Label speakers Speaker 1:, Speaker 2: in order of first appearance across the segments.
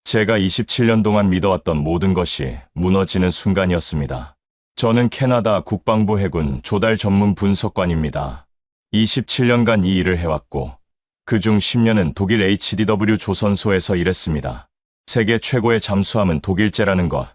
Speaker 1: 제가 27년 동안 믿어왔던 모든 것이 무너지는 순간이었습니다. 저는 캐나다 국방부 해군 조달 전문 분석관입니다. 27년간 이 일을 해왔고, 그중 10년은 독일 HDW 조선소에서 일했습니다. 세계 최고의 잠수함은 독일제라는 것,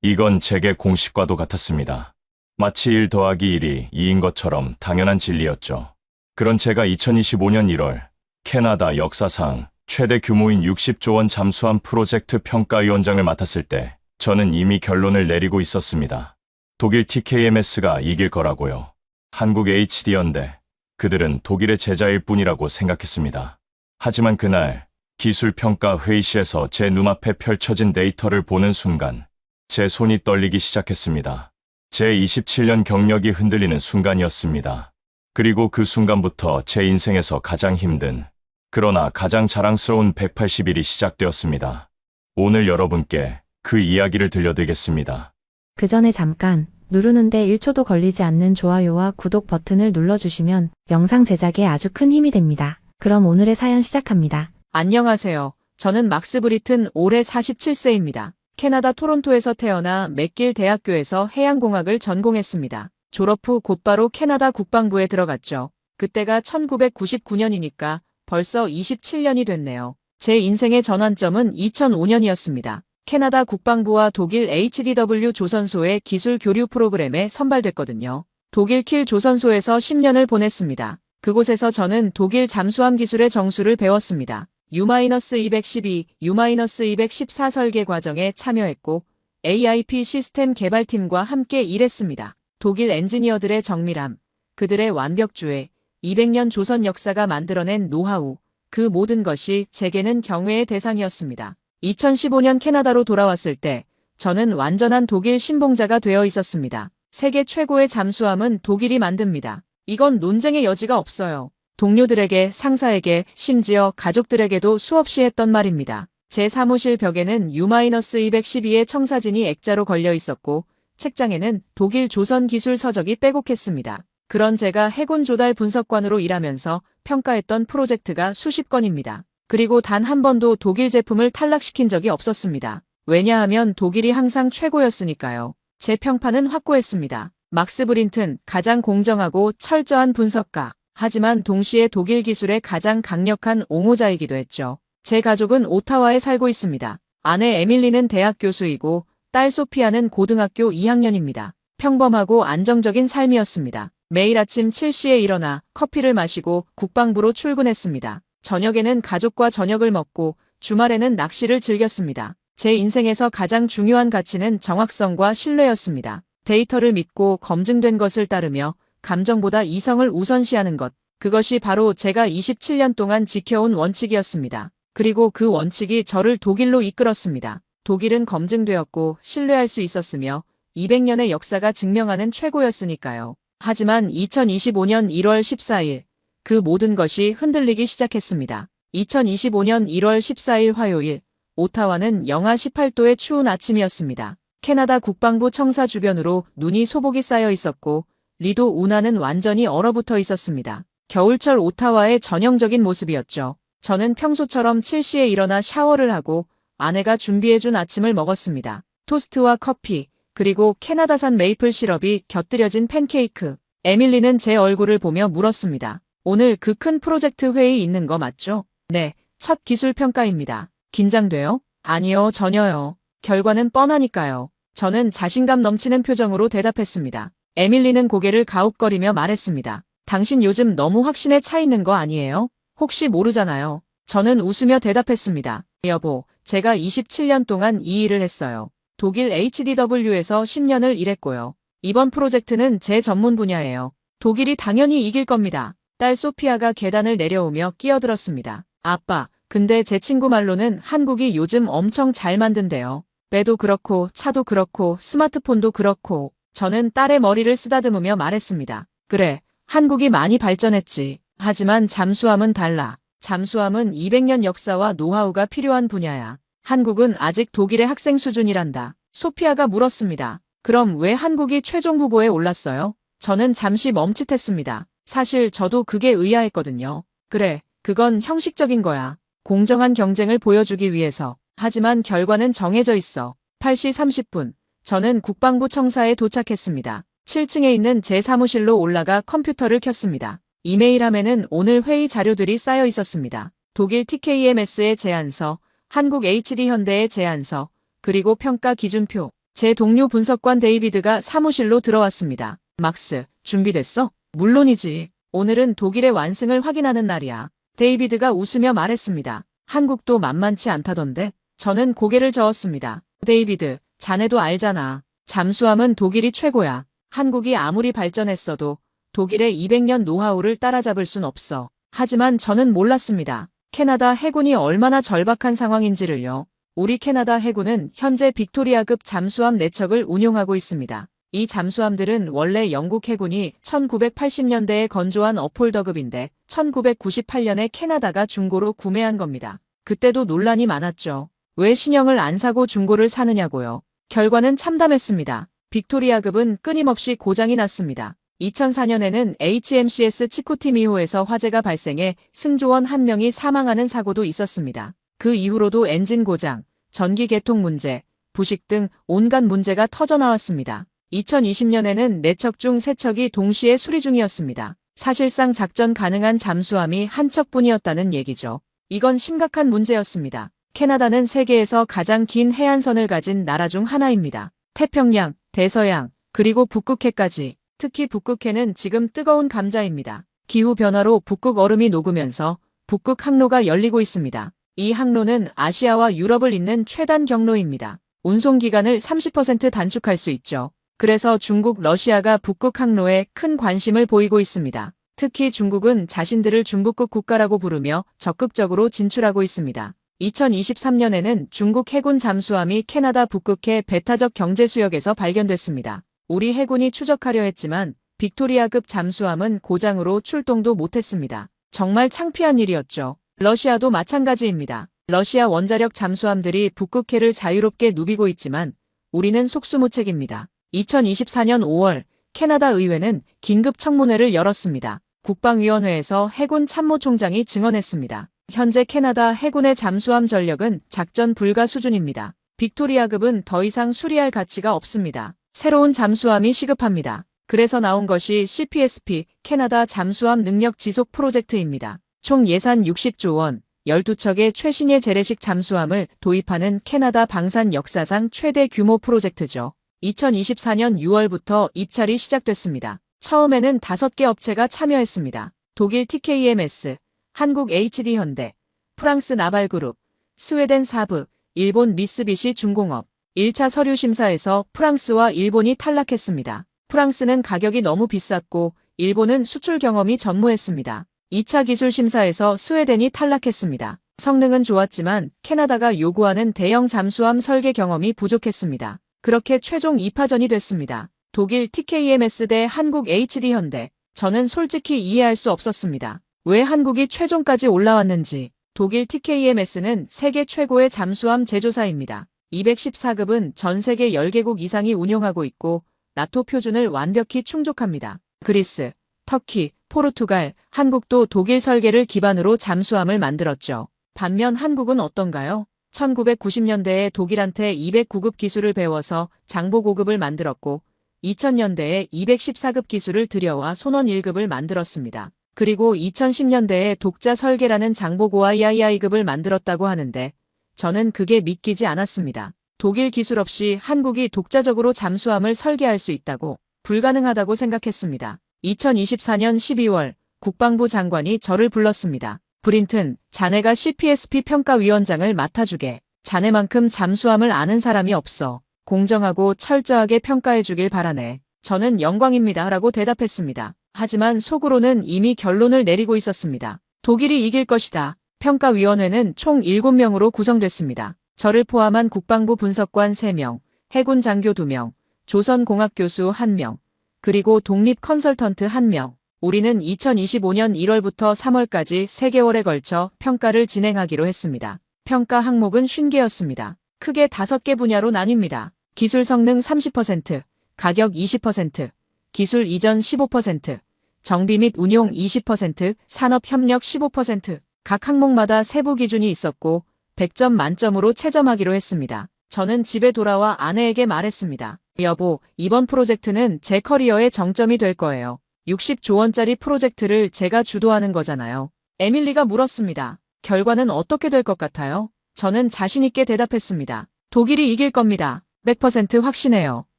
Speaker 1: 이건 제게 공식과도 같았습니다. 마치 1 더하기 1이 2인 것처럼 당연한 진리였죠. 그런 제가 2025년 1월 캐나다 역사상 최대 규모인 60조 원 잠수함 프로젝트 평가위원장을 맡았을 때 저는 이미 결론을 내리고 있었습니다. 독일 TKMS가 이길 거라고요. 한국 HD연대, 그들은 독일의 제자일 뿐이라고 생각했습니다. 하지만 그날 기술평가 회의실에서 제 눈앞에 펼쳐진 데이터를 보는 순간 제 손이 떨리기 시작했습니다. 제 27년 경력이 흔들리는 순간이었습니다. 그리고 그 순간부터 제 인생에서 가장 힘든, 그러나 가장 자랑스러운 180일이 시작되었습니다. 오늘 여러분께 그 이야기를 들려드리겠습니다.
Speaker 2: 그 전에 잠깐 누르는데 1초도 걸리지 않는 좋아요와 구독 버튼을 눌러주시면 영상 제작에 아주 큰 힘이 됩니다. 그럼 오늘의 사연 시작합니다.
Speaker 3: 안녕하세요. 저는 막스 브리튼 올해 47세입니다. 캐나다 토론토에서 태어나 맥길 대학교에서 해양공학을 전공했습니다. 졸업 후 곧바로 캐나다 국방부에 들어갔죠. 그때가 1999년이니까 벌써 27년이 됐네요. 제 인생의 전환점은 2005년이었습니다. 캐나다 국방부와 독일 HDW 조선소의 기술 교류 프로그램에 선발됐거든요. 독일 킬 조선소에서 10년을 보냈습니다. 그곳에서 저는 독일 잠수함 기술의 정수를 배웠습니다. U-212, U-214 설계 과정에 참여했고 AIP 시스템 개발팀과 함께 일했습니다. 독일 엔지니어들의 정밀함, 그들의 완벽주의, 200년 조선 역사가 만들어낸 노하우, 그 모든 것이 제게는 경외의 대상이었습니다. 2015년 캐나다로 돌아왔을 때 저는 완전한 독일 신봉자가 되어 있었습니다. 세계 최고의 잠수함은 독일이 만듭니다. 이건 논쟁의 여지가 없어요. 동료들에게, 상사에게, 심지어 가족들에게도 수없이 했던 말입니다. 제 사무실 벽에는 U-212의 청사진이 액자로 걸려 있었고 책장에는 독일 조선 기술 서적이 빼곡했습니다. 그런 제가 해군 조달 분석관으로 일하면서 평가했던 프로젝트가 수십 건입니다. 그리고 단 한 번도 독일 제품을 탈락시킨 적이 없었습니다. 왜냐하면 독일이 항상 최고였으니까요. 제 평판은 확고했습니다. 막스 브린튼, 가장 공정하고 철저한 분석가. 하지만 동시에 독일 기술의 가장 강력한 옹호자이기도 했죠. 제 가족은 오타와에 살고 있습니다. 아내 에밀리는 대학 교수이고 딸 소피아는 고등학교 2학년입니다. 평범하고 안정적인 삶이었습니다. 매일 아침 7시에 일어나 커피를 마시고 국방부로 출근했습니다. 저녁에는 가족과 저녁을 먹고 주말에는 낚시를 즐겼습니다. 제 인생에서 가장 중요한 가치는 정확성과 신뢰였습니다. 데이터를 믿고 검증된 것을 따르며 감정보다 이성을 우선시하는 것. 그것이 바로 제가 27년 동안 지켜온 원칙이었습니다. 그리고 그 원칙이 저를 독일로 이끌었습니다. 독일은 검증되었고 신뢰할 수 있었으며 200년의 역사가 증명하는 최고였으니까요. 하지만 2025년 1월 14일 그 모든 것이 흔들리기 시작했습니다. 2025년 1월 14일 화요일 오타와는 영하 18도의 추운 아침이었습니다. 캐나다 국방부 청사 주변으로 눈이 소복이 쌓여 있었고 리도 운하는 완전히 얼어붙어 있었습니다. 겨울철 오타와의 전형적인 모습이었죠. 저는 평소처럼 7시에 일어나 샤워를 하고 아내가 준비해준 아침을 먹었습니다. 토스트와 커피, 그리고 캐나다산 메이플 시럽이 곁들여진 팬케이크. 에밀리는 제 얼굴을 보며 물었습니다. 오늘 그 큰 프로젝트 회의 있는 거 맞죠? 네, 첫 기술 평가입니다. 긴장돼요? 아니요, 전혀요. 결과는 뻔하니까요. 저는 자신감 넘치는 표정으로 대답했습니다. 에밀리는 고개를 가웃거리며 말했습니다. 당신 요즘 너무 확신에 차 있는 거 아니에요? 혹시 모르잖아요. 저는 웃으며 대답했습니다. 여보, 제가 27년 동안 이 일을 했어요. 독일 HDW에서 10년을 일했고요. 이번 프로젝트는 제 전문 분야예요. 독일이 당연히 이길 겁니다. 딸 소피아가 계단을 내려오며 끼어들었습니다. 아빠, 근데 제 친구 말로는 한국이 요즘 엄청 잘 만든대요. 배도 그렇고 차도 그렇고 스마트폰도 그렇고. 저는 딸의 머리를 쓰다듬으며 말했습니다. 그래, 한국이 많이 발전했지. 하지만 잠수함은 달라. 잠수함은 200년 역사와 노하우가 필요한 분야야. 한국은 아직 독일의 학생 수준이란다. 소피아가 물었습니다. 그럼 왜 한국이 최종 후보에 올랐어요? 저는 잠시 멈칫했습니다. 사실 저도 그게 의아했거든요. 그래, 그건 형식적인 거야. 공정한 경쟁을 보여주기 위해서. 하지만 결과는 정해져 있어. 8시 30분. 저는 국방부 청사에 도착했습니다. 7층에 있는 제 사무실로 올라가 컴퓨터를 켰습니다. 이메일 함에는 오늘 회의 자료들이 쌓여 있었습니다. 독일 TKMS의 제안서, 한국 HD현대의 제안서, 그리고 평가 기준표. 제 동료 분석관 데이비드가 사무실로 들어왔습니다. 막스, 준비됐어? 물론이지. 오늘은 독일의 완승을 확인하는 날이야. 데이비드가 웃으며 말했습니다. 한국도 만만치 않다던데? 저는 고개를 저었습니다. 데이비드, 자네도 알잖아. 잠수함은 독일이 최고야. 한국이 아무리 발전했어도 독일의 200년 노하우를 따라잡을 순 없어. 하지만 저는 몰랐습니다. 캐나다 해군이 얼마나 절박한 상황인지를요. 우리 캐나다 해군은 현재 빅토리아급 잠수함 4척을 운용하고 있습니다. 이 잠수함들은 원래 영국 해군이 1980년대에 건조한 어폴더급인데 1998년에 캐나다가 중고로 구매한 겁니다. 그때도 논란이 많았죠. 왜 신형을 안 사고 중고를 사느냐고요. 결과는 참담했습니다. 빅토리아급은 끊임없이 고장이 났습니다. 2004년에는 HMCS 치코티미호에서 화재가 발생해 승조원 1명이 사망하는 사고도 있었습니다. 그 이후로도 엔진 고장, 전기 개통 문제, 부식 등 온갖 문제가 터져나왔습니다. 2020년에는 4척 중 3척이 동시에 수리 중이었습니다. 사실상 작전 가능한 잠수함이 한 척뿐이었다는 얘기죠. 이건 심각한 문제였습니다. 캐나다는 세계에서 가장 긴 해안선을 가진 나라 중 하나입니다. 태평양, 대서양, 그리고 북극해까지. 특히 북극해는 지금 뜨거운 감자입니다. 기후변화로 북극 얼음이 녹으면서 북극 항로가 열리고 있습니다. 이 항로는 아시아와 유럽을 잇는 최단 경로입니다. 운송기간을 30% 단축할 수 있죠. 그래서 중국, 러시아가 북극 항로에 큰 관심을 보이고 있습니다. 특히 중국은 자신들을 중북극 국가라고 부르며 적극적으로 진출하고 있습니다. 2023년에는 중국 해군 잠수함이 캐나다 북극해 배타적 경제수역에서 발견됐습니다. 우리 해군이 추적하려 했지만 빅토리아급 잠수함은 고장으로 출동도 못했습니다. 정말 창피한 일이었죠. 러시아도 마찬가지입니다. 러시아 원자력 잠수함들이 북극해를 자유롭게 누비고 있지만 우리는 속수무책입니다. 2024년 5월 캐나다 의회는 긴급 청문회를 열었습니다. 국방위원회에서 해군 참모총장이 증언했습니다. 현재 캐나다 해군의 잠수함 전력은 작전 불가 수준입니다. 빅토리아급은 더 이상 수리할 가치가 없습니다. 새로운 잠수함이 시급합니다. 그래서 나온 것이 CPSP, 캐나다 잠수함 능력 지속 프로젝트입니다. 총 예산 60조 원, 12척의 최신의 재래식 잠수함을 도입하는 캐나다 방산 역사상 최대 규모 프로젝트죠. 2024년 6월부터 입찰이 시작됐습니다. 처음에는 5개 업체가 참여했습니다. 독일 TKMS, 한국 HD현대, 프랑스 나발그룹, 스웨덴 사브, 일본 미쓰비시 중공업. 1차 서류 심사에서 프랑스와 일본이 탈락했습니다. 프랑스는 가격이 너무 비쌌고 일본은 수출 경험이 전무했습니다. 2차 기술 심사에서 스웨덴이 탈락했습니다. 성능은 좋았지만 캐나다가 요구하는 대형 잠수함 설계 경험이 부족했습니다. 그렇게 최종 2파전이 됐습니다. 독일 TKMS 대 한국 HD현대. 저는 솔직히 이해할 수 없었습니다. 왜 한국이 최종까지 올라왔는지. 독일 TKMS는 세계 최고의 잠수함 제조사입니다. 214급은 전 세계 10개국 이상이 운용하고 있고 나토 표준을 완벽히 충족합니다. 그리스, 터키, 포르투갈, 한국도 독일 설계를 기반으로 잠수함을 만들었죠. 반면 한국은 어떤가요? 1990년대에 독일한테 209급 기술을 배워서 장보 고급을 만들었고 2000년대에 214급 기술을 들여와 손원 1급을 만들었습니다. 그리고 2010년대에 독자 설계라는 장보고와 III급을 만들었다고 하는데 저는 그게 믿기지 않았습니다. 독일 기술 없이 한국이 독자적으로 잠수함을 설계할 수 있다고 불가능하다고 생각했습니다. 2024년 12월 국방부 장관이 저를 불렀습니다. 브린튼, 자네가 CPSP 평가위원장을 맡아주게. 자네만큼 잠수함을 아는 사람이 없어. 공정하고 철저하게 평가해주길 바라네. 저는 영광입니다 라고 대답했습니다. 하지만 속으로는 이미 결론을 내리고 있었습니다. 독일이 이길 것이다. 평가위원회는 총 7명으로 구성됐습니다. 저를 포함한 국방부 분석관 3명, 해군 장교 2명, 조선공학 교수 1명, 그리고 독립 컨설턴트 1명. 우리는 2025년 1월부터 3월까지 3개월에 걸쳐 평가를 진행하기로 했습니다. 평가 항목은 50개였습니다. 크게 5개 분야로 나뉩니다. 기술 성능 30%, 가격 20%, 기술 이전 15%, 정비 및 운용 20%, 산업 협력 15%. 각 항목마다 세부 기준이 있었고 100점 만점으로 채점하기로 했습니다. 저는 집에 돌아와 아내에게 말했습니다. 여보, 이번 프로젝트는 제 커리어의 정점이 될 거예요. 60조 원짜리 프로젝트를 제가 주도하는 거잖아요. 에밀리가 물었습니다. 결과는 어떻게 될 것 같아요? 저는 자신있게 대답했습니다. 독일이 이길 겁니다. 100% 확신해요.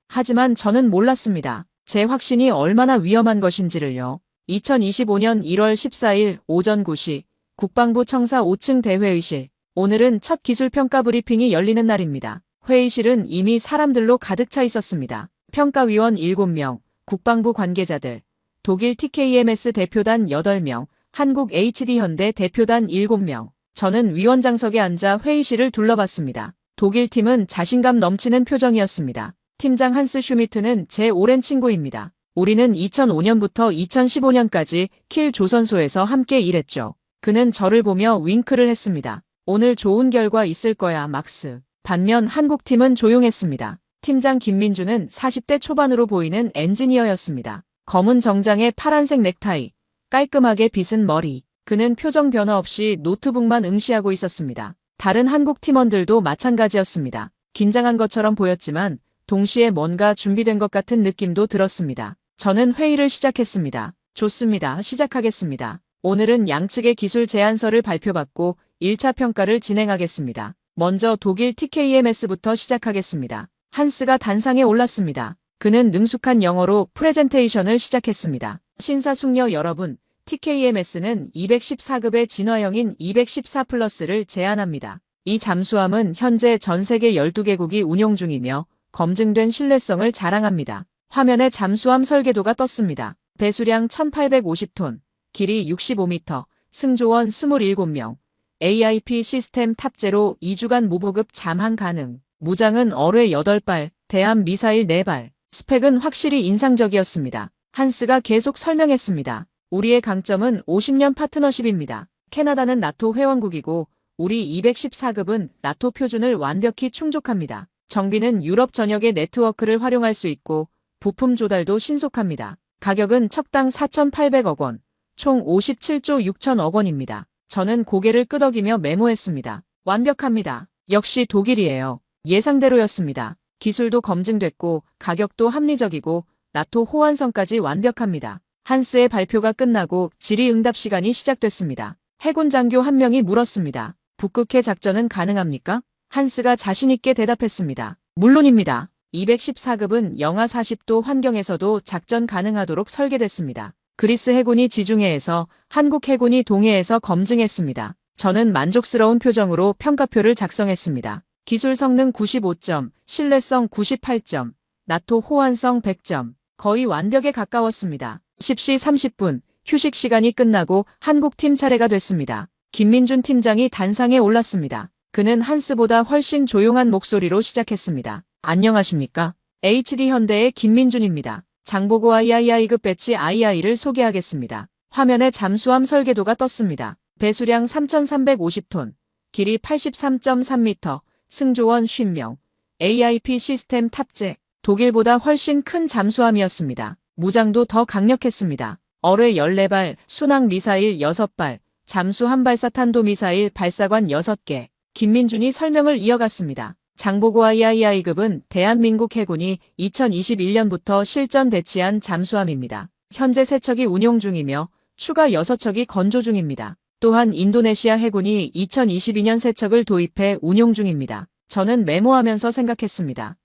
Speaker 3: 하지만 저는 몰랐습니다. 제 확신이 얼마나 위험한 것인지를요. 2025년 1월 14일 오전 9시 국방부 청사 5층 대회의실. 오늘은 첫 기술평가 브리핑이 열리는 날입니다. 회의실은 이미 사람들로 가득 차 있었습니다. 평가위원 7명, 국방부 관계자들, 독일 TKMS 대표단 8명, 한국 HD현대 대표단 7명. 저는 위원장석에 앉아 회의실을 둘러봤습니다. 독일 팀은 자신감 넘치는 표정이었습니다. 팀장 한스 슈미트는 제 오랜 친구입니다. 우리는 2005년부터 2015년까지 킬 조선소에서 함께 일했죠. 그는 저를 보며 윙크를 했습니다. 오늘 좋은 결과 있을 거야, 막스. 반면 한국팀은 조용했습니다. 팀장 김민주는 40대 초반으로 보이는 엔지니어였습니다. 검은 정장에 파란색 넥타이, 깔끔하게 빗은 머리. 그는 표정 변화 없이 노트북만 응시하고 있었습니다. 다른 한국 팀원들도 마찬가지였습니다. 긴장한 것처럼 보였지만 동시에 뭔가 준비된 것 같은 느낌도 들었습니다. 저는 회의를 시작했습니다. 좋습니다. 시작하겠습니다. 오늘은 양측의 기술 제안서를 발표받고 1차 평가를 진행하겠습니다. 먼저 독일 TKMS부터 시작하겠습니다. 한스가 단상에 올랐습니다. 그는 능숙한 영어로 프레젠테이션을 시작했습니다. 신사숙녀 여러분, TKMS는 214급의 진화형인 214 플러스를 제안합니다. 이 잠수함은 현재 전 세계 12개국이 운용 중이며 검증된 신뢰성을 자랑합니다. 화면에 잠수함 설계도가 떴습니다. 배수량 1850톤, 길이 65m, 승조원 27명, AIP 시스템 탑재로 2주간 무보급 잠항 가능, 무장은 어뢰 8발, 대함 미사일 4발, 스펙은 확실히 인상적이었습니다. 한스가 계속 설명했습니다. 우리의 강점은 50년 파트너십입니다. 캐나다는 나토 회원국이고 우리 214급은 나토 표준을 완벽히 충족합니다. 정비는 유럽 전역의 네트워크를 활용할 수 있고 부품 조달도 신속합니다. 가격은 척당 4,800억 원, 총 57조 6천억 원입니다. 저는 고개를 끄덕이며 메모했습니다. 완벽합니다. 역시 독일이에요. 예상대로였습니다. 기술도 검증됐고 가격도 합리적이고 나토 호환성까지 완벽합니다. 한스의 발표가 끝나고 질의응답 시간이 시작됐습니다. 해군 장교 한 명이 물었습니다. 북극해 작전은 가능합니까? 한스가 자신있게 대답했습니다. 물론입니다. 214급은 영하 40도 환경에서도 작전 가능하도록 설계됐습니다. 그리스 해군이 지중해에서, 한국 해군이 동해에서 검증했습니다. 저는 만족스러운 표정으로 평가표를 작성했습니다. 기술 성능 95점, 신뢰성 98점, 나토 호환성 100점, 거의 완벽에 가까웠습니다. 10시 30분, 휴식 시간이 끝나고 한국팀 차례가 됐습니다. 김민준 팀장이 단상에 올랐습니다. 그는 한스보다 훨씬 조용한 목소리로 시작했습니다. 안녕하십니까? HD현대의 김민준입니다. 장보고 III급 배치 II를 소개하겠습니다. 화면에 잠수함 설계도가 떴습니다. 배수량 3,350톤, 길이 83.3m, 승조원 50명, AIP 시스템 탑재, 독일보다 훨씬 큰 잠수함이었습니다. 무장도 더 강력했습니다. 어뢰 14발, 순항 미사일 6발, 잠수함 발사탄도 미사일 발사관 6개. 김민준이 설명을 이어갔습니다. 장보고 III급은 대한민국 해군이 2021년부터 실전 배치한 잠수함입니다. 현재 3척이 운용 중이며 추가 6척이 건조 중입니다. 또한 인도네시아 해군이 2022년 3척을 도입해 운용 중입니다. 저는 메모하면서 생각했습니다.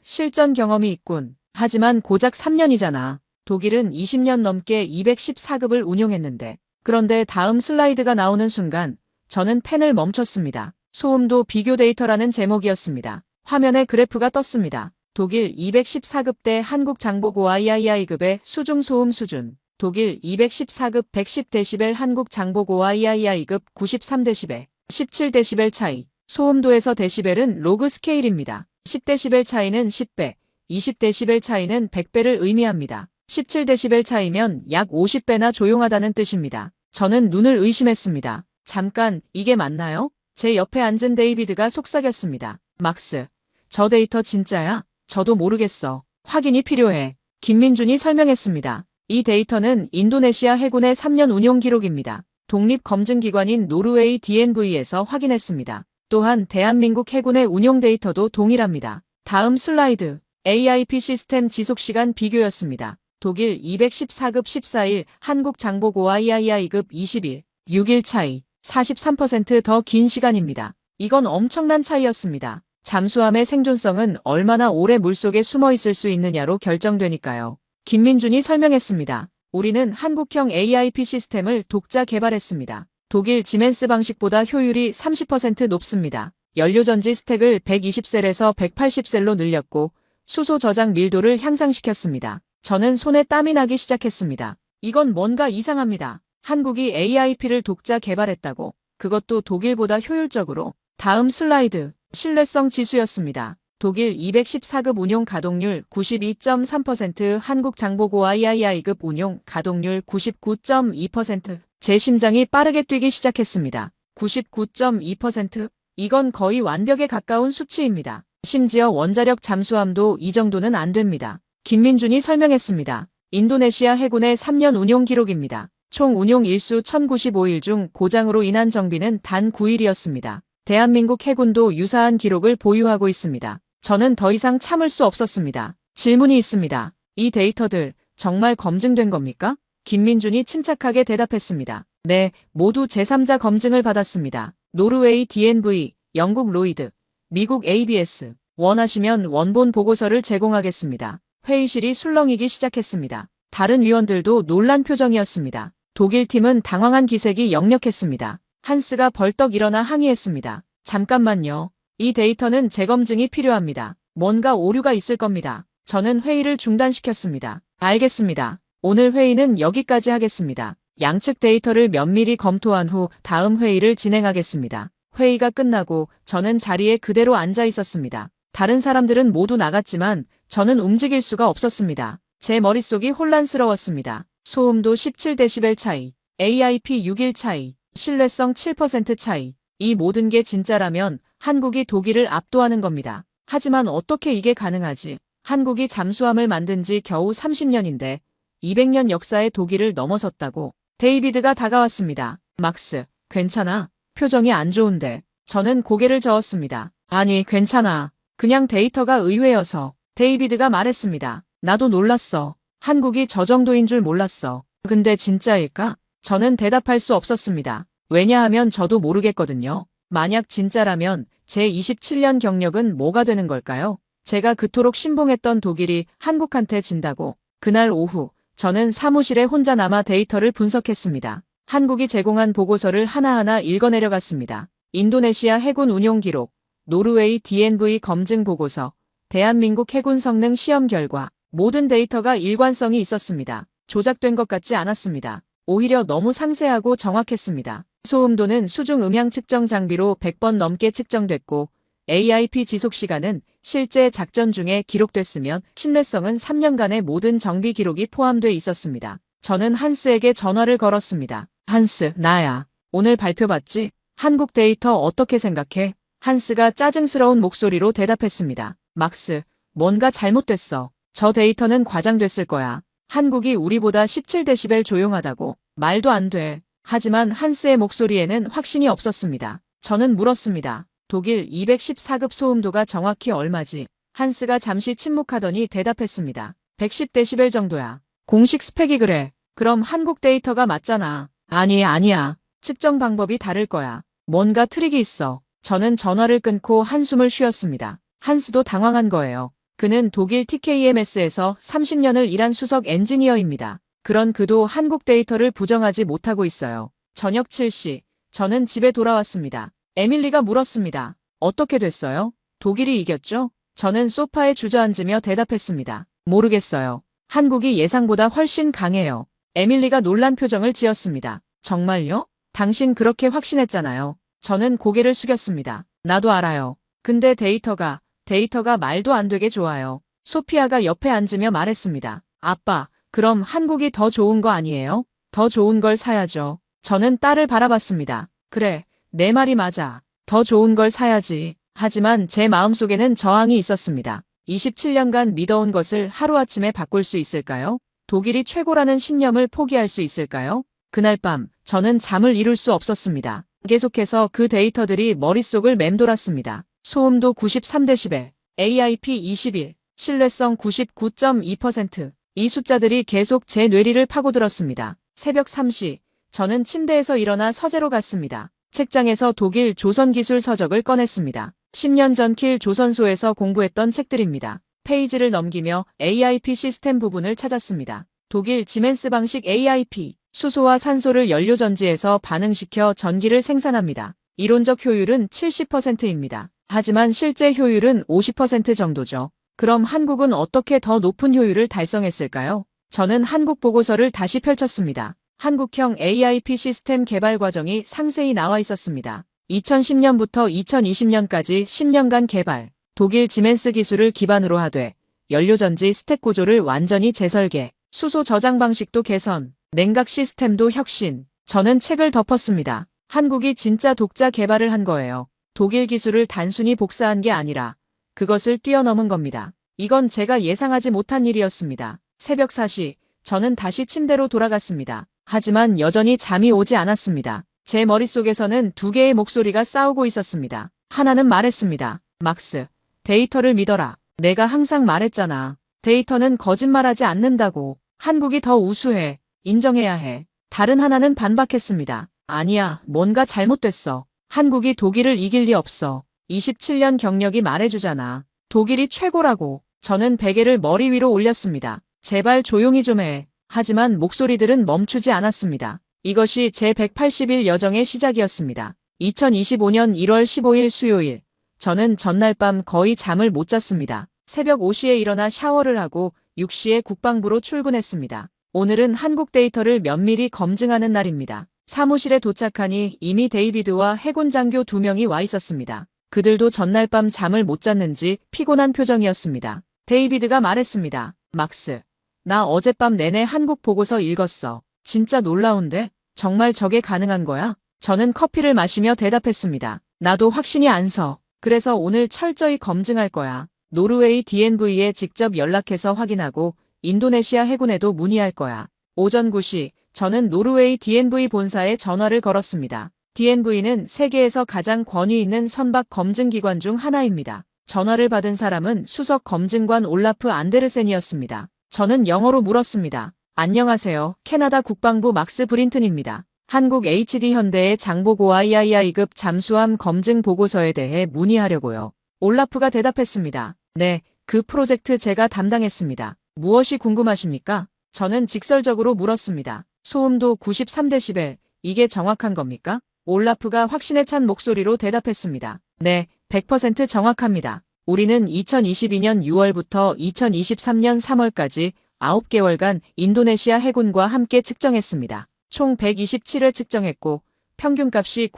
Speaker 3: 실전 경험이 있군. 하지만 고작 3년이잖아. 독일은 20년 넘게 214급을 운용했는데. 그런데 다음 슬라이드가 나오는 순간 저는 펜을 멈췄습니다. 소음도 비교 데이터라는 제목이었습니다. 화면에 그래프가 떴습니다. 독일 214급 대 한국 장보고 III급의 수중 소음 수준. 독일 214급 110dB, 한국 장보고 III급 93dB, 17dB 차이. 소음도에서 데시벨은 로그 스케일입니다. 10dB 차이는 10배, 20dB 차이는 100배를 의미합니다. 17dB 차이면 약 50배나 조용하다는 뜻입니다. 저는 눈을 의심했습니다. 잠깐, 이게 맞나요? 제 옆에 앉은 데이비드가 속삭였습니다. 막스, 저 데이터 진짜야? 저도 모르겠어. 확인이 필요해. 김민준이 설명했습니다. 이 데이터는 인도네시아 해군의 3년 운용 기록입니다. 독립검증기관인 노르웨이 DNV에서 확인했습니다. 또한 대한민국 해군의 운용 데이터도 동일합니다. 다음 슬라이드. AIP 시스템 지속시간 비교였습니다. 독일 214급 14일, 한국 장보고와 EII급 20일, 6일 차이, 43% 더 긴 시간입니다. 이건 엄청난 차이였습니다. 잠수함의 생존성은 얼마나 오래 물속에 숨어 있을 수 있느냐로 결정되니까요. 김민준이 설명했습니다. 우리는 한국형 AIP 시스템을 독자 개발했습니다. 독일 지멘스 방식보다 효율이 30% 높습니다. 연료전지 스택을 120셀에서 180셀로 늘렸고 수소 저장 밀도를 향상시켰습니다. 저는 손에 땀이 나기 시작했습니다. 이건 뭔가 이상합니다. 한국이 AIP를 독자 개발했다고? 그것도 독일보다 효율적으로. 다음 슬라이드. 신뢰성 지수였습니다. 독일 214급 운용 가동률 92.3%, 한국 장보고와 EII급 운용 가동률 99.2%. 제 심장이 빠르게 뛰기 시작했습니다. 99.2%? 이건 거의 완벽에 가까운 수치입니다. 심지어 원자력 잠수함도 이 정도는 안 됩니다. 김민준이 설명했습니다. 인도네시아 해군의 3년 운용 기록입니다. 총 운용 일수 1095일 중 고장으로 인한 정비는 단 9일이었습니다. 대한민국 해군도 유사한 기록을 보유하고 있습니다. 저는 더 이상 참을 수 없었습니다. 질문이 있습니다. 이 데이터들 정말 검증된 겁니까? 김민준이 침착하게 대답했습니다. 네, 모두 제3자 검증을 받았습니다. 노르웨이 DNV, 영국 로이드, 미국 ABS. 원하시면 원본 보고서를 제공하겠습니다. 회의실이 술렁이기 시작했습니다. 다른 위원들도 놀란 표정이었습니다. 독일 팀은 당황한 기색이 역력했습니다. 한스가 벌떡 일어나 항의했습니다. 잠깐만요. 이 데이터는 재검증이 필요합니다. 뭔가 오류가 있을 겁니다. 저는 회의를 중단시켰습니다. 알겠습니다. 오늘 회의는 여기까지 하겠습니다. 양측 데이터를 면밀히 검토한 후 다음 회의를 진행하겠습니다. 회의가 끝나고 저는 자리에 그대로 앉아 있었습니다. 다른 사람들은 모두 나갔지만 저는 움직일 수가 없었습니다. 제 머릿속이 혼란스러웠습니다. 소음도 17데시벨 차이, AIP 6일 차이, 신뢰성 7% 차이. 이 모든 게 진짜라면 한국이 독일을 압도하는 겁니다. 하지만 어떻게 이게 가능하지? 한국이 잠수함을 만든 지 겨우 30년인데 200년 역사의 독일을 넘어섰다고. 데이비드가 다가왔습니다. 막스, 괜찮아? 표정이 안 좋은데. 저는 고개를 저었습니다. 아니, 괜찮아. 그냥 데이터가 의외여서. 데이비드가 말했습니다. 나도 놀랐어. 한국이 저 정도인 줄 몰랐어. 근데 진짜일까? 저는 대답할 수 없었습니다. 왜냐하면 저도 모르겠거든요. 만약 진짜라면 제 27년 경력은 뭐가 되는 걸까요? 제가 그토록 신봉했던 독일이 한국한테 진다고. 그날 오후, 저는 사무실에 혼자 남아 데이터를 분석했습니다. 한국이 제공한 보고서를 하나하나 읽어내려갔습니다. 인도네시아 해군 운용 기록, 노르웨이 DNV 검증 보고서, 대한민국 해군 성능 시험 결과, 모든 데이터가 일관성이 있었습니다. 조작된 것 같지 않았습니다. 오히려 너무 상세하고 정확했습니다. 소음도는 수중 음향 측정 장비로 100번 넘게 측정됐고 AIP 지속 시간은 실제 작전 중에 기록됐으면 신뢰성은 3년간의 모든 정비 기록이 포함돼 있었습니다. 저는 한스에게 전화를 걸었습니다. 한스, 나야. 오늘 발표 봤지? 한국 데이터 어떻게 생각해? 한스가 짜증스러운 목소리로 대답했습니다. 막스, 뭔가 잘못됐어. 저 데이터는 과장됐을 거야. 한국이 우리보다 17데시벨 조용하다고. 말도 안 돼. 하지만 한스의 목소리에는 확신이 없었습니다. 저는 물었습니다. 독일 214급 소음도가 정확히 얼마지? 한스가 잠시 침묵하더니 대답했습니다. 110데시벨 정도야. 공식 스펙이 그래. 그럼 한국 데이터가 맞잖아. 아니야. 측정 방법이 다를 거야. 뭔가 트릭이 있어. 저는 전화를 끊고 한숨을 쉬었습니다. 한스도 당황한 거예요. 그는 독일 TKMS에서 30년을 일한 수석 엔지니어입니다. 그런 그도 한국 데이터를 부정하지 못하고 있어요. 저녁 7시, 저는 집에 돌아왔습니다. 에밀리가 물었습니다. 어떻게 됐어요? 독일이 이겼죠? 저는 소파에 주저앉으며 대답했습니다. 모르겠어요. 한국이 예상보다 훨씬 강해요. 에밀리가 놀란 표정을 지었습니다. 정말요? 당신 그렇게 확신했잖아요. 저는 고개를 숙였습니다. 나도 알아요. 근데 데이터가 말도 안 되게 좋아요. 소피아가 옆에 앉으며 말했습니다. 아빠, 그럼 한국이 더 좋은 거 아니에요? 더 좋은 걸 사야죠. 저는 딸을 바라봤습니다. 그래, 내 말이 맞아. 더 좋은 걸 사야지. 하지만 제 마음속에는 저항이 있었습니다. 27년간 믿어온 것을 하루아침에 바꿀 수 있을까요? 독일이 최고라는 신념을 포기할 수 있을까요? 그날 밤, 저는 잠을 이룰 수 없었습니다. 계속해서 그 데이터들이 머릿속을 맴돌았습니다. 소음도 93데시벨, AIP 21, 신뢰성 99.2%. 이 숫자들이 계속 제 뇌리를 파고들었습니다. 새벽 3시, 저는 침대에서 일어나 서재로 갔습니다. 책장에서 독일 조선기술 서적을 꺼냈습니다. 10년 전 킬 조선소에서 공부했던 책들입니다. 페이지를 넘기며 AIP 시스템 부분을 찾았습니다. 독일 지멘스 방식 AIP, 수소와 산소를 연료전지에서 반응시켜 전기를 생산합니다. 이론적 효율은 70%입니다. 하지만 실제 효율은 50% 정도죠. 그럼 한국은 어떻게 더 높은 효율을 달성했을까요? 저는 한국 보고서를 다시 펼쳤습니다. 한국형 AIP 시스템 개발 과정이 상세히 나와 있었습니다. 2010년부터 2020년까지 10년간 개발, 독일 지멘스 기술을 기반으로 하되 연료전지 스택 구조를 완전히 재설계, 수소 저장 방식도 개선, 냉각 시스템도 혁신. 저는 책을 덮었습니다. 한국이 진짜 독자 개발을 한 거예요. 독일 기술을 단순히 복사한 게 아니라 그것을 뛰어넘은 겁니다. 이건 제가 예상하지 못한 일이었습니다. 새벽 4시, 저는 다시 침대로 돌아갔습니다. 하지만 여전히 잠이 오지 않았습니다. 제 머릿속에서는 두 개의 목소리가 싸우고 있었습니다. 하나는 말했습니다. 막스, 데이터를 믿어라. 내가 항상 말했잖아. 데이터는 거짓말하지 않는다고. 한국이 더 우수해. 인정해야 해. 다른 하나는 반박했습니다. 아니야, 뭔가 잘못됐어. 한국이 독일을 이길 리 없어. 27년 경력이 말해주잖아. 독일이 최고라고. 저는 베개를 머리 위로 올렸습니다. 제발 조용히 좀 해. 하지만 목소리들은 멈추지 않았습니다. 이것이 제 180일 여정의 시작이었습니다. 2025년 1월 15일 수요일. 저는 전날 밤 거의 잠을 못 잤습니다. 새벽 5시에 일어나 샤워를 하고 6시에 국방부로 출근했습니다. 오늘은 한국 데이터를 면밀히 검증하는 날입니다. 사무실에 도착하니 이미 데이비드와 해군 장교 2명이 와 있었습니다. 그들도 전날 밤 잠을 못 잤는지 피곤한 표정이었습니다. 데이비드가 말했습니다. 막스, 나 어젯밤 내내 한국 보고서 읽었어. 진짜 놀라운데? 정말 저게 가능한 거야? 저는 커피를 마시며 대답했습니다. 나도 확신이 안 서. 그래서 오늘 철저히 검증할 거야. 노르웨이 DNV에 직접 연락해서 확인하고 인도네시아 해군에도 문의할 거야. 오전 9시, 저는 노르웨이 DNV 본사에 전화를 걸었습니다. DNV는 세계에서 가장 권위 있는 선박 검증기관 중 하나입니다. 전화를 받은 사람은 수석 검증관 올라프 안데르센이었습니다. 저는 영어로 물었습니다. 안녕하세요. 캐나다 국방부 막스 브린튼입니다. 한국 HD 현대의 장보고 III급 잠수함 검증 보고서에 대해 문의하려고요. 올라프가 대답했습니다. 네, 그 프로젝트 제가 담당했습니다. 무엇이 궁금하십니까? 저는 직설적으로 물었습니다. 소음도 93데시벨, 이게 정확한 겁니까? 올라프가 확신에 찬 목소리로 대답했습니다. 네, 100% 정확합니다. 우리는 2022년 6월부터 2023년 3월까지 9개월간 인도네시아 해군과 함께 측정했습니다. 총 127회 측정했고 평균값이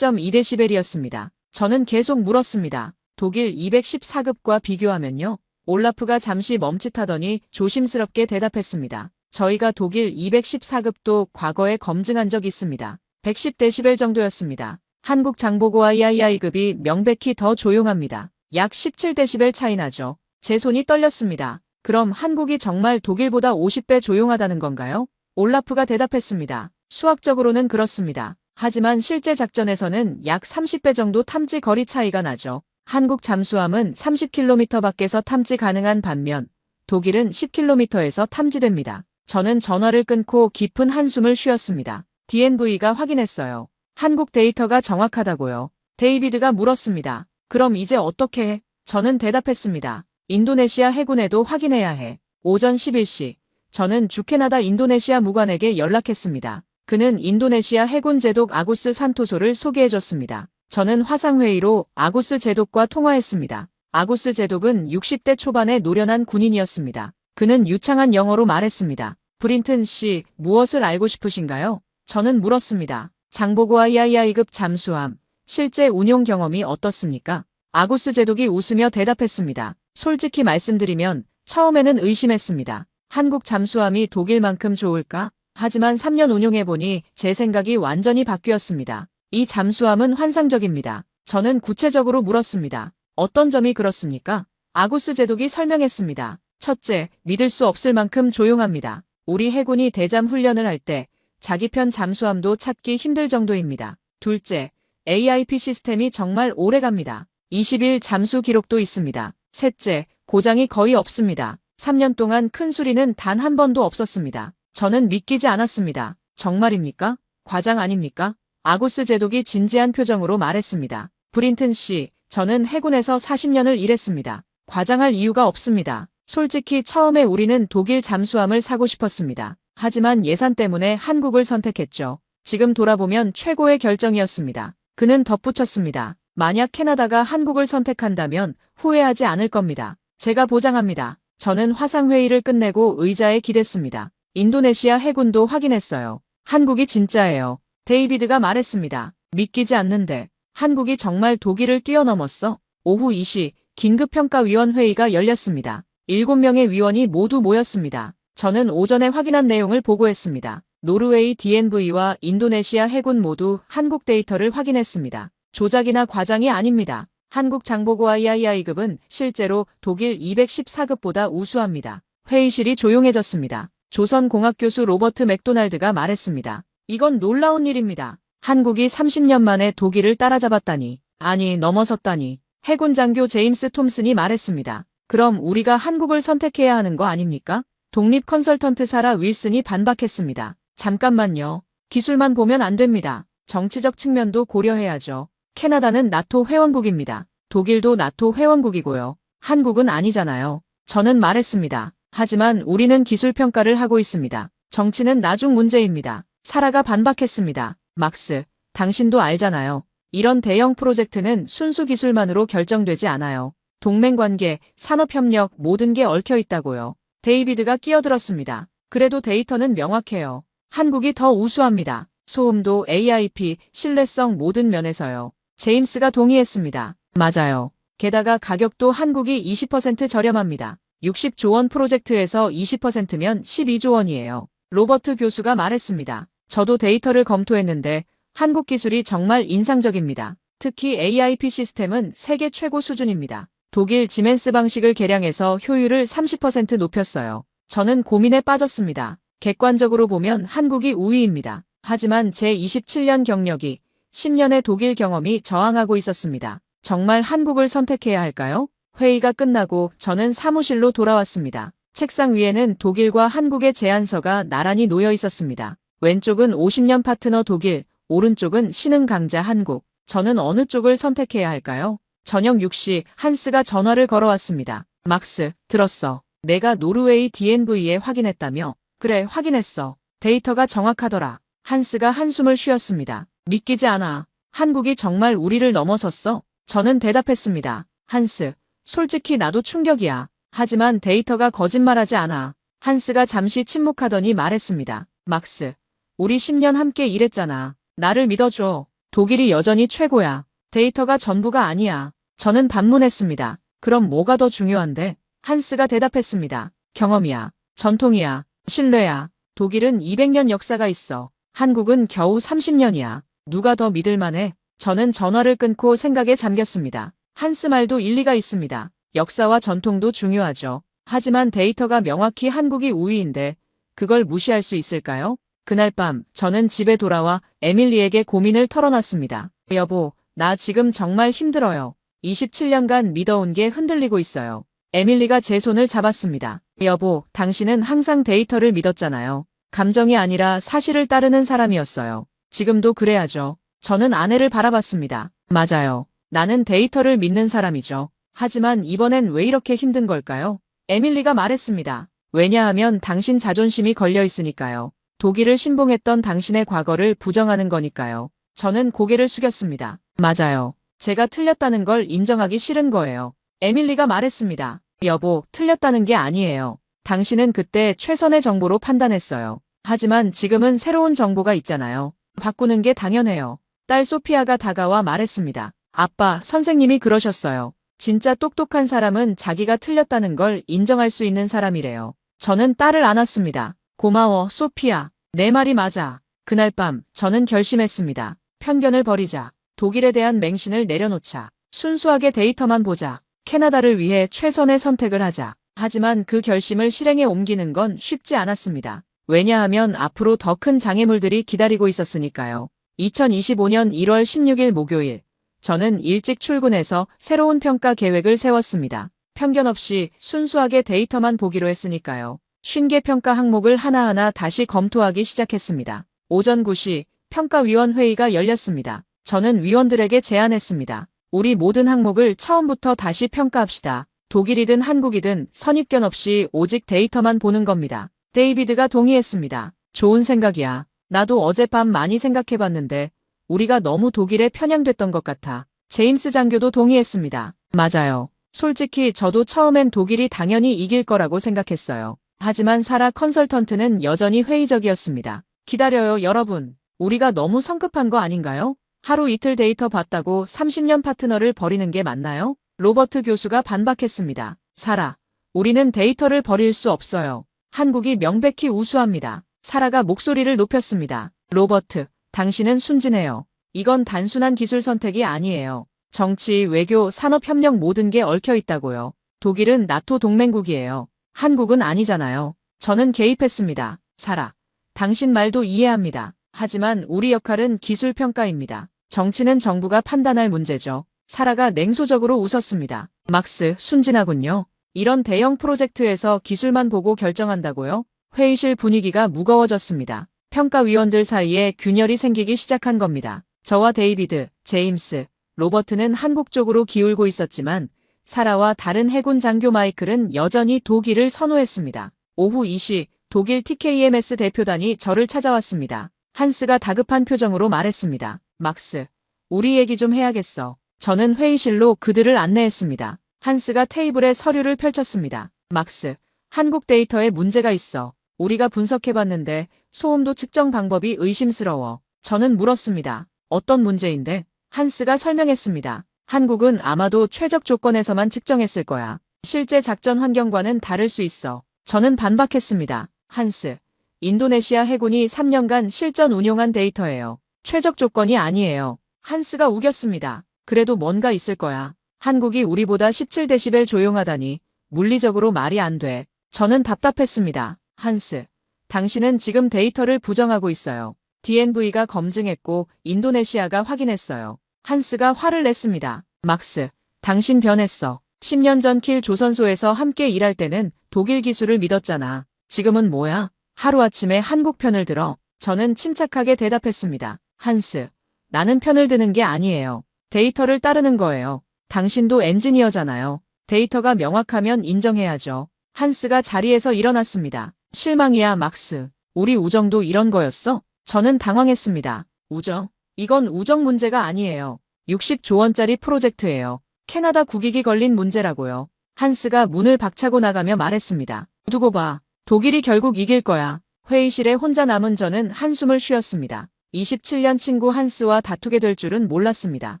Speaker 3: 93.2데시벨이었습니다. 저는 계속 물었습니다. 독일 214급과 비교하면요? 올라프가 잠시 멈칫하더니 조심스럽게 대답했습니다. 저희가 독일 214급도 과거에 검증한 적 있습니다. 110데시벨 정도였습니다. 한국 장보고 III급이 명백히 더 조용합니다. 약 17데시벨 차이 나죠. 제 손이 떨렸습니다. 그럼 한국이 정말 독일보다 50배 조용하다는 건가요? 올라프가 대답했습니다. 수학적으로는 그렇습니다. 하지만 실제 작전에서는 약 30배 정도 탐지 거리 차이가 나죠. 한국 잠수함은 30km 밖에서 탐지 가능한 반면 독일은 10km에서 탐지됩니다. 저는 전화를 끊고 깊은 한숨을 쉬었습니다. DNV가 확인했어요. 한국 데이터가 정확하다고요. 데이비드가 물었습니다. 그럼 이제 어떻게 해? 저는 대답했습니다. 인도네시아 해군에도 확인해야 해. 오전 11시. 저는 주캐나다 인도네시아 무관에게 연락했습니다. 그는 인도네시아 해군 제독 아구스 산토소를 소개해줬습니다. 저는 화상회의로 아구스 제독과 통화했습니다. 아구스 제독은 60대 초반의 노련한 군인이었습니다. 그는 유창한 영어로 말했습니다. 브린튼 씨, 무엇을 알고 싶으신가요? 저는 물었습니다. 장보고 III급 잠수함, 실제 운용 경험이 어떻습니까? 아구스 제독이 웃으며 대답했습니다. 솔직히 말씀드리면 처음에는 의심했습니다. 한국 잠수함이 독일만큼 좋을까? 하지만 3년 운용해보니 제 생각이 완전히 바뀌었습니다. 이 잠수함은 환상적입니다. 저는 구체적으로 물었습니다. 어떤 점이 그렇습니까? 아구스 제독이 설명했습니다. 첫째, 믿을 수 없을 만큼 조용합니다. 우리 해군이 대잠 훈련을 할 때 자기 편 잠수함도 찾기 힘들 정도입니다. 둘째, AIP 시스템이 정말 오래 갑니다. 20일 잠수 기록도 있습니다. 셋째, 고장이 거의 없습니다. 3년 동안 큰 수리는 단 한 번도 없었습니다. 저는 믿기지 않았습니다. 정말입니까? 과장 아닙니까? 아구스 제독이 진지한 표정으로 말했습니다. 브린튼 씨, 저는 해군에서 40년을 일했습니다. 과장할 이유가 없습니다. 솔직히 처음에 우리는 독일 잠수함을 사고 싶었습니다. 하지만 예산 때문에 한국을 선택했죠. 지금 돌아보면 최고의 결정이었습니다. 그는 덧붙였습니다. 만약 캐나다가 한국을 선택한다면 후회하지 않을 겁니다. 제가 보장합니다. 저는 화상회의를 끝내고 의자에 기댔습니다. 인도네시아 해군도 확인했어요. 한국이 진짜예요. 데이비드가 말했습니다. 믿기지 않는데 한국이 정말 독일을 뛰어넘었어? 오후 2시 긴급평가위원 회의가 열렸습니다. 7명의 위원이 모두 모였습니다. 저는 오전에 확인한 내용을 보고했습니다. 노르웨이 DNV와 인도네시아 해군 모두 한국 데이터를 확인했습니다. 조작이나 과장이 아닙니다. 한국 장보고 III급은 실제로 독일 214급보다 우수합니다. 회의실이 조용해졌습니다. 조선공학 교수 로버트 맥도날드가 말했습니다. 이건 놀라운 일입니다. 한국이 30년 만에 독일을 따라잡았다니, 아니 넘어섰다니. 해군 장교 제임스 톰슨이 말했습니다. 그럼 우리가 한국을 선택해야 하는 거 아닙니까? 독립 컨설턴트 사라 윌슨이 반박했습니다. 잠깐만요. 기술만 보면 안 됩니다. 정치적 측면도 고려해야죠. 캐나다는 나토 회원국입니다. 독일도 나토 회원국이고요. 한국은 아니잖아요. 저는 말했습니다. 하지만 우리는 기술 평가를 하고 있습니다. 정치는 나중 문제입니다. 사라가 반박했습니다. 막스, 당신도 알잖아요. 이런 대형 프로젝트는 순수 기술만으로 결정되지 않아요. 동맹관계, 산업협력 모든 게 얽혀 있다고요. 데이비드가 끼어들었습니다. 그래도 데이터는 명확해요. 한국이 더 우수합니다. 소음도 AIP, 신뢰성 모든 면에서요. 제임스가 동의했습니다. 맞아요. 게다가 가격도 한국이 20% 저렴합니다. 60조 원 프로젝트에서 20%면 12조 원이에요. 로버트 교수가 말했습니다. 저도 데이터를 검토했는데 한국 기술이 정말 인상적입니다. 특히 AIP 시스템은 세계 최고 수준입니다. 독일 지멘스 방식을 개량해서 효율을 30% 높였어요. 저는 고민에 빠졌습니다. 객관적으로 보면 한국이 우위입니다. 하지만 제 27년 경력이 10년의 독일 경험이 저항하고 있었습니다. 정말 한국을 선택해야 할까요? 회의가 끝나고 저는 사무실로 돌아왔습니다. 책상 위에는 독일과 한국의 제안서가 나란히 놓여 있었습니다. 왼쪽은 50년 파트너 독일, 오른쪽은 신흥 강자 한국. 저는 어느 쪽을 선택해야 할까요? 저녁 6시 한스가 전화를 걸어왔습니다. 막스, 들었어. 내가 노르웨이 DNV에 확인했다며? 그래, 확인했어. 데이터가 정확하더라. 한스가 한숨을 쉬었습니다. 믿기지 않아. 한국이 정말 우리를 넘어섰어? 저는 대답했습니다. 한스, 솔직히 나도 충격이야. 하지만 데이터가 거짓말하지 않아. 한스가 잠시 침묵하더니 말했습니다. 막스, 우리 10년 함께 일했잖아. 나를 믿어줘. 독일이 여전히 최고야. 데이터가 전부가 아니야. 저는 반문했습니다. 그럼 뭐가 더 중요한데? 한스가 대답했습니다. 경험이야. 전통이야. 신뢰야. 독일은 200년 역사가 있어. 한국은 겨우 30년이야. 누가 더 믿을만해? 저는 전화를 끊고 생각에 잠겼습니다. 한스 말도 일리가 있습니다. 역사와 전통도 중요하죠. 하지만 데이터가 명확히 한국이 우위인데 그걸 무시할 수 있을까요? 그날 밤 저는 집에 돌아와 에밀리에게 고민을 털어놨습니다. 여보, 나 지금 정말 힘들어요. 27년간 믿어온 게 흔들리고 있어요. 에밀리가 제 손을 잡았습니다. 여보, 당신은 항상 데이터를 믿었잖아요. 감정이 아니라 사실을 따르는 사람이었어요. 지금도 그래야죠. 저는 아내를 바라봤습니다. 맞아요. 나는 데이터를 믿는 사람이죠. 하지만 이번엔 왜 이렇게 힘든 걸까요? 에밀리가 말했습니다. 왜냐하면 당신 자존심이 걸려 있으니까요. 독일을 신봉했던 당신의 과거를 부정하는 거니까요. 저는 고개를 숙였습니다. 맞아요. 제가 틀렸다는 걸 인정하기 싫은 거예요. 에밀리가 말했습니다. 여보, 틀렸다는 게 아니에요. 당신은 그때 최선의 정보로 판단했어요. 하지만 지금은 새로운 정보가 있잖아요. 바꾸는 게 당연해요. 딸 소피아가 다가와 말했습니다. 아빠, 선생님이 그러셨어요. 진짜 똑똑한 사람은 자기가 틀렸다는 걸 인정할 수 있는 사람이래요. 저는 딸을 안았습니다. 고마워, 소피아. 내 말이 맞아. 그날 밤 저는 결심했습니다. 편견을 버리자. 독일에 대한 맹신을 내려놓자. 순수하게 데이터만 보자. 캐나다를 위해 최선의 선택을 하자. 하지만 그 결심을 실행에 옮기는 건 쉽지 않았습니다. 왜냐하면 앞으로 더 큰 장애물들이 기다리고 있었으니까요. 2025년 1월 16일 목요일, 저는 일찍 출근해서 새로운 평가 계획을 세웠습니다. 편견 없이 순수하게 데이터만 보기로 했으니까요. 50개 평가 항목을 하나하나 다시 검토하기 시작했습니다. 오전 9시 평가위원 회의가 열렸습니다. 저는 위원들에게 제안했습니다. 우리 모든 항목을 처음부터 다시 평가합시다. 독일이든 한국이든 선입견 없이 오직 데이터만 보는 겁니다. 데이비드가 동의했습니다. 좋은 생각이야. 나도 어젯밤 많이 생각해봤는데 우리가 너무 독일에 편향됐던 것 같아. 제임스 장교도 동의했습니다. 맞아요. 솔직히 저도 처음엔 독일이 당연히 이길 거라고 생각했어요. 하지만 사라 컨설턴트는 여전히 회의적이었습니다. 기다려요, 여러분. 우리가 너무 성급한 거 아닌가요? 하루 이틀 데이터 봤다고 30년 파트너를 버리는 게 맞나요? 로버트 교수가 반박했습니다. 사라, 우리는 데이터를 버릴 수 없어요. 한국이 명백히 우수합니다. 사라가 목소리를 높였습니다. 로버트, 당신은 순진해요. 이건 단순한 기술 선택이 아니에요. 정치, 외교, 산업협력 모든 게 얽혀 있다고요. 독일은 나토 동맹국이에요. 한국은 아니잖아요. 저는 개입했습니다. 사라, 당신 말도 이해합니다. 하지만 우리 역할은 기술평가입니다. 정치는 정부가 판단할 문제죠. 사라가 냉소적으로 웃었습니다. 막스, 순진하군요. 이런 대형 프로젝트에서 기술만 보고 결정한다고요? 회의실 분위기가 무거워졌습니다. 평가위원들 사이에 균열이 생기기 시작한 겁니다. 저와 데이비드, 제임스, 로버트는 한국 쪽으로 기울고 있었지만 사라와 다른 해군 장교 마이클은 여전히 독일을 선호했습니다. 오후 2시 독일 TKMS 대표단이 저를 찾아왔습니다. 한스가 다급한 표정으로 말했습니다. 막스, 우리 얘기 좀 해야겠어. 저는 회의실로 그들을 안내했습니다. 한스가 테이블에 서류를 펼쳤습니다. 막스, 한국 데이터에 문제가 있어. 우리가 분석해봤는데 소음도 측정 방법이 의심스러워. 저는 물었습니다. 어떤 문제인데? 한스가 설명했습니다. 한국은 아마도 최적 조건에서만 측정했을 거야. 실제 작전 환경과는 다를 수 있어. 저는 반박했습니다. 한스, 인도네시아 해군이 3년간 실전 운용한 데이터예요. 최적 조건이 아니에요. 한스가 우겼습니다. 그래도 뭔가 있을 거야. 한국이 우리보다 17데시벨 조용하다니 물리적으로 말이 안 돼. 저는 답답했습니다. 한스, 당신은 지금 데이터를 부정하고 있어요. DNV가 검증했고 인도네시아가 확인했어요. 한스가 화를 냈습니다. 막스, 당신 변했어. 10년 전 킬 조선소에서 함께 일할 때는 독일 기술을 믿었잖아. 지금은 뭐야? 하루아침에 한국 편을 들어. 저는 침착하게 대답했습니다. 한스, 나는 편을 드는 게 아니에요. 데이터를 따르는 거예요. 당신도 엔지니어잖아요. 데이터가 명확하면 인정해야죠. 한스가 자리에서 일어났습니다. 실망이야, 막스. 우리 우정도 이런 거였어? 저는 당황했습니다. 우정? 이건 우정 문제가 아니에요. 60조 원짜리 프로젝트예요. 캐나다 국익이 걸린 문제라고요. 한스가 문을 박차고 나가며 말했습니다. 두고 봐. 독일이 결국 이길 거야. 회의실에 혼자 남은 저는 한숨을 쉬었습니다. 27년 친구 한스와 다투게 될 줄은 몰랐습니다.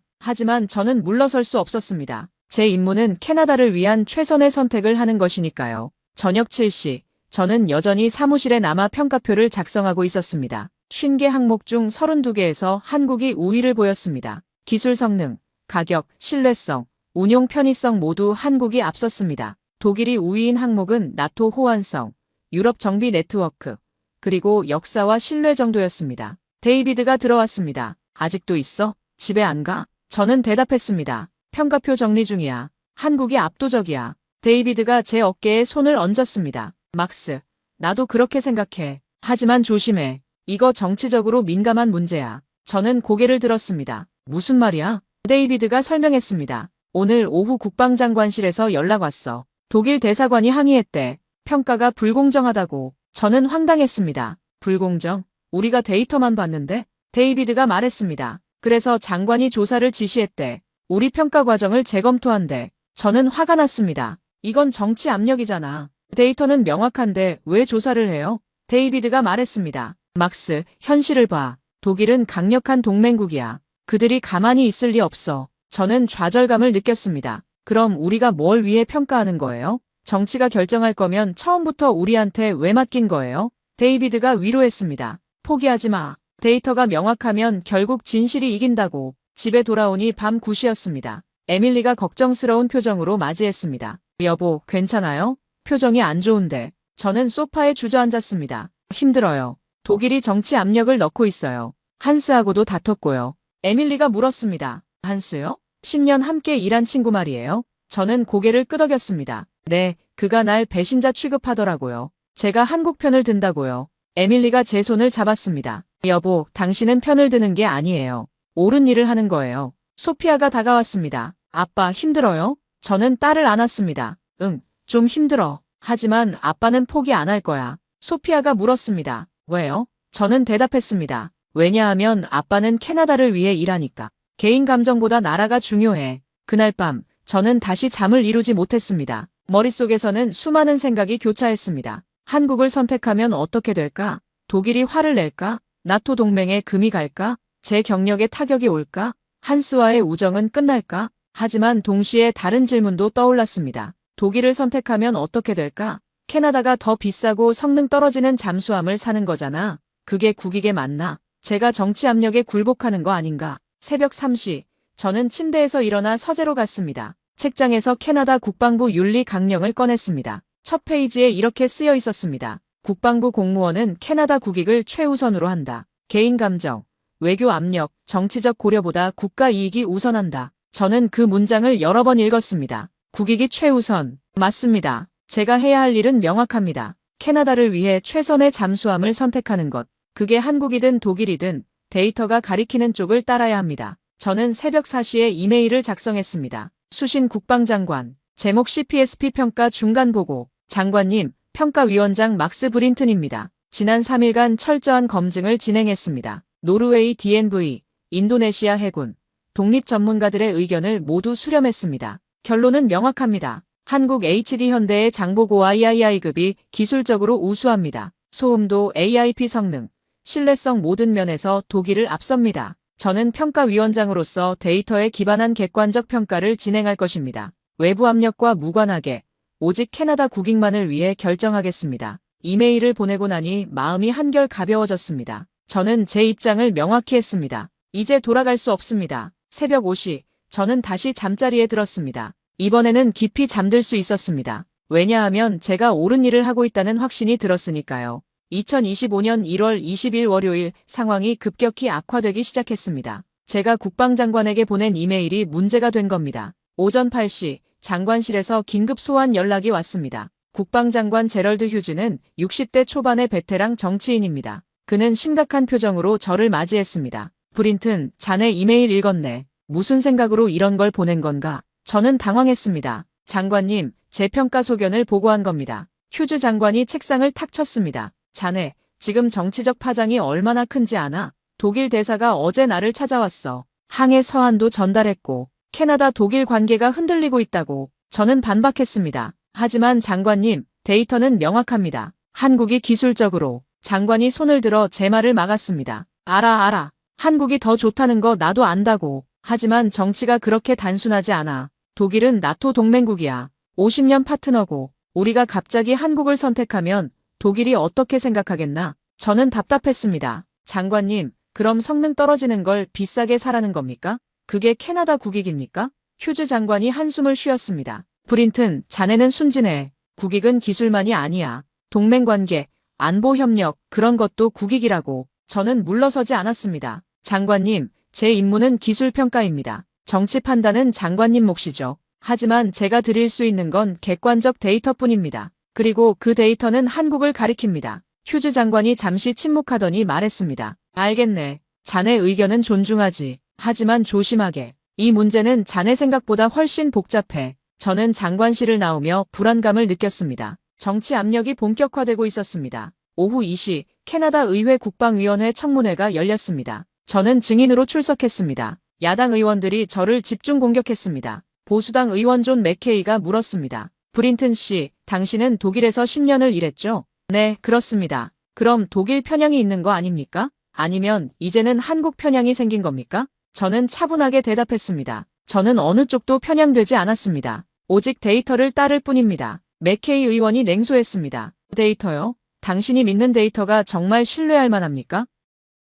Speaker 3: 하지만 저는 물러설 수 없었습니다. 제 임무는 캐나다를 위한 최선의 선택을 하는 것이니까요. 저녁 7시, 저는 여전히 사무실에 남아 평가표를 작성하고 있었습니다. 50개 항목 중 32개에서 한국이 우위를 보였습니다. 기술 성능, 가격, 신뢰성, 운용 편의성 모두 한국이 앞섰습니다. 독일이 우위인 항목은 나토 호환성, 유럽 정비 네트워크, 그리고 역사와 신뢰 정도였습니다. 데이비드가 들어왔습니다. 아직도 있어? 집에 안 가? 저는 대답했습니다. 평가표 정리 중이야. 한국이 압도적이야. 데이비드가 제 어깨에 손을 얹었습니다. 막스, 나도 그렇게 생각해. 하지만 조심해. 이거 정치적으로 민감한 문제야. 저는 고개를 들었습니다. 무슨 말이야? 데이비드가 설명했습니다. 오늘 오후 국방장관실에서 연락 왔어. 독일 대사관이 항의했대. 평가가 불공정하다고. 저는 황당했습니다. 불공정? 우리가 데이터만 봤는데? 데이비드가 말했습니다. 그래서 장관이 조사를 지시했대. 우리 평가 과정을 재검토한대. 저는 화가 났습니다. 이건 정치 압력이잖아. 데이터는 명확한데 왜 조사를 해요? 데이비드가 말했습니다. 막스, 현실을 봐. 독일은 강력한 동맹국이야. 그들이 가만히 있을 리 없어. 저는 좌절감을 느꼈습니다. 그럼 우리가 뭘 위해 평가하는 거예요? 정치가 결정할 거면 처음부터 우리한테 왜 맡긴 거예요? 데이비드가 위로했습니다. 포기하지 마. 데이터가 명확하면 결국 진실이 이긴다고. 집에 돌아오니 밤 9시였습니다. 에밀리가 걱정스러운 표정으로 맞이했습니다. 여보, 괜찮아요? 표정이 안 좋은데. 저는 소파에 주저앉았습니다. 힘들어요. 독일이 정치 압력을 넣고 있어요. 한스하고도 다퉜고요. 에밀리가 물었습니다. 한스요? 10년 함께 일한 친구 말이에요. 저는 고개를 끄덕였습니다. 네, 그가 날 배신자 취급하더라고요. 제가 한국 편을 든다고요. 에밀리가 제 손을 잡았습니다. 여보, 당신은 편을 드는 게 아니에요. 옳은 일을 하는 거예요. 소피아가 다가왔습니다. 아빠, 힘들어요? 저는 딸을 안았습니다. 응, 좀 힘들어. 하지만 아빠는 포기 안 할 거야. 소피아가 물었습니다. 왜요? 저는 대답했습니다. 왜냐하면 아빠는 캐나다를 위해 일하니까. 개인 감정보다 나라가 중요해. 그날 밤, 저는 다시 잠을 이루지 못했습니다. 머릿속에서는 수많은 생각이 교차했습니다. 한국을 선택하면 어떻게 될까? 독일이 화를 낼까? 나토 동맹에 금이 갈까? 제 경력에 타격이 올까? 한스와의 우정은 끝날까? 하지만 동시에 다른 질문도 떠올랐습니다. 독일을 선택하면 어떻게 될까? 캐나다가 더 비싸고 성능 떨어지는 잠수함을 사는 거잖아. 그게 국익에 맞나? 제가 정치 압력에 굴복하는 거 아닌가? 새벽 3시, 저는 침대에서 일어나 서재로 갔습니다. 책장에서 캐나다 국방부 윤리 강령을 꺼냈습니다. 첫 페이지에 이렇게 쓰여 있었습니다. 국방부 공무원은 캐나다 국익을 최우선으로 한다. 개인 감정, 외교 압력, 정치적 고려보다 국가 이익이 우선한다. 저는 그 문장을 여러 번 읽었습니다. 국익이 최우선. 맞습니다. 제가 해야 할 일은 명확합니다. 캐나다를 위해 최선의 잠수함을 선택하는 것. 그게 한국이든 독일이든 데이터가 가리키는 쪽을 따라야 합니다. 저는 새벽 4시에 이메일을 작성했습니다. 수신 국방장관. 제목 CPSP 평가 중간 보고. 장관님, 평가위원장 막스 브린튼입니다. 지난 3일간 철저한 검증을 진행했습니다. 노르웨이 DNV, 인도네시아 해군, 독립 전문가들의 의견을 모두 수렴했습니다. 결론은 명확합니다. 한국 HD 현대의 장보고 III급이 기술적으로 우수합니다. 소음도 AIP 성능, 신뢰성 모든 면에서 독일을 앞섭니다. 저는 평가위원장으로서 데이터에 기반한 객관적 평가를 진행할 것입니다. 외부 압력과 무관하게 오직 캐나다 국익만을 위해 결정하겠습니다. 이메일을 보내고 나니 마음이 한결 가벼워졌습니다. 저는 제 입장을 명확히 했습니다. 이제 돌아갈 수 없습니다. 새벽 5시, 저는 다시 잠자리에 들었습니다. 이번에는 깊이 잠들 수 있었습니다. 왜냐하면 제가 옳은 일을 하고 있다는 확신이 들었으니까요. 2025년 1월 20일 월요일 상황이 급격히 악화되기 시작했습니다. 제가 국방장관에게 보낸 이메일이 문제가 된 겁니다. 오전 8시 장관실에서 긴급 소환 연락이 왔습니다. 국방장관 제럴드 휴즈는 60대 초반의 베테랑 정치인입니다. 그는 심각한 표정으로 저를 맞이했습니다. 브린튼, 자네 이메일 읽었네. 무슨 생각으로 이런 걸 보낸 건가? 저는 당황했습니다. 장관님, 제 평가 소견을 보고한 겁니다. 휴즈 장관이 책상을 탁 쳤습니다. 자네, 지금 정치적 파장이 얼마나 큰지 아나? 독일 대사가 어제 나를 찾아왔어. 항해 서한도 전달했고, 캐나다 독일 관계가 흔들리고 있다고. 저는 반박했습니다. 하지만 장관님, 데이터는 명확합니다. 한국이 기술적으로. 장관이 손을 들어 제 말을 막았습니다. 알아. 한국이 더 좋다는 거 나도 안다고. 하지만 정치가 그렇게 단순하지 않아. 독일은 나토 동맹국이야. 50년 파트너고, 우리가 갑자기 한국을 선택하면 독일이 어떻게 생각하겠나? 저는 답답했습니다. 장관님, 그럼 성능 떨어지는 걸 비싸게 사라는 겁니까? 그게 캐나다 국익입니까? 휴즈 장관이 한숨을 쉬었습니다. 브린튼, 자네는 순진해. 국익은 기술만이 아니야. 동맹관계, 안보협력, 그런 것도 국익이라고. 저는 물러서지 않았습니다. 장관님, 제 임무는 기술평가입니다. 정치 판단은 장관님 몫이죠. 하지만 제가 드릴 수 있는 건 객관적 데이터뿐입니다. 그리고 그 데이터는 한국을 가리킵니다. 휴즈 장관이 잠시 침묵하더니 말했습니다. 알겠네. 자네 의견은 존중하지. 하지만 조심하게. 이 문제는 자네 생각보다 훨씬 복잡해. 저는 장관실을 나오며 불안감을 느꼈습니다. 정치 압력이 본격화되고 있었습니다. 오후 2시 캐나다 의회 국방위원회 청문회가 열렸습니다. 저는 증인으로 출석했습니다. 야당 의원들이 저를 집중 공격했습니다. 보수당 의원 존 맥케이가 물었습니다. 브린튼 씨, 당신은 독일에서 10년을 일했죠? 네, 그렇습니다. 그럼 독일 편향이 있는 거 아닙니까? 아니면 이제는 한국 편향이 생긴 겁니까? 저는 차분하게 대답했습니다. 저는 어느 쪽도 편향되지 않았습니다. 오직 데이터를 따를 뿐입니다. 맥케이 의원이 냉소했습니다. 데이터요? 당신이 믿는 데이터가 정말 신뢰할 만합니까?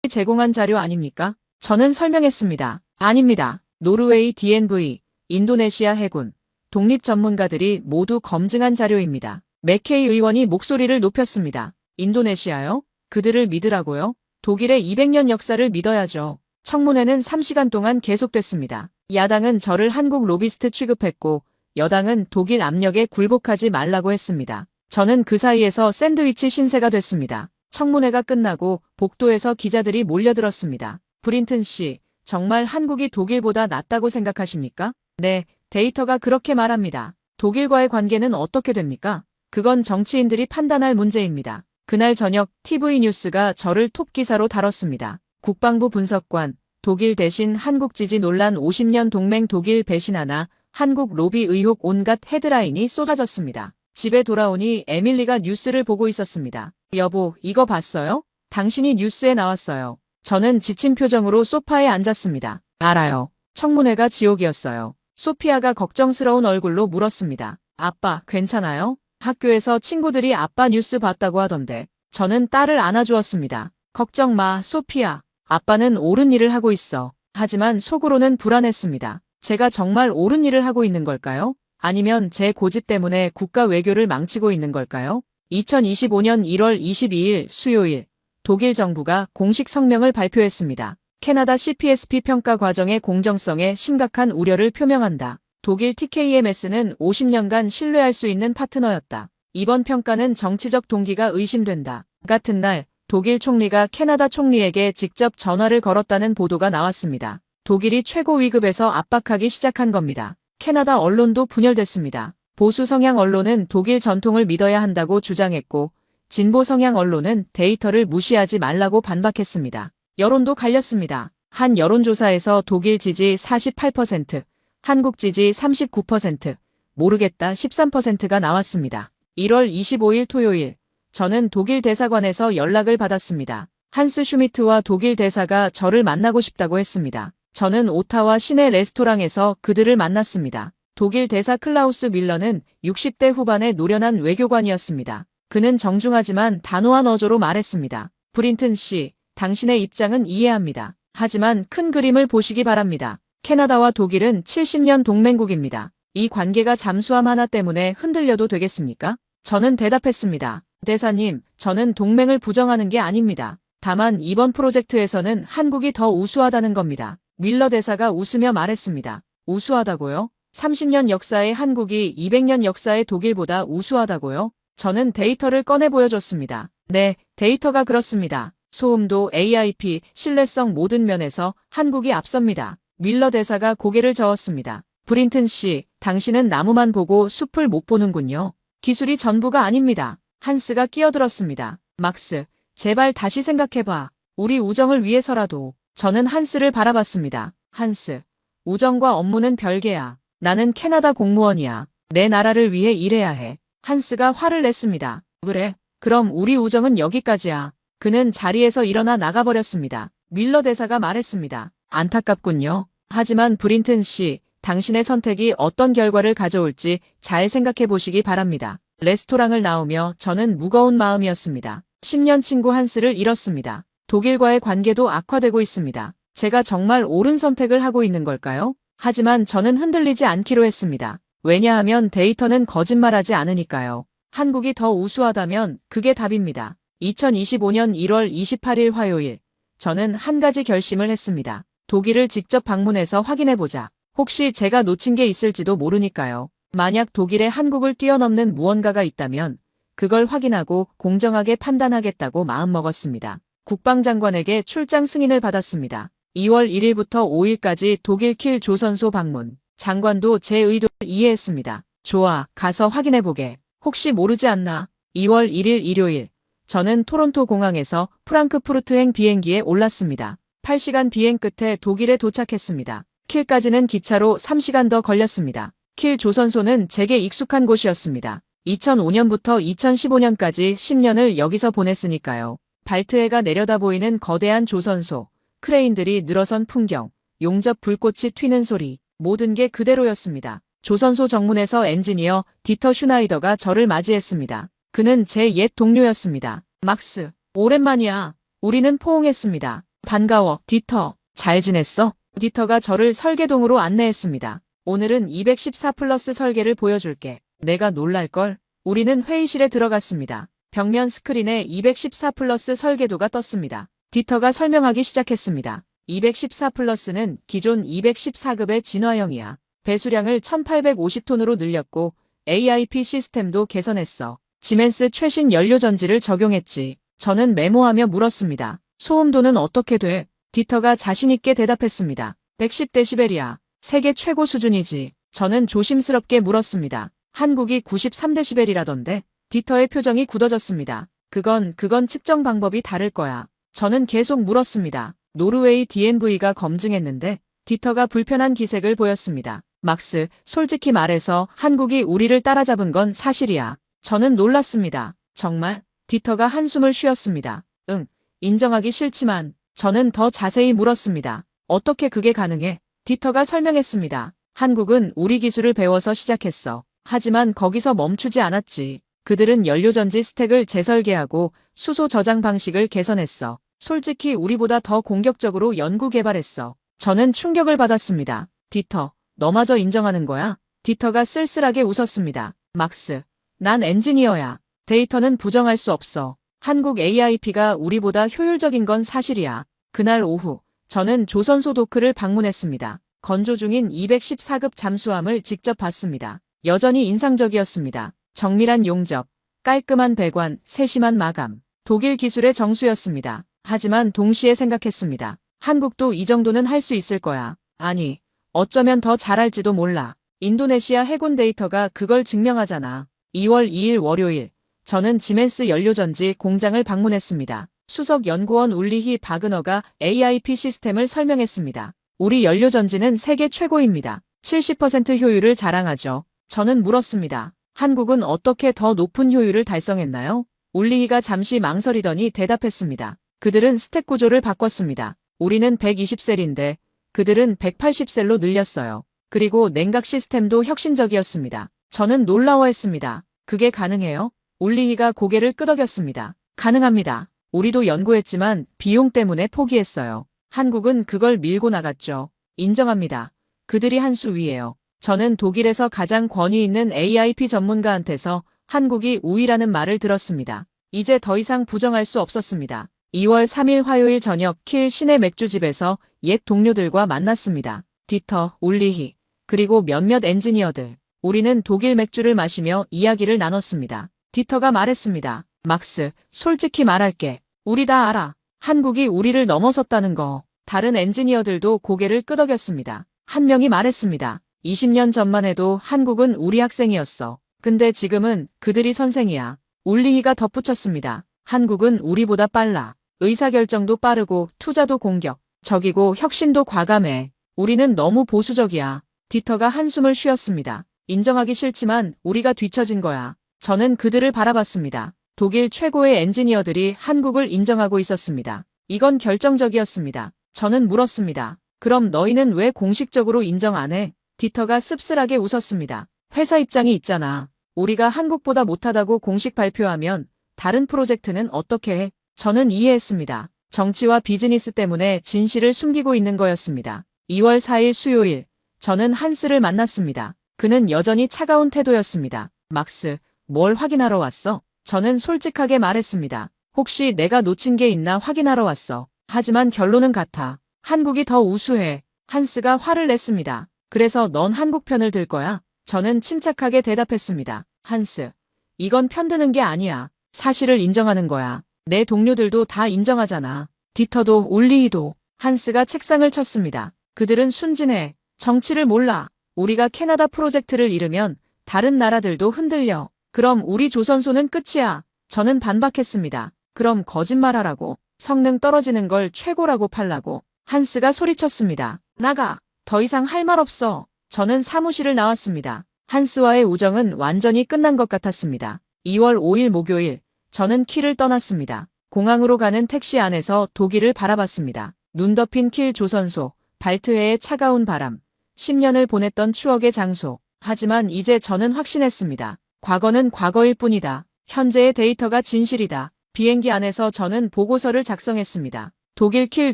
Speaker 3: 제공한 자료 아닙니까? 저는 설명했습니다. 아닙니다. 노르웨이 DNV, 인도네시아 해군, 독립 전문가들이 모두 검증한 자료입니다. 맥케이 의원이 목소리를 높였습니다. 인도네시아요? 그들을 믿으라고요? 독일의 200년 역사를 믿어야죠. 청문회는 3시간 동안 계속됐습니다. 야당은 저를 한국 로비스트 취급했고 여당은 독일 압력에 굴복하지 말라고 했습니다. 저는 그 사이에서 샌드위치 신세가 됐습니다. 청문회가 끝나고 복도에서 기자들이 몰려들었습니다. 브린튼 씨, 정말 한국이 독일보다 낫다고 생각하십니까? 네, 데이터가 그렇게 말합니다. 독일과의 관계는 어떻게 됩니까? 그건 정치인들이 판단할 문제입니다. 그날 저녁 TV 뉴스가 저를 톱 기사로 다뤘습니다. 국방부 분석관, 독일 대신 한국 지지 논란 50년 동맹 독일 배신하나 한국 로비 의혹 온갖 헤드라인이 쏟아졌습니다. 집에 돌아오니 에밀리가 뉴스를 보고 있었습니다. 여보, 이거 봤어요? 당신이 뉴스에 나왔어요. 저는 지친 표정으로 소파에 앉았습니다. 알아요. 청문회가 지옥이었어요. 소피아가 걱정스러운 얼굴로 물었습니다. 아빠, 괜찮아요? 학교에서 친구들이 아빠 뉴스 봤다고 하던데. 저는 딸을 안아주었습니다. 걱정 마, 소피아. 아빠는 옳은 일을 하고 있어. 하지만 속으로는 불안했습니다. 제가 정말 옳은 일을 하고 있는 걸까요? 아니면 제 고집 때문에 국가 외교를 망치고 있는 걸까요? 2025년 1월 22일 수요일, 독일 정부가 공식 성명을 발표했습니다. 캐나다 CPSP 평가 과정의 공정성에 심각한 우려를 표명한다. 독일 TKMS는 50년간 신뢰할 수 있는 파트너였다. 이번 평가는 정치적 동기가 의심된다. 같은 날, 독일 총리가 캐나다 총리에게 직접 전화를 걸었다는 보도가 나왔습니다. 독일이 최고 위급에서 압박하기 시작한 겁니다. 캐나다 언론도 분열됐습니다. 보수 성향 언론은 독일 전통을 믿어야 한다고 주장했고, 진보 성향 언론은 데이터를 무시하지 말라고 반박했습니다. 여론도 갈렸습니다. 한 여론조사에서 독일 지지 48%, 한국 지지 39%, 모르겠다 13%가 나왔습니다. 1월 25일 토요일, 저는 독일 대사관에서 연락을 받았습니다. 한스 슈미트와 독일 대사가 저를 만나고 싶다고 했습니다. 저는 오타와 시내 레스토랑에서 그들을 만났습니다. 독일 대사 클라우스 밀러는 60대 후반의 노련한 외교관이었습니다. 그는 정중하지만 단호한 어조로 말했습니다. 브린튼 씨, 당신의 입장은 이해합니다. 하지만 큰 그림을 보시기 바랍니다. 캐나다와 독일은 70년 동맹국입니다. 이 관계가 잠수함 하나 때문에 흔들려도 되겠습니까? 저는 대답했습니다. 대사님, 저는 동맹을 부정하는 게 아닙니다. 다만 이번 프로젝트에서는 한국이 더 우수하다는 겁니다. 밀러 대사가 웃으며 말했습니다. 우수하다고요? 30년 역사의 한국이 200년 역사의 독일보다 우수하다고요? 저는 데이터를 꺼내 보여줬습니다. 네, 데이터가 그렇습니다. 소음도, AIP, 신뢰성 모든 면에서 한국이 앞섭니다. 밀러 대사가 고개를 저었습니다. 브린튼 씨, 당신은 나무만 보고 숲을 못 보는군요. 기술이 전부가 아닙니다. 한스가 끼어들었습니다. 막스, 제발 다시 생각해봐. 우리 우정을 위해서라도. 저는 한스를 바라봤습니다. 한스, 우정과 업무는 별개야. 나는 캐나다 공무원이야. 내 나라를 위해 일해야 해. 한스가 화를 냈습니다. 그래, 그럼 우리 우정은 여기까지야. 그는 자리에서 일어나 나가버렸습니다. 밀러 대사가 말했습니다. 안타깝군요. 하지만 브린튼 씨, 당신의 선택이 어떤 결과를 가져올지 잘 생각해 보시기 바랍니다. 레스토랑을 나오며 저는 무거운 마음이었습니다. 10년 친구 한스를 잃었습니다. 독일과의 관계도 악화되고 있습니다. 제가 정말 옳은 선택을 하고 있는 걸까요? 하지만 저는 흔들리지 않기로 했습니다. 왜냐하면 데이터는 거짓말하지 않으니까요. 한국이 더 우수하다면 그게 답입니다. 2025년 1월 28일 화요일, 저는 한 가지 결심을 했습니다. 독일을 직접 방문해서 확인해보자. 혹시 제가 놓친 게 있을지도 모르니까요. 만약 독일에 한국을 뛰어넘는 무언가가 있다면 그걸 확인하고 공정하게 판단하겠다고 마음먹었습니다. 국방장관에게 출장 승인을 받았습니다. 2월 1일부터 5일까지 독일 킬 조선소 방문. 장관도 제 의도를 이해했습니다. 좋아, 가서 확인해보게. 혹시 모르지 않나? 2월 1일 일요일. 저는 토론토 공항에서 프랑크푸르트행 비행기에 올랐습니다. 8시간 비행 끝에 독일에 도착했습니다. 킬까지는 기차로 3시간 더 걸렸습니다. 킬 조선소는 제게 익숙한 곳이었습니다. 2005년부터 2015년까지 10년을 여기서 보냈으니까요. 발트해가 내려다 보이는 거대한 조선소, 크레인들이 늘어선 풍경, 용접 불꽃이 튀는 소리, 모든 게 그대로였습니다. 조선소 정문에서 엔지니어 디터 슈나이더가 저를 맞이했습니다. 그는 제 옛 동료였습니다. 막스, 오랜만이야. 우리는 포옹했습니다. 반가워, 디터. 잘 지냈어? 디터가 저를 설계동으로 안내했습니다. 오늘은 214+ 설계를 보여줄게. 내가 놀랄걸? 우리는 회의실에 들어갔습니다. 벽면 스크린에 214+ 설계도가 떴습니다. 디터가 설명하기 시작했습니다. 214 플러스는 기존 214급의 진화형이야. 배수량을 1850톤으로 늘렸고 AIP 시스템도 개선했어. 지멘스 최신 연료 전지를 적용했지. 저는 메모하며 물었습니다. 소음도는 어떻게 돼? 디터가 자신있게 대답했습니다. 110데시벨이야. 세계 최고 수준이지. 저는 조심스럽게 물었습니다. 한국이 93데시벨이라던데? 디터의 표정이 굳어졌습니다. 그건 측정 방법이 다를 거야. 저는 계속 물었습니다. 노르웨이 DNV가 검증했는데 디터가 불편한 기색을 보였습니다. 막스, 솔직히 말해서 한국이 우리를 따라잡은 건 사실이야. 저는 놀랐습니다. 정말? 디터가 한숨을 쉬었습니다. 응, 인정하기 싫지만 저는 더 자세히 물었습니다. 어떻게 그게 가능해? 디터가 설명했습니다. 한국은 우리 기술을 배워서 시작했어. 하지만 거기서 멈추지 않았지. 그들은 연료전지 스택을 재설계하고 수소 저장 방식을 개선했어. 솔직히 우리보다 더 공격적으로 연구 개발했어. 저는 충격을 받았습니다. 디터, 너마저 인정하는 거야? 디터가 쓸쓸하게 웃었습니다. 막스, 난 엔지니어야. 데이터는 부정할 수 없어. 한국 AIP가 우리보다 효율적인 건 사실이야. 그날 오후, 저는 조선소 도크를 방문했습니다. 건조 중인 214급 잠수함을 직접 봤습니다. 여전히 인상적이었습니다. 정밀한 용접, 깔끔한 배관, 세심한 마감. 독일 기술의 정수였습니다. 하지만 동시에 생각했습니다. 한국도 이 정도는 할 수 있을 거야. 아니, 어쩌면 더 잘할지도 몰라. 인도네시아 해군 데이터가 그걸 증명하잖아. 2월 2일 월요일, 저는 지멘스 연료전지 공장을 방문했습니다. 수석 연구원 울리히 바그너가 AIP 시스템을 설명했습니다. 우리 연료전지는 세계 최고입니다. 70% 효율을 자랑하죠. 저는 물었습니다. 한국은 어떻게 더 높은 효율을 달성했나요? 울리히가 잠시 망설이더니 대답했습니다. 그들은 스택 구조를 바꿨습니다. 우리는 120셀인데 그들은 180셀로 늘렸어요. 그리고 냉각 시스템도 혁신적이었습니다. 저는 놀라워했습니다. 그게 가능해요? 울리히가 고개를 끄덕였습니다. 가능합니다. 우리도 연구했지만 비용 때문에 포기했어요. 한국은 그걸 밀고 나갔죠. 인정합니다. 그들이 한 수 위예요. 저는 독일에서 가장 권위 있는 AIP 전문가한테서 한국이 우위라는 말을 들었습니다. 이제 더 이상 부정할 수 없었습니다. 2월 3일 화요일 저녁 킬 시내 맥주집에서 옛 동료들과 만났습니다. 디터, 울리히, 그리고 몇몇 엔지니어들. 우리는 독일 맥주를 마시며 이야기를 나눴습니다. 디터가 말했습니다. 막스, 솔직히 말할게. 우리 다 알아. 한국이 우리를 넘어섰다는 거. 다른 엔지니어들도 고개를 끄덕였습니다. 한 명이 말했습니다. 20년 전만 해도 한국은 우리 학생이었어. 근데 지금은 그들이 선생이야. 울리히가 덧붙였습니다. 한국은 우리보다 빨라. 의사결정도 빠르고 투자도 공격적이고 혁신도 과감해. 우리는 너무 보수적이야. 디터가 한숨을 쉬었습니다. 인정하기 싫지만 우리가 뒤처진 거야. 저는 그들을 바라봤습니다. 독일 최고의 엔지니어들이 한국을 인정하고 있었습니다. 이건 결정적이었습니다. 저는 물었습니다. 그럼 너희는 왜 공식적으로 인정 안 해? 디터가 씁쓸하게 웃었습니다. 회사 입장이 있잖아. 우리가 한국보다 못하다고 공식 발표하면 다른 프로젝트는 어떻게 해? 저는 이해했습니다. 정치와 비즈니스 때문에 진실을 숨기고 있는 거였습니다. 2월 4일 수요일, 저는 한스를 만났습니다. 그는 여전히 차가운 태도였습니다. 막스, 뭘 확인하러 왔어? 저는 솔직하게 말했습니다. 혹시 내가 놓친 게 있나 확인하러 왔어. 하지만 결론은 같아. 한국이 더 우수해. 한스가 화를 냈습니다. 그래서 넌 한국 편을 들 거야? 저는 침착하게 대답했습니다. 한스, 이건 편드는 게 아니야. 사실을 인정하는 거야. 내 동료들도 다 인정하잖아. 디터도 울리히도. 한스가 책상을 쳤습니다. 그들은 순진해. 정치를 몰라. 우리가 캐나다 프로젝트를 잃으면 다른 나라들도 흔들려. 그럼 우리 조선소는 끝이야. 저는 반박했습니다. 그럼 거짓말하라고. 성능 떨어지는 걸 최고라고 팔라고. 한스가 소리쳤습니다. 나가. 더 이상 할 말 없어. 저는 사무실을 나왔습니다. 한스와의 우정은 완전히 끝난 것 같았습니다. 2월 5일 목요일, 저는 킬을 떠났습니다. 공항으로 가는 택시 안에서 독일을 바라봤습니다. 눈 덮인 킬 조선소, 발트해의 차가운 바람, 10년을 보냈던 추억의 장소. 하지만 이제 저는 확신했습니다. 과거는 과거일 뿐이다. 현재의 데이터가 진실이다. 비행기 안에서 저는 보고서를 작성했습니다. 독일 킬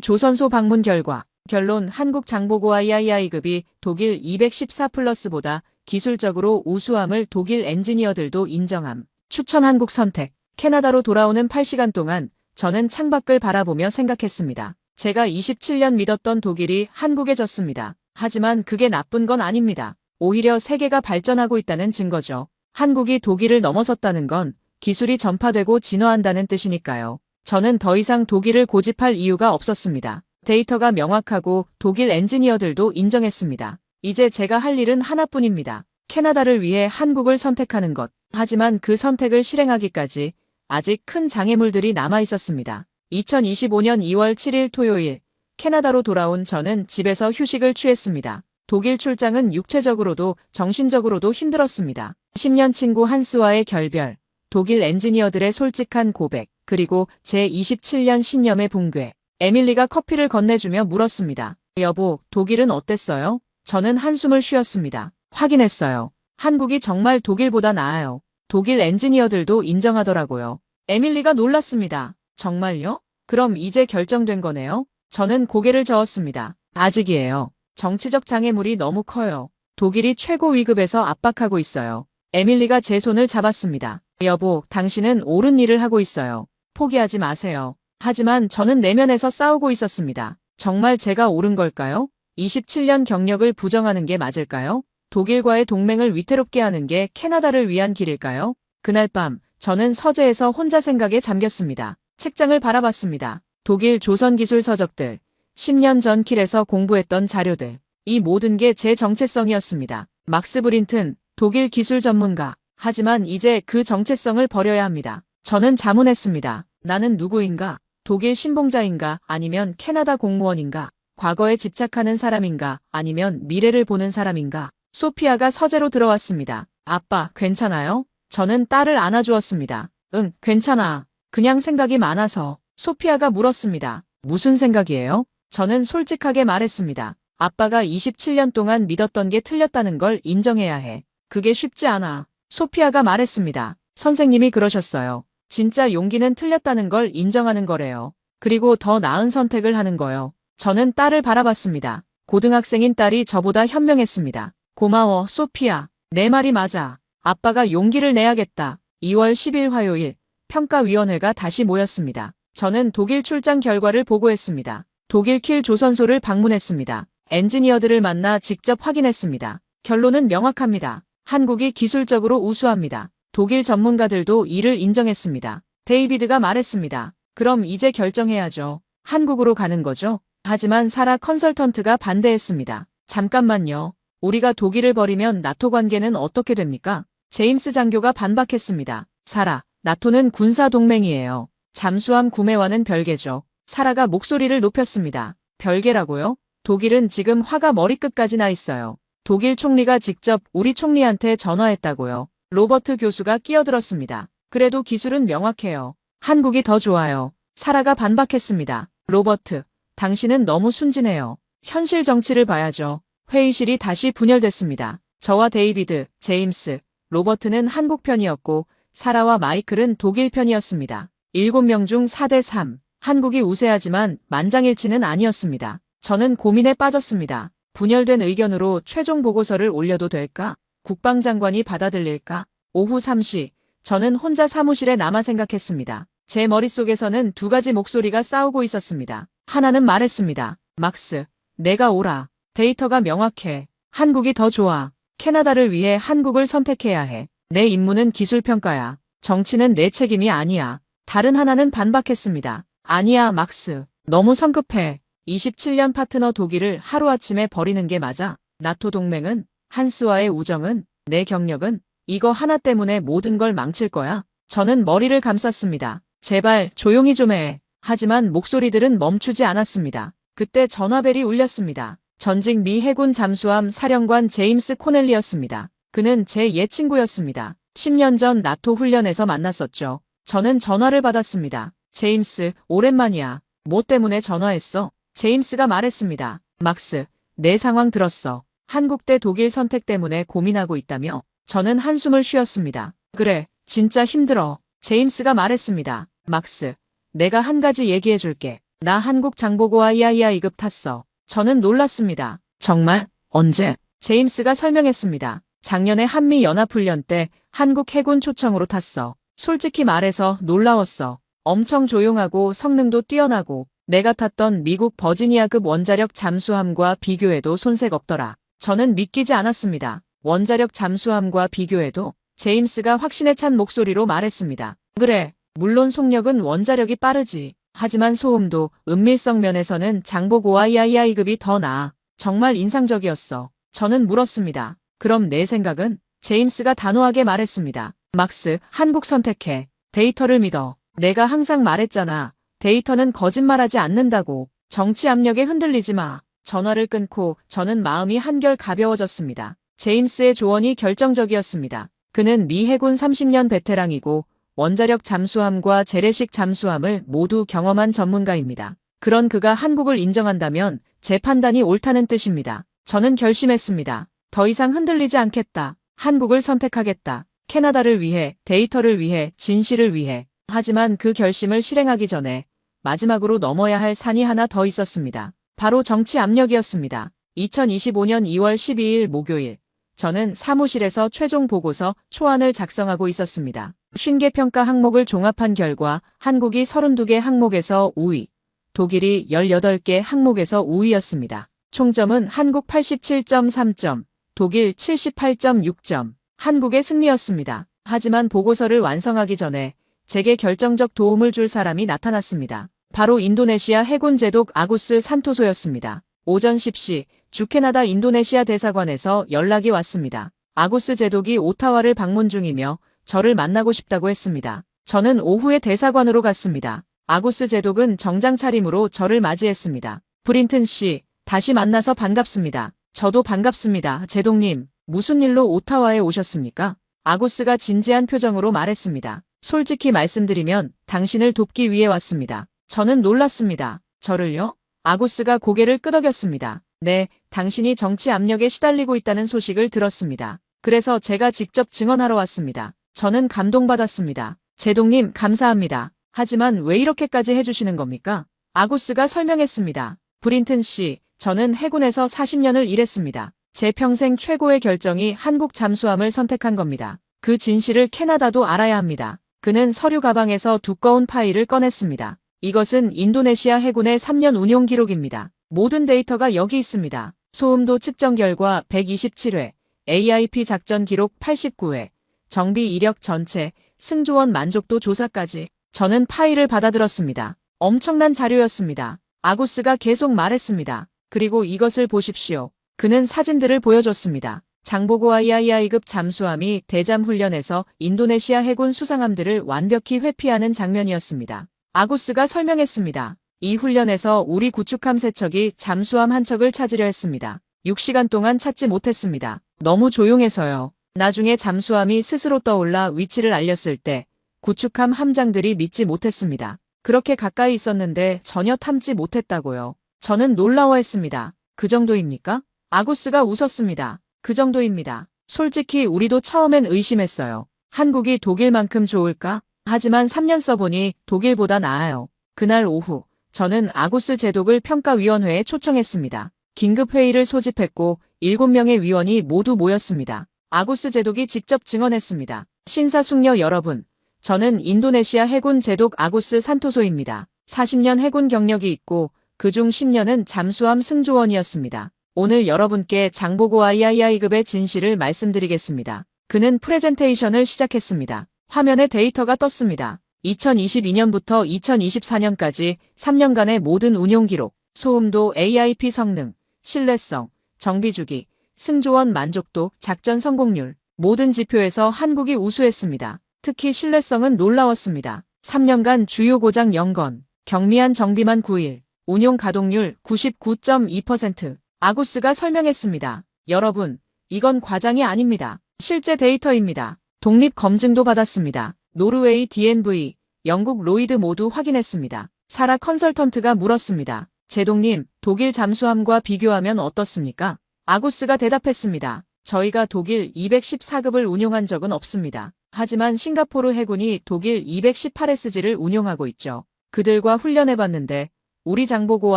Speaker 3: 조선소 방문 결과. 결론 한국 장보고 III급이 독일 214 플러스보다 기술적으로 우수함을 독일 엔지니어들도 인정함. 추천 한국 선택. 캐나다로 돌아오는 8시간 동안 저는 창밖을 바라보며 생각했습니다. 제가 27년 믿었던 독일이 한국에 졌습니다. 하지만 그게 나쁜 건 아닙니다. 오히려 세계가 발전하고 있다는 증거죠. 한국이 독일을 넘어섰다는 건 기술이 전파되고 진화한다는 뜻이니까요. 저는 더 이상 독일을 고집할 이유가 없었습니다. 데이터가 명확하고 독일 엔지니어들도 인정했습니다. 이제 제가 할 일은 하나뿐입니다. 캐나다를 위해 한국을 선택하는 것. 하지만 그 선택을 실행하기까지 아직 큰 장애물들이 남아 있었습니다. 2025년 2월 7일 토요일, 캐나다로 돌아온 저는 집에서 휴식을 취했습니다. 독일 출장은 육체적으로도 정신적으로도 힘들었습니다. 10년 친구 한스와의 결별, 독일 엔지니어들의 솔직한 고백, 그리고 제 27년 신념의 붕괴. 에밀리가 커피를 건네주며 물었습니다. 여보, 독일은 어땠어요? 저는 한숨을 쉬었습니다. 확인했어요. 한국이 정말 독일보다 나아요. 독일 엔지니어들도 인정하더라고요. 에밀리가 놀랐습니다. 정말요? 그럼 이제 결정된 거네요? 저는 고개를 저었습니다. 아직이에요. 정치적 장애물이 너무 커요. 독일이 최고 위급에서 압박하고 있어요. 에밀리가 제 손을 잡았습니다. 여보, 당신은 옳은 일을 하고 있어요. 포기하지 마세요. 하지만 저는 내면에서 싸우고 있었습니다. 정말 제가 옳은 걸까요? 27년 경력을 부정하는 게 맞을까요? 독일과의 동맹을 위태롭게 하는 게 캐나다를 위한 길일까요? 그날 밤, 저는 서재에서 혼자 생각에 잠겼습니다. 책장을 바라봤습니다. 독일 조선기술 서적들, 10년 전 킬에서 공부했던 자료들. 이 모든 게 제 정체성이었습니다. 막스 브린튼, 독일 기술 전문가. 하지만 이제 그 정체성을 버려야 합니다. 저는 자문했습니다. 나는 누구인가? 독일 신봉자인가? 아니면 캐나다 공무원인가? 과거에 집착하는 사람인가? 아니면 미래를 보는 사람인가? 소피아가 서재로 들어왔습니다. 아빠, 괜찮아요? 저는 딸을 안아주었습니다. 응, 괜찮아. 그냥 생각이 많아서. 소피아가 물었습니다. 무슨 생각이에요? 저는 솔직하게 말했습니다. 아빠가 27년 동안 믿었던 게 틀렸다는 걸 인정해야 해. 그게 쉽지 않아. 소피아가 말했습니다. 선생님이 그러셨어요. 진짜 용기는 틀렸다는 걸 인정하는 거래요. 그리고 더 나은 선택을 하는 거요. 저는 딸을 바라봤습니다. 고등학생인 딸이 저보다 현명했습니다. 고마워, 소피아. 내 말이 맞아. 아빠가 용기를 내야겠다. 2월 10일 화요일, 평가위원회가 다시 모였습니다. 저는 독일 출장 결과를 보고했습니다. 독일 킬 조선소를 방문했습니다. 엔지니어들을 만나 직접 확인했습니다. 결론은 명확합니다. 한국이 기술적으로 우수합니다. 독일 전문가들도 이를 인정했습니다. 데이비드가 말했습니다. 그럼 이제 결정해야죠. 한국으로 가는 거죠? 하지만 사라 컨설턴트가 반대했습니다. 잠깐만요. 우리가 독일을 버리면 나토 관계는 어떻게 됩니까? 제임스 장교가 반박했습니다. 사라, 나토는 군사 동맹이에요. 잠수함 구매와는 별개죠. 사라가 목소리를 높였습니다. 별개라고요? 독일은 지금 화가 머리끝까지 나 있어요. 독일 총리가 직접 우리 총리한테 전화했다고요. 로버트 교수가 끼어들었습니다. 그래도 기술은 명확해요. 한국이 더 좋아요. 사라가 반박했습니다. 로버트, 당신은 너무 순진해요. 현실 정치를 봐야죠. 회의실이 다시 분열됐습니다. 저와 데이비드, 제임스, 로버트는 한국 편이었고 사라와 마이클은 독일 편이었습니다. 7명 중 4대 3. 한국이 우세하지만 만장일치는 아니었습니다. 저는 고민에 빠졌습니다. 분열된 의견으로 최종 보고서를 올려도 될까? 국방장관이 받아들일까? 오후 3시, 저는 혼자 사무실에 남아 생각했습니다. 제 머릿속에서는 두 가지 목소리가 싸우고 있었습니다. 하나는 말했습니다. 막스, 내가 옳아. 데이터가 명확해. 한국이 더 좋아. 캐나다를 위해 한국을 선택해야 해. 내 임무는 기술평가야. 정치는 내 책임이 아니야. 다른 하나는 반박했습니다. 아니야, 막스. 너무 성급해. 27년 파트너 독일을 하루아침에 버리는 게 맞아. 나토 동맹은, 한스와의 우정은, 내 경력은, 이거 하나 때문에 모든 걸 망칠 거야. 저는 머리를 감쌌습니다. 제발 조용히 좀 해. 하지만 목소리들은 멈추지 않았습니다. 그때 전화벨이 울렸습니다. 전직 미 해군 잠수함 사령관 제임스 코넬리였습니다. 그는 제 옛 친구였습니다. 10년 전 나토 훈련에서 만났었죠. 저는 전화를 받았습니다. 제임스, 오랜만이야. 뭐 때문에 전화했어? 제임스가 말했습니다. 막스, 내 상황 들었어. 한국 대 독일 선택 때문에 고민하고 있다며? 저는 한숨을 쉬었습니다. 그래, 진짜 힘들어. 제임스가 말했습니다. 막스, 내가 한 가지 얘기해 줄게. 나 한국 장보고와 이아이아 2급 탔어. 저는 놀랐습니다. 정말? 언제? 제임스가 설명했습니다. 작년에 한미 연합훈련 때 한국 해군 초청으로 탔어. 솔직히 말해서 놀라웠어. 엄청 조용하고 성능도 뛰어나고 내가 탔던 미국 버지니아급 원자력 잠수함과 비교해도 손색 없더라. 저는 믿기지 않았습니다. 원자력 잠수함과 비교해도 제임스가 확신에 찬 목소리로 말했습니다. 그래, 물론 속력은 원자력이 빠르지. 하지만 소음도 은밀성 면에서는 장보고 III급이 더 나아. 정말 인상적이었어. 저는 물었습니다. 그럼 내 생각은? 제임스가 단호하게 말했습니다. 막스, 한국 선택해. 데이터를 믿어. 내가 항상 말했잖아. 데이터는 거짓말하지 않는다고. 정치 압력에 흔들리지 마. 전화를 끊고 저는 마음이 한결 가벼워졌습니다. 제임스의 조언이 결정적이었습니다. 그는 미 해군 30년 베테랑이고 원자력 잠수함과 재래식 잠수함을 모두 경험한 전문가입니다. 그런 그가 한국을 인정한다면 제 판단이 옳다는 뜻입니다. 저는 결심했습니다. 더 이상 흔들리지 않겠다. 한국을 선택하겠다. 캐나다를 위해, 데이터를 위해, 진실을 위해. 하지만 그 결심을 실행하기 전에 마지막으로 넘어야 할 산이 하나 더 있었습니다. 바로 정치 압력이었습니다. 2025년 2월 12일 목요일, 저는 사무실에서 최종 보고서 초안을 작성하고 있었습니다. 50개 평가 항목을 종합한 결과 한국이 32개 항목에서 우위, 독일이 18개 항목에서 우위였습니다. 총점은 한국 87.3점, 독일 78.6점, 한국의 승리였습니다. 하지만 보고서를 완성하기 전에 제게 결정적 도움을 줄 사람이 나타났습니다. 바로 인도네시아 해군 제독 아구스 산토소였습니다. 오전 10시 주 캐나다 인도네시아 대사관에서 연락이 왔습니다. 아구스 제독이 오타와를 방문 중이며 저를 만나고 싶다고 했습니다. 저는 오후에 대사관으로 갔습니다. 아구스 제독은 정장 차림으로 저를 맞이했습니다. 브린튼 씨, 다시 만나서 반갑습니다. 저도 반갑습니다. 제독님, 무슨 일로 오타와에 오셨습니까? 아구스가 진지한 표정으로 말했습니다. 솔직히 말씀드리면 당신을 돕기 위해 왔습니다. 저는 놀랐습니다. 저를요? 아구스가 고개를 끄덕였습니다. 네, 당신이 정치 압력에 시달리고 있다는 소식을 들었습니다. 그래서 제가 직접 증언하러 왔습니다. 저는 감동받았습니다. 제독님, 감사합니다. 하지만 왜 이렇게까지 해주시는 겁니까? 아구스가 설명했습니다. 브린튼 씨, 저는 해군에서 40년을 일했습니다. 제 평생 최고의 결정이 한국 잠수함을 선택한 겁니다. 그 진실을 캐나다도 알아야 합니다. 그는 서류 가방에서 두꺼운 파일을 꺼냈습니다. 이것은 인도네시아 해군의 3년 운용 기록입니다. 모든 데이터가 여기 있습니다. 소음도 측정 결과 127회, AIP 작전 기록 89회, 정비 이력 전체, 승조원 만족도 조사까지. 저는 파일을 받아들었습니다. 엄청난 자료였습니다. 아구스가 계속 말했습니다. 그리고 이것을 보십시오. 그는 사진들을 보여줬습니다. 장보고 III급 잠수함이 대잠 훈련에서 인도네시아 해군 수상함들을 완벽히 회피하는 장면이었습니다. 아구스가 설명했습니다. 이 훈련에서 우리 구축함 세척이 잠수함 한 척을 찾으려 했습니다. 6시간 동안 찾지 못했습니다. 너무 조용해서요. 나중에 잠수함이 스스로 떠올라 위치를 알렸을 때 구축함 함장들이 믿지 못했습니다. 그렇게 가까이 있었는데 전혀 탐지 못했다고요. 저는 놀라워했습니다. 그 정도입니까? 아구스가 웃었습니다. 그 정도입니다. 솔직히 우리도 처음엔 의심했어요. 한국이 독일만큼 좋을까? 하지만 3년 써보니 독일보다 나아요. 그날 오후, 저는 아구스 제독을 평가위원회에 초청했습니다. 긴급회의를 소집했고 7명의 위원이 모두 모였습니다. 아구스 제독이 직접 증언했습니다. 신사숙녀 여러분, 저는 인도네시아 해군 제독 아구스 산토소입니다. 40년 해군 경력이 있고 그중 10년은 잠수함 승조원이었습니다. 오늘 여러분께 장보고 III급의 진실을 말씀드리겠습니다. 그는 프레젠테이션을 시작했습니다. 화면에 데이터가 떴습니다. 2022년부터 2024년까지 3년간의 모든 운용 기록, 소음도 AIP 성능, 신뢰성, 정비주기, 승조원 만족도, 작전 성공률, 모든 지표에서 한국이 우수했습니다. 특히 신뢰성은 놀라웠습니다. 3년간 주요 고장 0건, 경미한 정비만 9일, 운용 가동률 99.2%. 아구스가 설명했습니다. 여러분, 이건 과장이 아닙니다. 실제 데이터입니다. 독립 검증도 받았습니다. 노르웨이 DNV, 영국 로이드 모두 확인했습니다. 사라 컨설턴트가 물었습니다. 제독님, 독일 잠수함과 비교하면 어떻습니까? 아구스가 대답했습니다. 저희가 독일 214급을 운용한 적은 없습니다. 하지만 싱가포르 해군이 독일 218SG를 운용하고 있죠. 그들과 훈련해봤는데 우리 장보고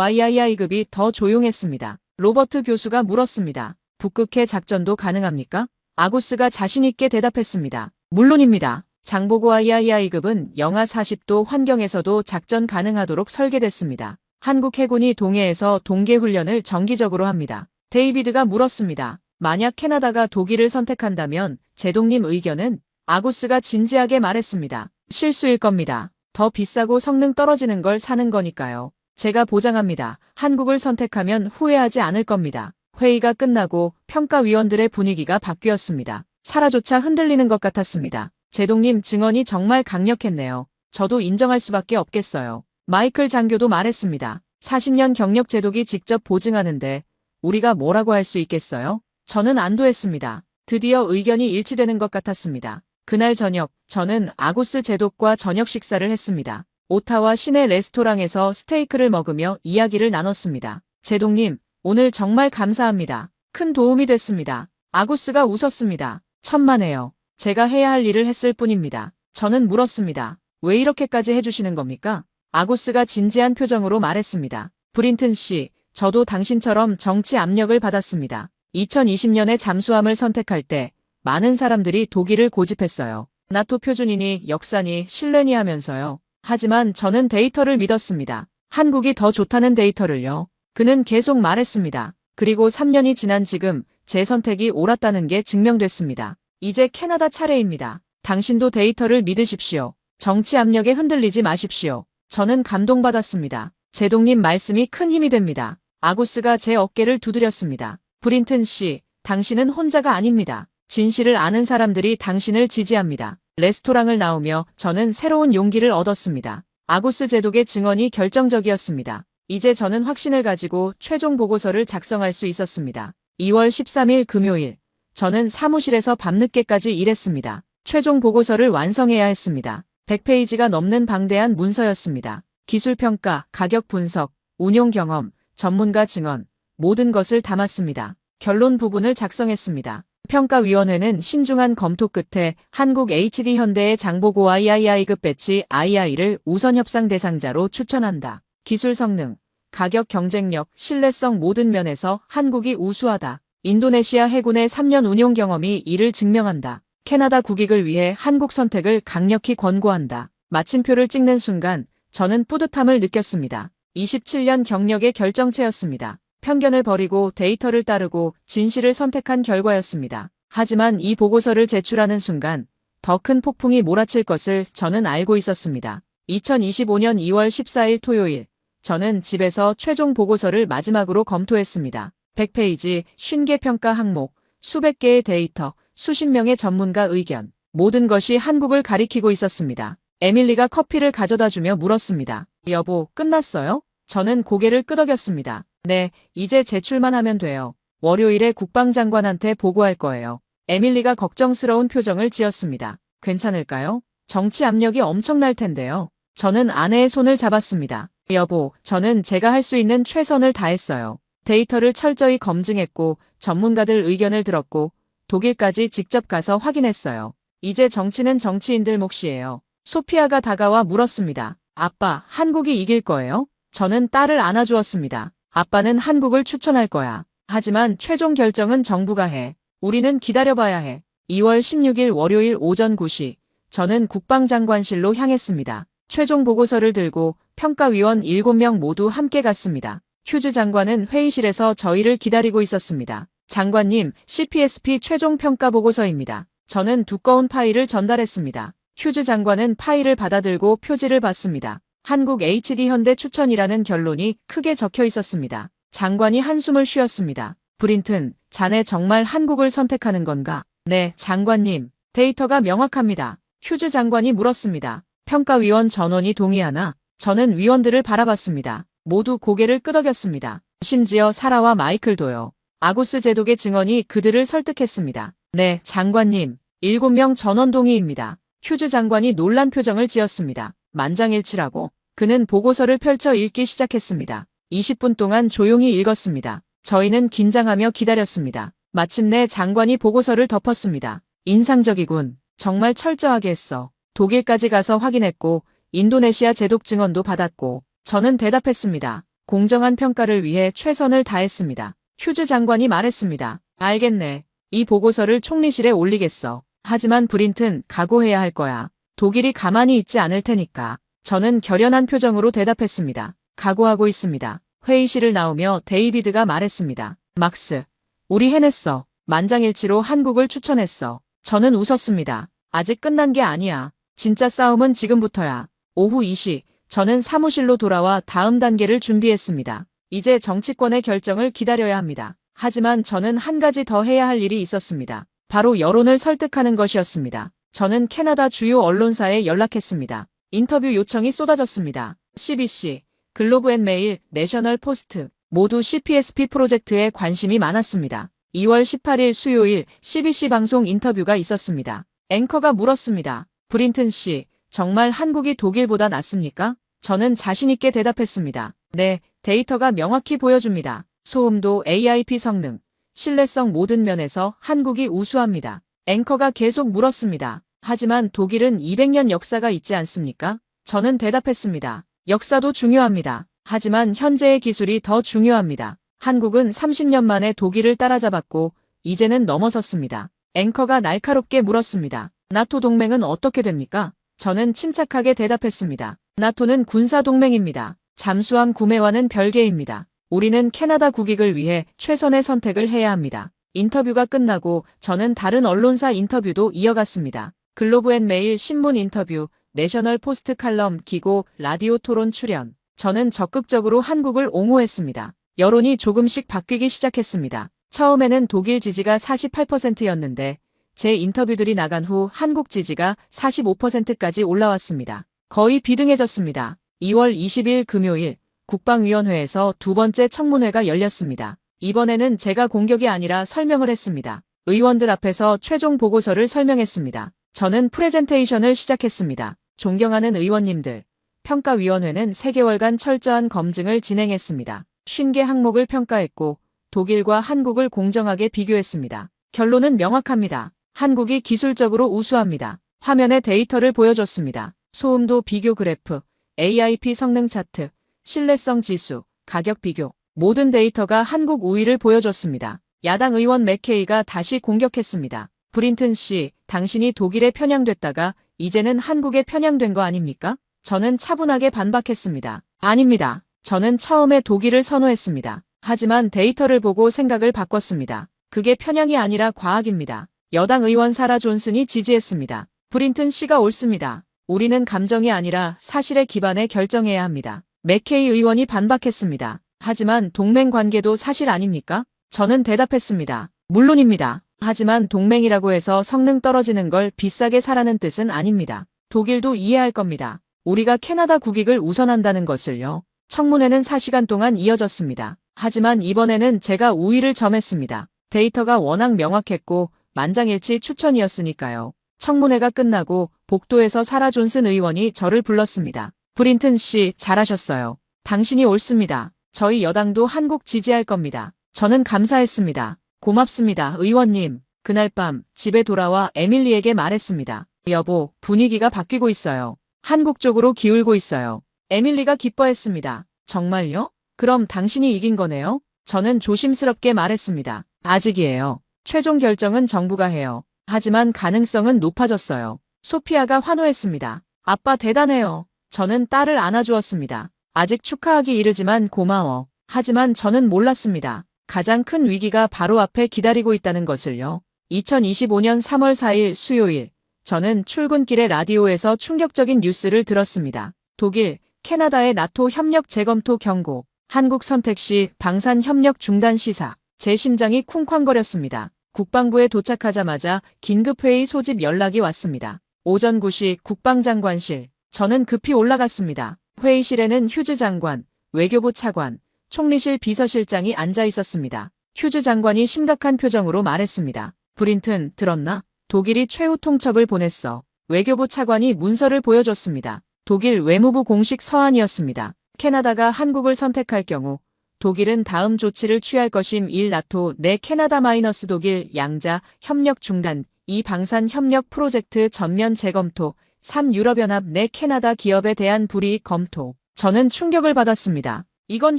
Speaker 3: III급이 더 조용했습니다. 로버트 교수가 물었습니다. 북극해 작전도 가능합니까? 아구스가 자신있게 대답했습니다. 물론입니다. 장보고 III급은 영하 40도 환경에서도 작전 가능하도록 설계됐습니다. 한국 해군이 동해에서 동계 훈련을 정기적으로 합니다. 데이비드가 물었습니다. 만약 캐나다가 독일을 선택한다면 제동님 의견은? 아구스가 진지하게 말했습니다. 실수일 겁니다. 더 비싸고 성능 떨어지는 걸 사는 거니까요. 제가 보장합니다. 한국을 선택하면 후회하지 않을 겁니다. 회의가 끝나고 평가위원들의 분위기가 바뀌었습니다. 사라조차 흔들리는 것 같았습니다. 제동님 증언이 정말 강력했네요. 저도 인정할 수밖에 없겠어요. 마이클 장교도 말했습니다. 40년 경력 제독이 직접 보증하는데 우리가 뭐라고 할 수 있겠어요? 저는 안도했습니다. 드디어 의견이 일치되는 것 같았습니다. 그날 저녁 저는 아구스 제독과 저녁 식사를 했습니다. 오타와 시내 레스토랑에서 스테이크를 먹으며 이야기를 나눴습니다. 제독님, 오늘 정말 감사합니다. 큰 도움이 됐습니다. 아구스가 웃었습니다. 천만에요. 제가 해야 할 일을 했을 뿐입니다. 저는 물었습니다. 왜 이렇게까지 해주시는 겁니까? 아구스가 진지한 표정으로 말했습니다. 브린튼 씨, 저도 당신처럼 정치 압력을 받았습니다. 2020년에 잠수함을 선택할 때 많은 사람들이 독일을 고집했어요. 나토 표준이니 역사니 신뢰니 하면서요. 하지만 저는 데이터를 믿었습니다. 한국이 더 좋다는 데이터를요. 그는 계속 말했습니다. 그리고 3년이 지난 지금 제 선택이 옳았다는 게 증명됐습니다. 이제 캐나다 차례입니다. 당신도 데이터를 믿으십시오. 정치 압력에 흔들리지 마십시오. 저는 감동받았습니다. 제동님 말씀이 큰 힘이 됩니다. 아구스가 제 어깨를 두드렸습니다. 브린튼 씨, 당신은 혼자가 아닙니다. 진실을 아는 사람들이 당신을 지지합니다. 레스토랑을 나오며 저는 새로운 용기를 얻었습니다. 아구스 제독의 증언이 결정적이었습니다. 이제 저는 확신을 가지고 최종 보고서를 작성할 수 있었습니다. 2월 13일 금요일, 저는 사무실에서 밤늦게까지 일했습니다. 최종 보고서를 완성해야 했습니다. 100페이지가 넘는 방대한 문서였습니다. 기술평가, 가격 분석, 운용 경험, 전문가 증언, 모든 것을 담았습니다. 결론 부분을 작성했습니다. 평가위원회는 신중한 검토 끝에 한국 HD 현대의 장보고 III급 배치 II를 우선 협상 대상자로 추천한다. 기술 성능, 가격 경쟁력, 신뢰성 모든 면에서 한국이 우수하다. 인도네시아 해군의 3년 운용 경험이 이를 증명한다. 캐나다 국익을 위해 한국 선택을 강력히 권고한다. 마침표를 찍는 순간 저는 뿌듯함을 느꼈습니다. 27년 경력의 결정체였습니다. 편견을 버리고 데이터를 따르고 진실을 선택한 결과였습니다. 하지만 이 보고서를 제출하는 순간 더 큰 폭풍이 몰아칠 것을 저는 알고 있었습니다. 2025년 2월 14일 토요일, 저는 집에서 최종 보고서를 마지막으로 검토했습니다. 100페이지, 50개 평가 항목, 수백 개의 데이터, 수십 명의 전문가 의견, 모든 것이 한국을 가리키고 있었습니다. 에밀리가 커피를 가져다주며 물었습니다. 여보, 끝났어요? 저는 고개를 끄덕였습니다. 네, 이제 제출만 하면 돼요. 월요일에 국방장관한테 보고할 거예요. 에밀리가 걱정스러운 표정을 지었습니다. 괜찮을까요? 정치 압력이 엄청날 텐데요. 저는 아내의 손을 잡았습니다. 여보, 저는 제가 할 수 있는 최선을 다했어요. 데이터를 철저히 검증했고 전문가들 의견을 들었고 독일까지 직접 가서 확인했어요. 이제 정치는 정치인들 몫이에요. 소피아가 다가와 물었습니다. 아빠, 한국이 이길 거예요? 저는 딸을 안아주었습니다. 아빠는 한국을 추천할 거야. 하지만 최종 결정은 정부가 해. 우리는 기다려봐야 해. 2월 16일 월요일 오전 9시, 저는 국방장관실로 향했습니다. 최종 보고서를 들고 평가위원 7명 모두 함께 갔습니다. 휴즈 장관은 회의실에서 저희를 기다리고 있었습니다. 장관님, CPSP 최종 평가 보고서입니다. 저는 두꺼운 파일을 전달했습니다. 휴즈 장관은 파일을 받아들고 표지를 봤습니다. 한국 HD 현대 추천이라는 결론이 크게 적혀 있었습니다. 장관이 한숨을 쉬었습니다. 브린튼, 자네 정말 한국을 선택하는 건가? 네, 장관님. 데이터가 명확합니다. 휴즈 장관이 물었습니다. 평가위원 전원이 동의하나? 저는 위원들을 바라봤습니다. 모두 고개를 끄덕였습니다. 심지어 사라와 마이클도요. 아구스 제독의 증언이 그들을 설득했습니다. 네, 장관님. 7명 전원 동의입니다. 휴즈 장관이 놀란 표정을 지었습니다. 만장일치라고. 그는 보고서를 펼쳐 읽기 시작했습니다. 20분 동안 조용히 읽었습니다. 저희는 긴장하며 기다렸습니다. 마침내 장관이 보고서를 덮었습니다. 인상적이군. 정말 철저하게 했어. 독일까지 가서 확인했고 인도네시아 제독 증언도 받았고 저는 대답했습니다. 공정한 평가를 위해 최선을 다했습니다. 휴즈 장관이 말했습니다. 알겠네. 이 보고서를 총리실에 올리겠어. 하지만 브린튼, 각오해야 할 거야. 독일이 가만히 있지 않을 테니까. 저는 결연한 표정으로 대답했습니다. 각오하고 있습니다. 회의실을 나오며 데이비드가 말했습니다. 막스, 우리 해냈어. 만장일치로 한국을 추천했어. 저는 웃었습니다. 아직 끝난 게 아니야. 진짜 싸움은 지금부터야. 오후 2시, 저는 사무실로 돌아와 다음 단계를 준비했습니다. 이제 정치권의 결정을 기다려야 합니다. 하지만 저는 한 가지 더 해야 할 일이 있었습니다. 바로 여론을 설득하는 것이었습니다. 저는 캐나다 주요 언론사에 연락했습니다. 인터뷰 요청이 쏟아졌습니다. CBC, 글로브앤메일, 내셔널 포스트, 모두 CPSP 프로젝트에 관심이 많았습니다. 2월 18일 수요일 CBC 방송 인터뷰가 있었습니다. 앵커가 물었습니다. 브린튼 씨, 정말 한국이 독일보다 낫습니까? 저는 자신있게 대답했습니다. 네, 데이터가 명확히 보여줍니다. 소음도, AIP 성능, 신뢰성 모든 면에서 한국이 우수합니다. 앵커가 계속 물었습니다. 하지만 독일은 200년 역사가 있지 않습니까? 저는 대답했습니다. 역사도 중요합니다. 하지만 현재의 기술이 더 중요합니다. 한국은 30년 만에 독일을 따라잡았고 이제는 넘어섰습니다. 앵커가 날카롭게 물었습니다. 나토 동맹은 어떻게 됩니까? 저는 침착하게 대답했습니다. 나토는 군사동맹입니다. 잠수함 구매와는 별개입니다. 우리는 캐나다 국익을 위해 최선의 선택을 해야 합니다. 인터뷰가 끝나고 저는 다른 언론사 인터뷰도 이어갔습니다. 글로브앤메일 신문 인터뷰, 내셔널 포스트 칼럼, 기고, 라디오 토론 출연. 저는 적극적으로 한국을 옹호했습니다. 여론이 조금씩 바뀌기 시작했습니다. 처음에는 독일 지지가 48%였는데 제 인터뷰들이 나간 후 한국 지지가 45%까지 올라왔습니다. 거의 비등해졌습니다. 2월 20일 금요일 국방위원회에서 두 번째 청문회가 열렸습니다. 이번에는 제가 공격이 아니라 설명을 했습니다. 의원들 앞에서 최종 보고서를 설명했습니다. 저는 프레젠테이션을 시작했습니다. 존경하는 의원님들, 평가위원회는 3개월간 철저한 검증을 진행했습니다. 50개 항목을 평가했고 독일과 한국을 공정하게 비교했습니다. 결론은 명확합니다. 한국이 기술적으로 우수합니다. 화면에 데이터를 보여줬습니다. 소음도 비교 그래프, AIP 성능 차트, 신뢰성 지수, 가격 비교, 모든 데이터가 한국 우위를 보여줬습니다. 야당 의원 맥케이가 다시 공격했습니다. 브린튼 씨, 당신이 독일에 편향됐다가 이제는 한국에 편향된 거 아닙니까? 저는 차분하게 반박했습니다. 아닙니다. 저는 처음에 독일을 선호했습니다. 하지만 데이터를 보고 생각을 바꿨습니다. 그게 편향이 아니라 과학입니다. 여당 의원 사라 존슨이 지지했습니다. 브린튼 씨가 옳습니다. 우리는 감정이 아니라 사실에 기반해 결정해야 합니다. 맥케이 의원이 반박했습니다. 하지만 동맹 관계도 사실 아닙니까? 저는 대답했습니다. 물론입니다. 하지만 동맹이라고 해서 성능 떨어지는 걸 비싸게 사라는 뜻은 아닙니다. 독일도 이해할 겁니다. 우리가 캐나다 국익을 우선한다는 것을요. 청문회는 4시간 동안 이어졌습니다. 하지만 이번에는 제가 우위를 점했습니다. 데이터가 워낙 명확했고 만장일치 추천이었으니까요. 청문회가 끝나고 복도에서 사라 존슨 의원이 저를 불렀습니다. 브린튼 씨, 잘하셨어요. 당신이 옳습니다. 저희 여당도 한국 지지할 겁니다. 저는 감사했습니다. 고맙습니다, 의원님. 그날 밤 집에 돌아와 에밀리에게 말했습니다. 여보, 분위기가 바뀌고 있어요. 한국 쪽으로 기울고 있어요. 에밀리가 기뻐했습니다. 정말요? 그럼 당신이 이긴 거네요? 저는 조심스럽게 말했습니다. 아직이에요. 최종 결정은 정부가 해요. 하지만 가능성은 높아졌어요. 소피아가 환호했습니다. 아빠 대단해요. 저는 딸을 안아주었습니다. 아직 축하하기 이르지만 고마워. 하지만 저는 몰랐습니다. 가장 큰 위기가 바로 앞에 기다리고 있다는 것을요. 2025년 3월 4일 수요일, 저는 출근길에 라디오에서 충격적인 뉴스를 들었습니다. 독일, 캐나다의 나토 협력 재검토 경고, 한국 선택 시 방산 협력 중단 시사. 제 심장이 쿵쾅거렸습니다. 국방부에 도착하자마자 긴급회의 소집 연락이 왔습니다. 오전 9시 국방장관실. 저는 급히 올라갔습니다. 회의실에는 휴즈 장관, 외교부 차관, 총리실 비서실장이 앉아 있었습니다. 휴즈 장관이 심각한 표정으로 말했습니다. 브린튼, 들었나? 독일이 최후 통첩을 보냈어. 외교부 차관이 문서를 보여줬습니다. 독일 외무부 공식 서한이었습니다. 캐나다가 한국을 선택할 경우 독일은 다음 조치를 취할 것임. 1. 나토 내 캐나다 마이너스 독일 양자 협력 중단. 2. 방산 협력 프로젝트 전면 재검토. 3. 유럽연합 내 캐나다 기업에 대한 불이익 검토. 저는 충격을 받았습니다. 이건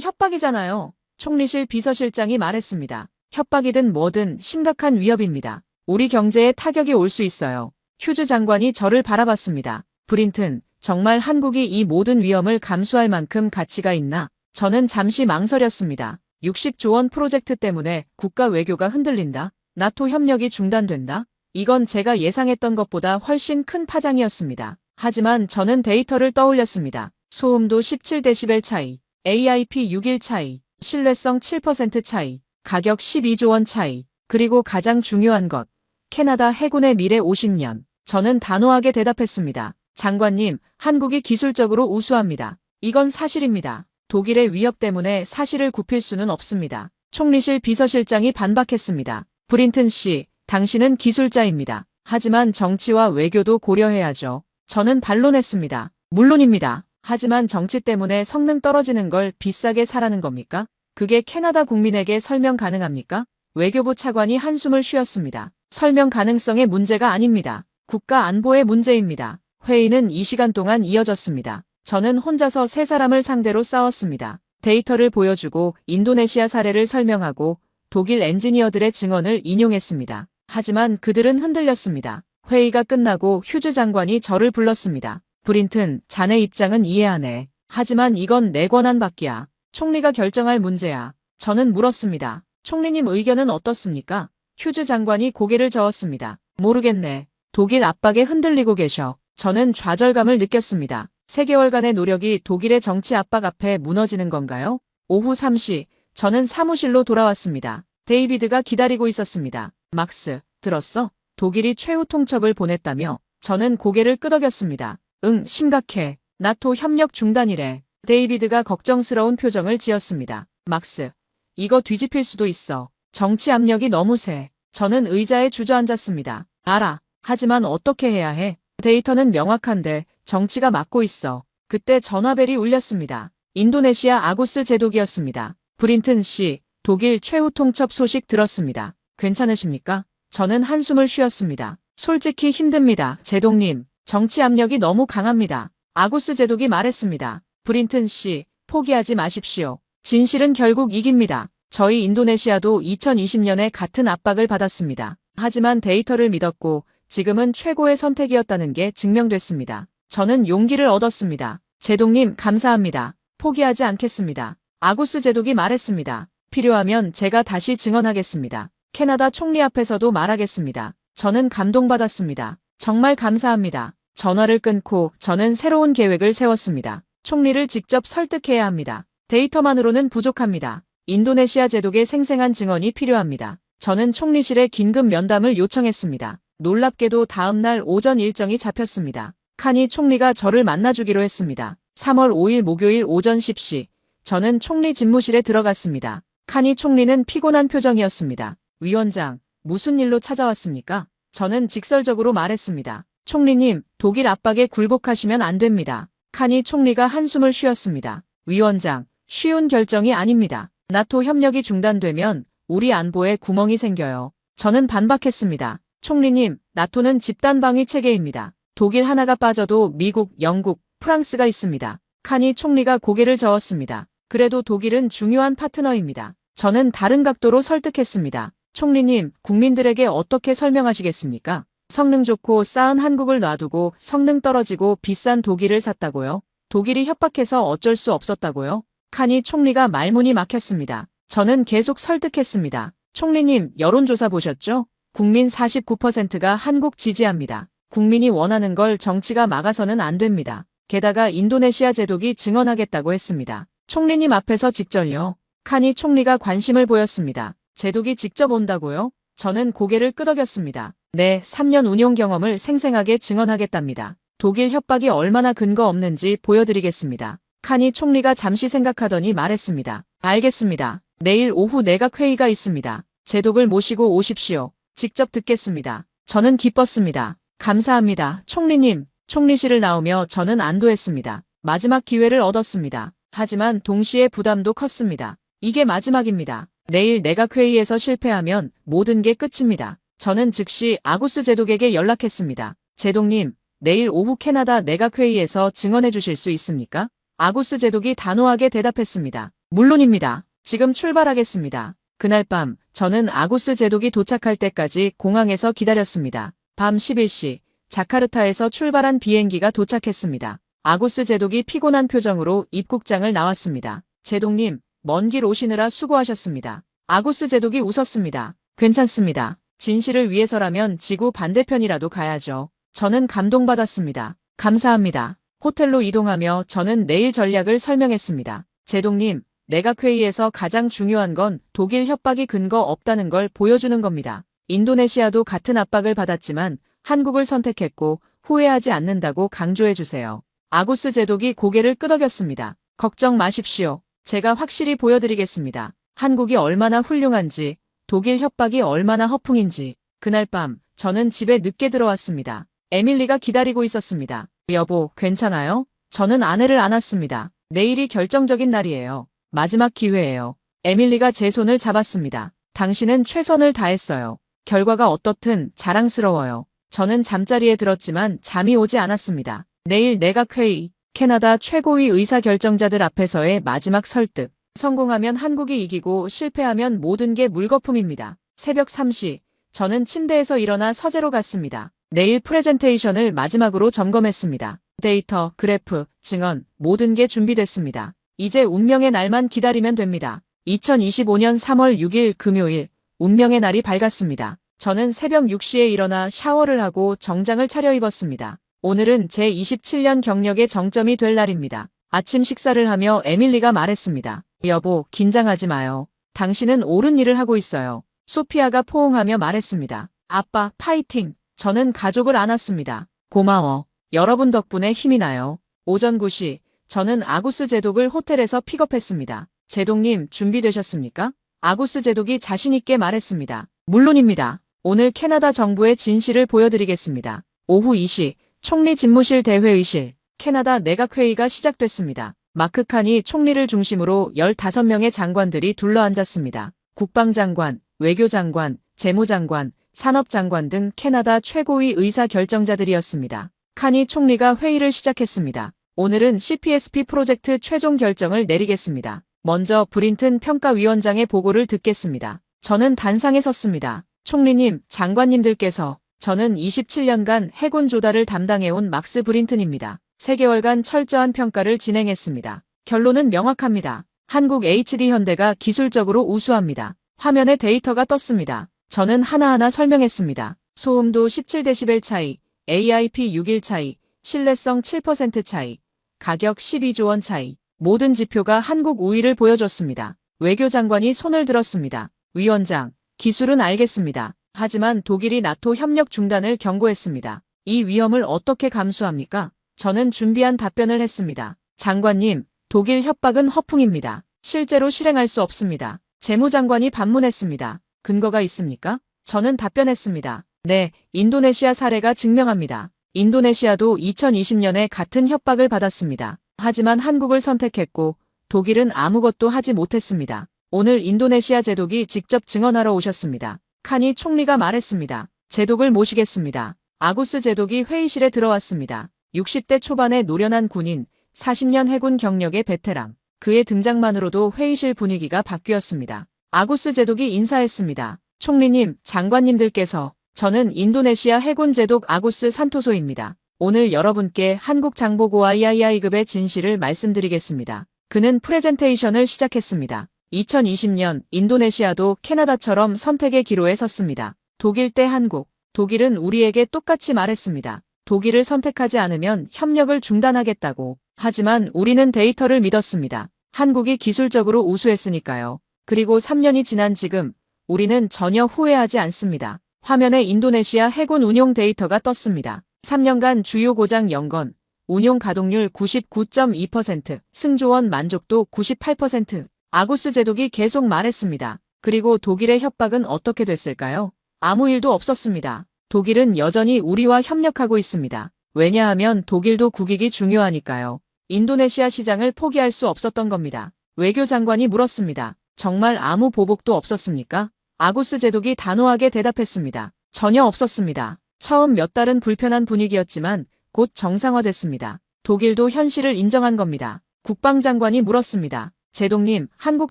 Speaker 3: 협박이잖아요. 총리실 비서실장이 말했습니다. 협박이든 뭐든 심각한 위협입니다. 우리 경제에 타격이 올 수 있어요. 휴즈 장관이 저를 바라봤습니다. 브린튼, 정말 한국이 이 모든 위험을 감수할 만큼 가치가 있나? 저는 잠시 망설였습니다. 60조 원 프로젝트 때문에 국가 외교가 흔들린다? 나토 협력이 중단된다? 이건 제가 예상했던 것보다 훨씬 큰 파장이었습니다. 하지만 저는 데이터를 떠올렸습니다. 소음도 17데시벨 차이, AIP 6일 차이, 신뢰성 7% 차이, 가격 12조 원 차이, 그리고 가장 중요한 것, 캐나다 해군의 미래 50년. 저는 단호하게 대답했습니다. 장관님, 한국이 기술적으로 우수합니다. 이건 사실입니다. 독일의 위협 때문에 사실을 굽힐 수는 없습니다. 총리실 비서실장이 반박했습니다. 브린튼 씨, 당신은 기술자입니다. 하지만 정치와 외교도 고려해야죠. 저는 반론했습니다. 물론입니다. 하지만 정치 때문에 성능 떨어지는 걸 비싸게 사라는 겁니까? 그게 캐나다 국민에게 설명 가능합니까? 외교부 차관이 한숨을 쉬었습니다. 설명 가능성의 문제가 아닙니다. 국가 안보의 문제입니다. 회의는 2시간 동안 이어졌습니다. 저는 혼자서 3사람을 상대로 싸웠습니다. 데이터를 보여주고 인도네시아 사례를 설명하고 독일 엔지니어들의 증언을 인용했습니다. 하지만 그들은 흔들렸습니다. 회의가 끝나고 휴즈 장관이 저를 불렀습니다. 브린튼, 자네 입장은 이해하네. 하지만 이건 내 권한 밖이야. 총리가 결정할 문제야. 저는 물었습니다. 총리님 의견은 어떻습니까? 휴즈 장관이 고개를 저었습니다. 모르겠네. 독일 압박에 흔들리고 계셔. 저는 좌절감을 느꼈습니다. 3개월간의 노력이 독일의 정치 압박 앞에 무너지는 건가요? 오후 3시, 저는 사무실로 돌아왔습니다. 데이비드가 기다리고 있었습니다. 막스, 들었어? 독일이 최후 통첩을 보냈다며? 저는 고개를 끄덕였습니다. 응, 심각해. 나토 협력 중단이래. 데이비드가 걱정스러운 표정을 지었습니다. 막스, 이거 뒤집힐 수도 있어. 정치 압력이 너무 세. 저는 의자에 주저앉았습니다. 알아. 하지만 어떻게 해야 해? 데이터는 명확한데 정치가 막고 있어. 그때 전화벨이 울렸습니다. 인도네시아 아구스 제독이었습니다. 브린튼 씨, 독일 최후 통첩 소식 들었습니다. 괜찮으십니까? 저는 한숨을 쉬었습니다. 솔직히 힘듭니다. 제독님, 정치 압력이 너무 강합니다. 아구스 제독이 말했습니다. 브린튼 씨, 포기하지 마십시오. 진실은 결국 이깁니다. 저희 인도네시아도 2020년에 같은 압박을 받았습니다. 하지만 데이터를 믿었고 지금은 최고의 선택이었다는 게 증명됐습니다. 저는 용기를 얻었습니다. 제독님, 감사합니다. 포기하지 않겠습니다. 아구스 제독이 말했습니다. 필요하면 제가 다시 증언하겠습니다. 캐나다 총리 앞에서도 말하겠습니다. 저는 감동받았습니다. 정말 감사합니다. 전화를 끊고 저는 새로운 계획을 세웠습니다. 총리를 직접 설득해야 합니다. 데이터만으로는 부족합니다. 인도네시아 제독의 생생한 증언이 필요합니다. 저는 총리실에 긴급 면담을 요청했습니다. 놀랍게도 다음 날 오전 일정이 잡혔습니다. 카니 총리가 저를 만나주기로 했습니다. 3월 5일 목요일 오전 10시, 저는 총리 집무실에 들어갔습니다. 카니 총리는 피곤한 표정이었습니다. 위원장, 무슨 일로 찾아왔습니까? 저는 직설적으로 말했습니다. 총리님, 독일 압박에 굴복하시면 안 됩니다. 카니 총리가 한숨을 쉬었습니다. 위원장, 쉬운 결정이 아닙니다. 나토 협력이 중단되면 우리 안보에 구멍이 생겨요. 저는 반박했습니다. 총리님, 나토는 집단 방위 체계입니다. 독일 하나가 빠져도 미국, 영국, 프랑스가 있습니다. 카니 총리가 고개를 저었습니다. 그래도 독일은 중요한 파트너입니다. 저는 다른 각도로 설득했습니다. 총리님, 국민들에게 어떻게 설명하시겠습니까? 성능 좋고 싸은 한국을 놔두고 성능 떨어지고 비싼 독일을 샀다고요? 독일이 협박해서 어쩔 수 없었다고요? 카니 총리가 말문이 막혔습니다. 저는 계속 설득했습니다. 총리님, 여론조사 보셨죠? 국민 49%가 한국 지지합니다. 국민이 원하는 걸 정치가 막아서는 안 됩니다. 게다가 인도네시아 제독이 증언하겠다고 했습니다. 총리님 앞에서 직절요. 카니 총리가 관심을 보였습니다. 제독이 직접 온다고요? 저는 고개를 끄덕였습니다. 네, 3년 운용 경험을 생생하게 증언하겠답니다. 독일 협박이 얼마나 근거 없는지 보여드리겠습니다. 카니 총리가 잠시 생각하더니 말했습니다. 알겠습니다. 내일 오후 내각회의가 있습니다. 제독을 모시고 오십시오. 직접 듣겠습니다. 저는 기뻤습니다. 감사합니다. 총리님. 총리실을 나오며 저는 안도했습니다. 마지막 기회를 얻었습니다. 하지만 동시에 부담도 컸습니다. 이게 마지막입니다. 내일 내각회의에서 실패하면 모든 게 끝입니다. 저는 즉시 아구스 제독에게 연락했습니다. 제독님, 내일 오후 캐나다 내각회의에서 증언해 주실 수 있습니까? 아구스 제독이 단호하게 대답했습니다. 물론입니다. 지금 출발하겠습니다. 그날 밤, 저는 아구스 제독이 도착할 때까지 공항에서 기다렸습니다. 밤 11시, 자카르타에서 출발한 비행기가 도착했습니다. 아구스 제독이 피곤한 표정으로 입국장을 나왔습니다. 제독님, 먼 길 오시느라 수고하셨습니다. 아구스 제독이 웃었습니다. 괜찮습니다. 진실을 위해서라면 지구 반대편이라도 가야죠. 저는 감동받았습니다. 감사합니다. 호텔로 이동하며 저는 내일 전략을 설명했습니다. 제독님, 내각회의에서 가장 중요한 건 독일 협박이 근거 없다는 걸 보여주는 겁니다. 인도네시아도 같은 압박을 받았지만 한국을 선택했고 후회하지 않는다고 강조해주세요. 아구스 제독이 고개를 끄덕였습니다. 걱정 마십시오. 제가 확실히 보여드리겠습니다. 한국이 얼마나 훌륭한지, 독일 협박이 얼마나 허풍인지. 그날 밤 저는 집에 늦게 들어왔습니다. 에밀리가 기다리고 있었습니다. 여보, 괜찮아요? 저는 아내를 안았습니다. 내일이 결정적인 날이에요. 마지막 기회예요. 에밀리가 제 손을 잡았습니다. 당신은 최선을 다했어요. 결과가 어떻든 자랑스러워요. 저는 잠자리에 들었지만 잠이 오지 않았습니다. 내일 내각회의, 캐나다 최고위 의사결정자들 앞에서의 마지막 설득. 성공하면 한국이 이기고 실패하면 모든 게 물거품입니다. 새벽 3시, 저는 침대에서 일어나 서재로 갔습니다. 내일 프레젠테이션을 마지막으로 점검했습니다. 데이터, 그래프, 증언, 모든 게 준비됐습니다. 이제 운명의 날만 기다리면 됩니다. 2025년 3월 6일 금요일, 운명의 날이 밝았습니다. 저는 새벽 6시에 일어나 샤워를 하고 정장을 차려입었습니다. 오늘은 제 27년 경력의 정점이 될 날입니다. 아침 식사를 하며 에밀리가 말했습니다. 여보, 긴장하지 마요. 당신은 옳은 일을 하고 있어요. 소피아가 포옹하며 말했습니다. 아빠, 파이팅! 저는 가족을 안았습니다. 고마워. 여러분 덕분에 힘이 나요. 오전 9시, 저는 아구스 제독을 호텔에서 픽업했습니다. 제독님, 준비되셨습니까? 아구스 제독이 자신있게 말했습니다. 물론입니다. 오늘 캐나다 정부의 진실을 보여드리겠습니다. 오후 2시, 총리 집무실 대회의실, 캐나다 내각회의가 시작됐습니다. 마크 칸이 총리를 중심으로 15명의 장관들이 둘러앉았습니다. 국방장관, 외교장관, 재무장관, 산업장관 등 캐나다 최고위 의사결정자들이었습니다. 칸이 총리가 회의를 시작했습니다. 오늘은 CPSP 프로젝트 최종 결정을 내리겠습니다. 먼저 브린튼 평가위원장의 보고를 듣겠습니다. 저는 단상에 섰습니다. 총리님, 장관님들께서, 저는 27년간 해군 조달을 담당해온 막스 브린튼입니다. 3개월간 철저한 평가를 진행했습니다. 결론은 명확합니다. 한국 HD현대가 기술적으로 우수합니다. 화면에 데이터가 떴습니다. 저는 하나하나 설명했습니다. 소음도 17데시벨 차이, AIP 6일 차이, 신뢰성 7% 차이, 가격 12조 원 차이. 모든 지표가 한국 우위를 보여줬습니다. 외교장관이 손을 들었습니다. 위원장, 기술은 알겠습니다. 하지만 독일이 나토 협력 중단을 경고했습니다. 이 위험을 어떻게 감수합니까? 저는 준비한 답변을 했습니다. 장관님, 독일 협박은 허풍입니다. 실제로 실행할 수 없습니다. 재무장관이 반문했습니다. 근거가 있습니까? 저는 답변했습니다. 네, 인도네시아 사례가 증명합니다. 인도네시아도 2020년에 같은 협박을 받았습니다. 하지만 한국을 선택했고 독일은 아무것도 하지 못했습니다. 오늘 인도네시아 제독이 직접 증언하러 오셨습니다. 칸이 총리가 말했습니다. 제독을 모시겠습니다. 아구스 제독이 회의실에 들어왔습니다. 60대 초반의 노련한 군인, 40년 해군 경력의 베테랑. 그의 등장만으로도 회의실 분위기가 바뀌었습니다. 아구스 제독이 인사했습니다. 총리님, 장관님들께서, 저는 인도네시아 해군 제독 아구스 산토소입니다. 오늘 여러분께 한국 장보고와 III급의 진실을 말씀드리겠습니다. 그는 프레젠테이션을 시작했습니다. 2020년 인도네시아도 캐나다처럼 선택의 기로에 섰습니다. 독일 대 한국. 독일은 우리에게 똑같이 말했습니다. 독일을 선택하지 않으면 협력을 중단하겠다고. 하지만 우리는 데이터를 믿었습니다. 한국이 기술적으로 우수했으니까요. 그리고 3년이 지난 지금 우리는 전혀 후회하지 않습니다. 화면에 인도네시아 해군 운용 데이터가 떴습니다. 3년간 주요 고장 0건, 운용 가동률 99.2%, 승조원 만족도 98%. 아구스 제독이 계속 말했습니다. 그리고 독일의 협박은 어떻게 됐을까요? 아무 일도 없었습니다. 독일은 여전히 우리와 협력하고 있습니다. 왜냐하면 독일도 국익이 중요하니까요. 인도네시아 시장을 포기할 수 없었던 겁니다. 외교장관이 물었습니다. 정말 아무 보복도 없었습니까? 아구스 제독이 단호하게 대답했습니다. 전혀 없었습니다. 처음 몇 달은 불편한 분위기였지만 곧 정상화됐습니다. 독일도 현실을 인정한 겁니다. 국방장관이 물었습니다. 제독님, 한국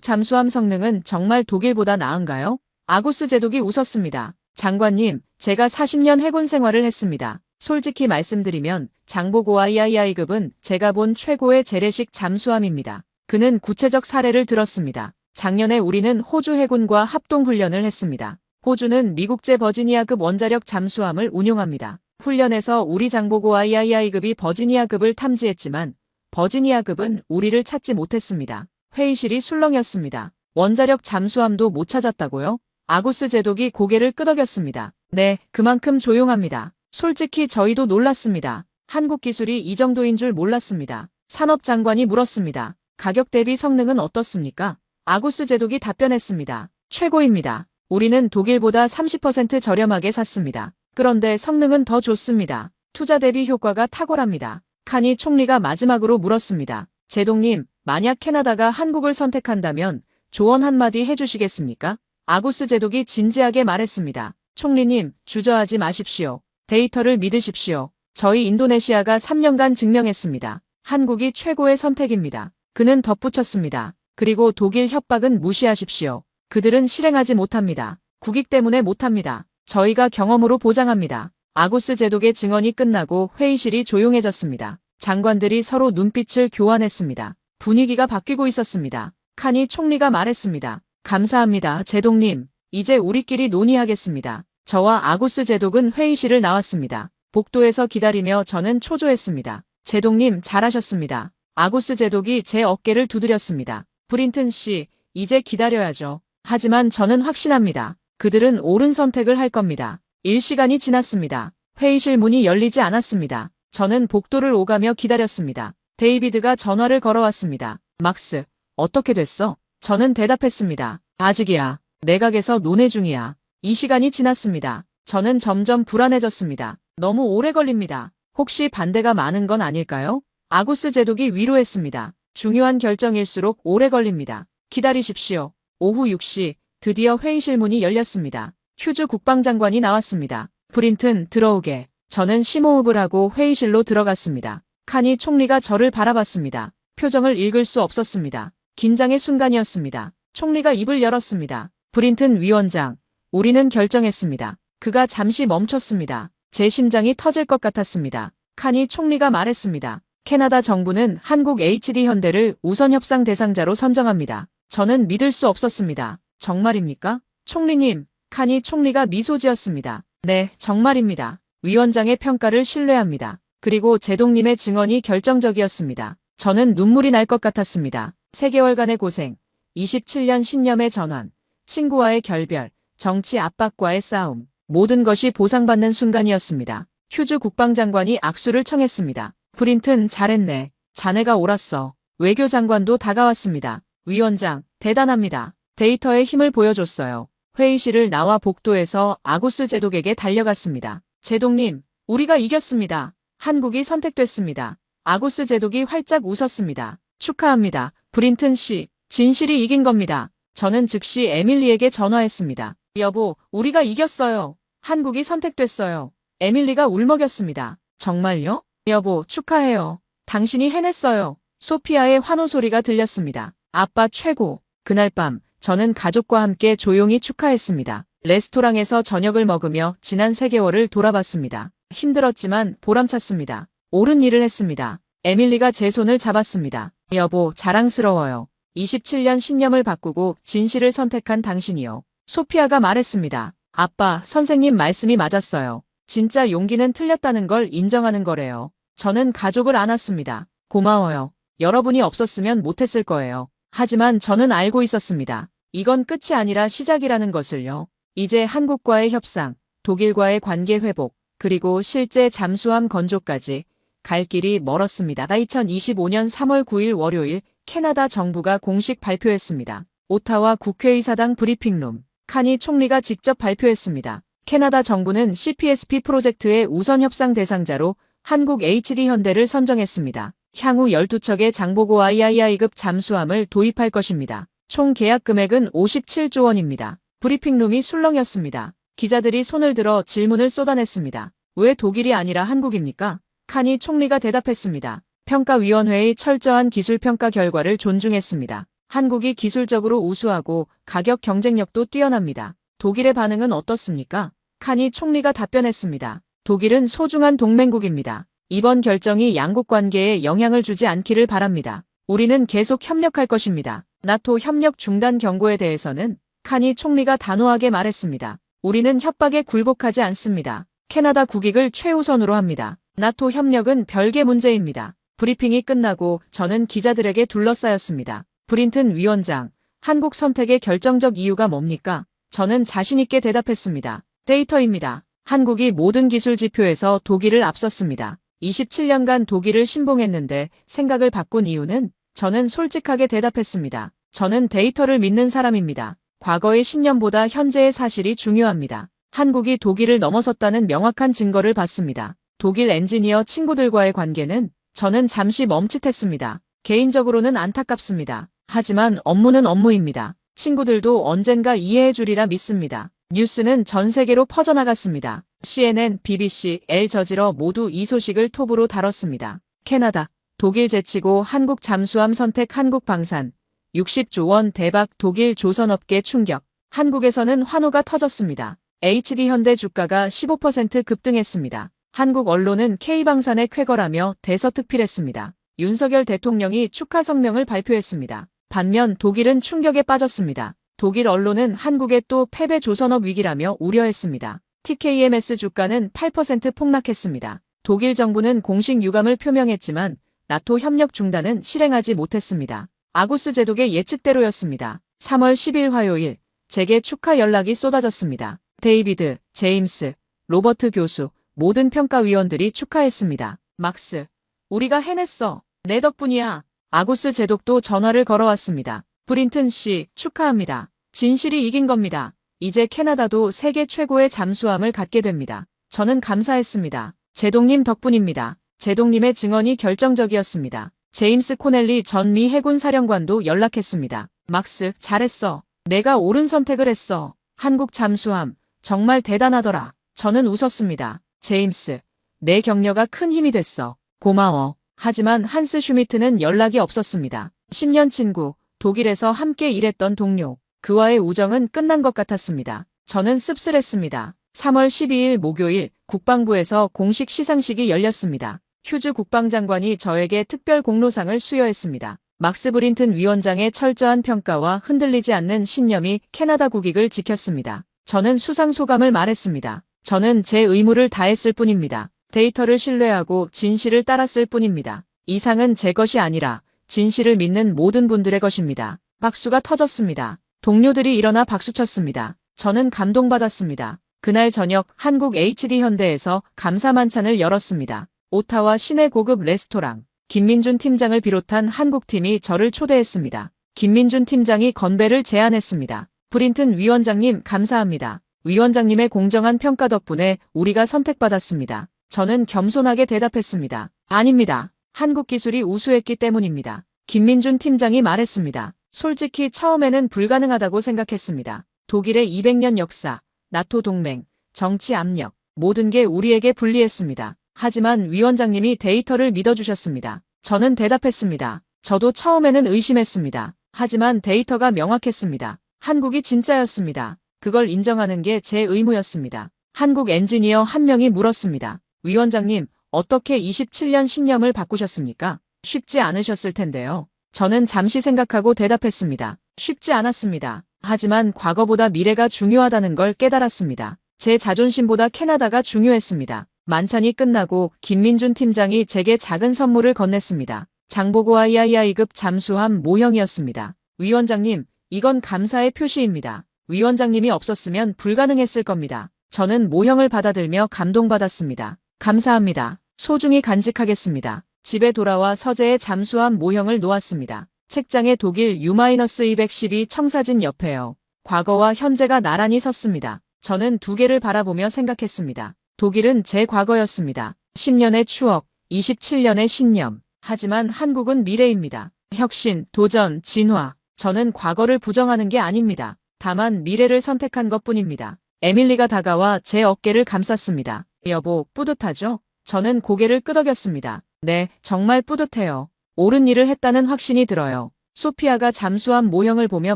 Speaker 3: 잠수함 성능은 정말 독일보다 나은가요? 아구스 제독이 웃었습니다. 장관님, 제가 40년 해군 생활을 했습니다. 솔직히 말씀드리면 장보고 III급은 제가 본 최고의 재래식 잠수함입니다. 그는 구체적 사례를 들었습니다. 작년에 우리는 호주 해군과 합동훈련을 했습니다. 호주는 미국제 버지니아급 원자력 잠수함을 운용합니다. 훈련에서 우리 장보고 III급이 버지니아급을 탐지했지만 버지니아급은 우리를 찾지 못했습니다. 회의실이 술렁였습니다. 원자력 잠수함도 못 찾았다고요? 아구스 제독이 고개를 끄덕였습니다. 네, 그만큼 조용합니다. 솔직히 저희도 놀랐습니다. 한국 기술이 이 정도인 줄 몰랐습니다. 산업장관이 물었습니다. 가격 대비 성능은 어떻습니까? 아구스 제독이 답변했습니다. 최고입니다. 우리는 독일보다 30% 저렴하게 샀습니다. 그런데 성능은 더 좋습니다. 투자 대비 효과가 탁월합니다. 카니 총리가 마지막으로 물었습니다. 제독님, 만약 캐나다가 한국을 선택한다면 조언 한마디 해주시겠습니까? 아구스 제독이 진지하게 말했습니다. 총리님, 주저하지 마십시오. 데이터를 믿으십시오. 저희 인도네시아가 3년간 증명했습니다. 한국이 최고의 선택입니다. 그는 덧붙였습니다. 그리고 독일 협박은 무시하십시오. 그들은 실행하지 못합니다. 국익 때문에 못합니다. 저희가 경험으로 보장합니다. 아구스 제독의 증언이 끝나고 회의실이 조용해졌습니다. 장관들이 서로 눈빛을 교환했습니다. 분위기가 바뀌고 있었습니다. 카니 총리가 말했습니다. 감사합니다, 제독님. 이제 우리끼리 논의하겠습니다. 저와 아구스 제독은 회의실을 나왔습니다. 복도에서 기다리며 저는 초조했습니다. 제독님, 잘하셨습니다. 아구스 제독이 제 어깨를 두드렸습니다. 브린튼 씨, 이제 기다려야죠. 하지만 저는 확신합니다. 그들은 옳은 선택을 할 겁니다. 1시간이 지났습니다. 회의실 문이 열리지 않았습니다. 저는 복도를 오가며 기다렸습니다. 데이비드가 전화를 걸어왔습니다. 막스, 어떻게 됐어? 저는 대답했습니다. 아직이야. 내각에서 논의 중이야. 2시간이 지났습니다. 저는 점점 불안해졌습니다. 너무 오래 걸립니다. 혹시 반대가 많은 건 아닐까요? 아구스 제독이 위로했습니다. 중요한 결정일수록 오래 걸립니다. 기다리십시오. 오후 6시, 드디어 회의실 문이 열렸습니다. 휴즈 국방장관이 나왔습니다. 브린튼, 들어오게. 저는 심호흡을 하고 회의실로 들어갔습니다. 카니 총리가 저를 바라봤습니다. 표정을 읽을 수 없었습니다. 긴장의 순간이었습니다. 총리가 입을 열었습니다. 브린튼 위원장, 우리는 결정했습니다. 그가 잠시 멈췄습니다. 제 심장이 터질 것 같았습니다. 카니 총리가 말했습니다. 캐나다 정부는 한국 HD 현대를 우선 협상 대상자로 선정합니다. 저는 믿을 수 없었습니다. 정말입니까? 총리님, 카니 총리가 미소 지었습니다. 네, 정말입니다. 위원장의 평가를 신뢰합니다. 그리고 제독님의 증언이 결정적이었습니다. 저는 눈물이 날 것 같았습니다. 3개월간의 고생, 27년 신념의 전환, 친구와의 결별, 정치 압박과의 싸움, 모든 것이 보상받는 순간이었습니다. 휴즈 국방장관이 악수를 청했습니다. 브린튼, 잘했네. 자네가 옳았어. 외교장관도 다가왔습니다. 위원장, 대단합니다. 데이터의 힘을 보여줬어요. 회의실을 나와 복도에서 아구스 제독에게 달려갔습니다. 제독님, 우리가 이겼습니다. 한국이 선택됐습니다. 아구스 제독이 활짝 웃었습니다. 축하합니다. 브린튼 씨, 진실이 이긴 겁니다. 저는 즉시 에밀리에게 전화했습니다. 여보, 우리가 이겼어요. 한국이 선택됐어요. 에밀리가 울먹였습니다. 정말요? 여보, 축하해요. 당신이 해냈어요. 소피아의 환호 소리가 들렸습니다. 아빠 최고. 그날 밤, 저는 가족과 함께 조용히 축하했습니다. 레스토랑에서 저녁을 먹으며 지난 3개월을 돌아봤습니다. 힘들었지만 보람찼습니다. 옳은 일을 했습니다. 에밀리가 제 손을 잡았습니다. 여보, 자랑스러워요. 27년 신념을 바꾸고 진실을 선택한 당신이요. 소피아가 말했습니다. 아빠, 선생님 말씀이 맞았어요. 진짜 용기는 틀렸다는 걸 인정하는 거래요. 저는 가족을 안았습니다. 고마워요. 여러분이 없었으면 못했을 거예요. 하지만 저는 알고 있었습니다. 이건 끝이 아니라 시작이라는 것을요. 이제 한국과의 협상, 독일과의 관계 회복, 그리고 실제 잠수함 건조까지 갈 길이 멀었습니다. 2025년 3월 9일 월요일 캐나다 정부가 공식 발표했습니다. 오타와 국회의사당 브리핑룸, 카니 총리가 직접 발표했습니다. 캐나다 정부는 CPSP 프로젝트의 우선 협상 대상자로 한국 HD 현대를 선정했습니다. 향후 12척의 장보고 III급 잠수함을 도입할 것입니다. 총 계약 금액은 57조 원입니다. 브리핑룸이 술렁였습니다. 기자들이 손을 들어 질문을 쏟아냈습니다. 왜 독일이 아니라 한국입니까? 카니 총리가 대답했습니다. 평가위원회의 철저한 기술평가 결과를 존중했습니다. 한국이 기술적으로 우수하고 가격 경쟁력도 뛰어납니다. 독일의 반응은 어떻습니까? 카니 총리가 답변했습니다. 독일은 소중한 동맹국입니다. 이번 결정이 양국 관계에 영향을 주지 않기를 바랍니다. 우리는 계속 협력할 것입니다. 나토 협력 중단 경고에 대해서는 카니 총리가 단호하게 말했습니다. 우리는 협박에 굴복하지 않습니다. 캐나다 국익을 최우선으로 합니다. 나토 협력은 별개 문제입니다. 브리핑이 끝나고 저는 기자들에게 둘러싸였습니다. 브린튼 위원장, 한국 선택의 결정적 이유가 뭡니까? 저는 자신있게 대답했습니다. 데이터입니다. 한국이 모든 기술 지표에서 독일을 앞섰습니다. 27년간 독일을 신봉했는데 생각을 바꾼 이유는? 저는 솔직하게 대답했습니다. 저는 데이터를 믿는 사람입니다. 과거의 신념보다 현재의 사실이 중요합니다. 한국이 독일을 넘어섰다는 명확한 증거를 봤습니다. 독일 엔지니어 친구들과의 관계는 저는 잠시 멈칫했습니다. 개인적으로는 안타깝습니다. 하지만 업무는 업무입니다. 친구들도 언젠가 이해해 주리라 믿습니다. 뉴스는 전 세계로 퍼져나갔습니다. CNN, BBC, 엘저지러 모두 이 소식을 톱으로 다뤘습니다. 캐나다, 독일 제치고 한국 잠수함 선택 한국 방산. 60조 원 대박 독일 조선업계 충격. 한국에서는 환호가 터졌습니다. HD현대 주가가 15% 급등했습니다. 한국 언론은 K방산의 쾌거라며 대서특필했습니다. 윤석열 대통령이 축하 성명을 발표했습니다. 반면 독일은 충격에 빠졌습니다. 독일 언론은 한국의 또 패배 조선업 위기라며 우려했습니다. TKMS 주가는 8% 폭락했습니다. 독일 정부는 공식 유감을 표명했지만 나토 협력 중단은 실행하지 못했습니다. 아구스 제독의 예측대로였습니다. 3월 10일 화요일 제게 축하 연락이 쏟아졌습니다. 데이비드, 제임스, 로버트 교수, 모든 평가위원들이 축하했습니다. 막스, 우리가 해냈어. 내 덕분이야. 아구스 제독도 전화를 걸어왔습니다. 브린튼 씨, 축하합니다. 진실이 이긴 겁니다. 이제 캐나다도 세계 최고의 잠수함을 갖게 됩니다. 저는 감사했습니다. 제독님 덕분입니다. 제독님의 증언이 결정적이었습니다. 제임스 코넬리 전 미 해군 사령관도 연락했습니다. 막스, 잘했어. 내가 옳은 선택을 했어. 한국 잠수함, 정말 대단하더라. 저는 웃었습니다. 제임스, 내 격려가 큰 힘이 됐어. 고마워. 하지만 한스 슈미트는 연락이 없었습니다. 10년 친구, 독일에서 함께 일했던 동료. 그와의 우정은 끝난 것 같았습니다. 저는 씁쓸했습니다. 3월 12일 목요일 국방부에서 공식 시상식이 열렸습니다. 휴즈 국방장관이 저에게 특별 공로상을 수여했습니다. 막스 브린튼 위원장의 철저한 평가와 흔들리지 않는 신념이 캐나다 국익을 지켰습니다. 저는 수상 소감을 말했습니다. 저는 제 의무를 다했을 뿐입니다. 데이터를 신뢰하고 진실을 따랐을 뿐입니다. 이 상은 제 것이 아니라 진실을 믿는 모든 분들의 것입니다. 박수가 터졌습니다. 동료들이 일어나 박수쳤습니다. 저는 감동받았습니다. 그날 저녁 한국 HD현대에서 감사 만찬을 열었습니다. 오타와 시내 고급 레스토랑. 김민준 팀장을 비롯한 한국팀이 저를 초대했습니다. 김민준 팀장이 건배를 제안했습니다. 브린튼 위원장님 감사합니다. 위원장님의 공정한 평가 덕분에 우리가 선택받았습니다. 저는 겸손하게 대답했습니다. 아닙니다. 한국 기술이 우수했기 때문입니다. 김민준 팀장이 말했습니다. 솔직히 처음에는 불가능하다고 생각했습니다. 독일의 200년 역사, 나토 동맹, 정치 압력, 모든 게 우리에게 불리했습니다. 하지만 위원장님이 데이터를 믿어주셨습니다. 저는 대답했습니다. 저도 처음에는 의심했습니다. 하지만 데이터가 명확했습니다. 한국이 진짜였습니다. 그걸 인정하는 게 제 의무였습니다. 한국 엔지니어 한 명이 물었습니다. 위원장님, 어떻게 27년 신념을 바꾸셨습니까? 쉽지 않으셨을 텐데요. 저는 잠시 생각하고 대답했습니다. 쉽지 않았습니다. 하지만 과거보다 미래가 중요하다는 걸 깨달았습니다. 제 자존심보다 캐나다가 중요했습니다. 만찬이 끝나고 김민준 팀장이 제게 작은 선물을 건넸습니다. 장보고 III급 잠수함 모형이었습니다. 위원장님, 이건 감사의 표시입니다. 위원장님이 없었으면 불가능했을 겁니다. 저는 모형을 받아들며 감동받았습니다. 감사합니다. 소중히 간직하겠습니다. 집에 돌아와 서재에 잠수함 모형을 놓았습니다. 책장에 독일 U-212 청사진 옆에요. 과거와 현재가 나란히 섰습니다. 저는 두 개를 바라보며 생각했습니다. 독일은 제 과거였습니다. 10년의 추억, 27년의 신념. 하지만 한국은 미래입니다. 혁신, 도전, 진화. 저는 과거를 부정하는 게 아닙니다. 다만 미래를 선택한 것뿐입니다. 에밀리가 다가와 제 어깨를 감쌌습니다. 여보, 뿌듯하죠? 저는 고개를 끄덕였습니다. 네, 정말 뿌듯해요. 옳은 일을 했다는 확신이 들어요. 소피아가 잠수함 모형을 보며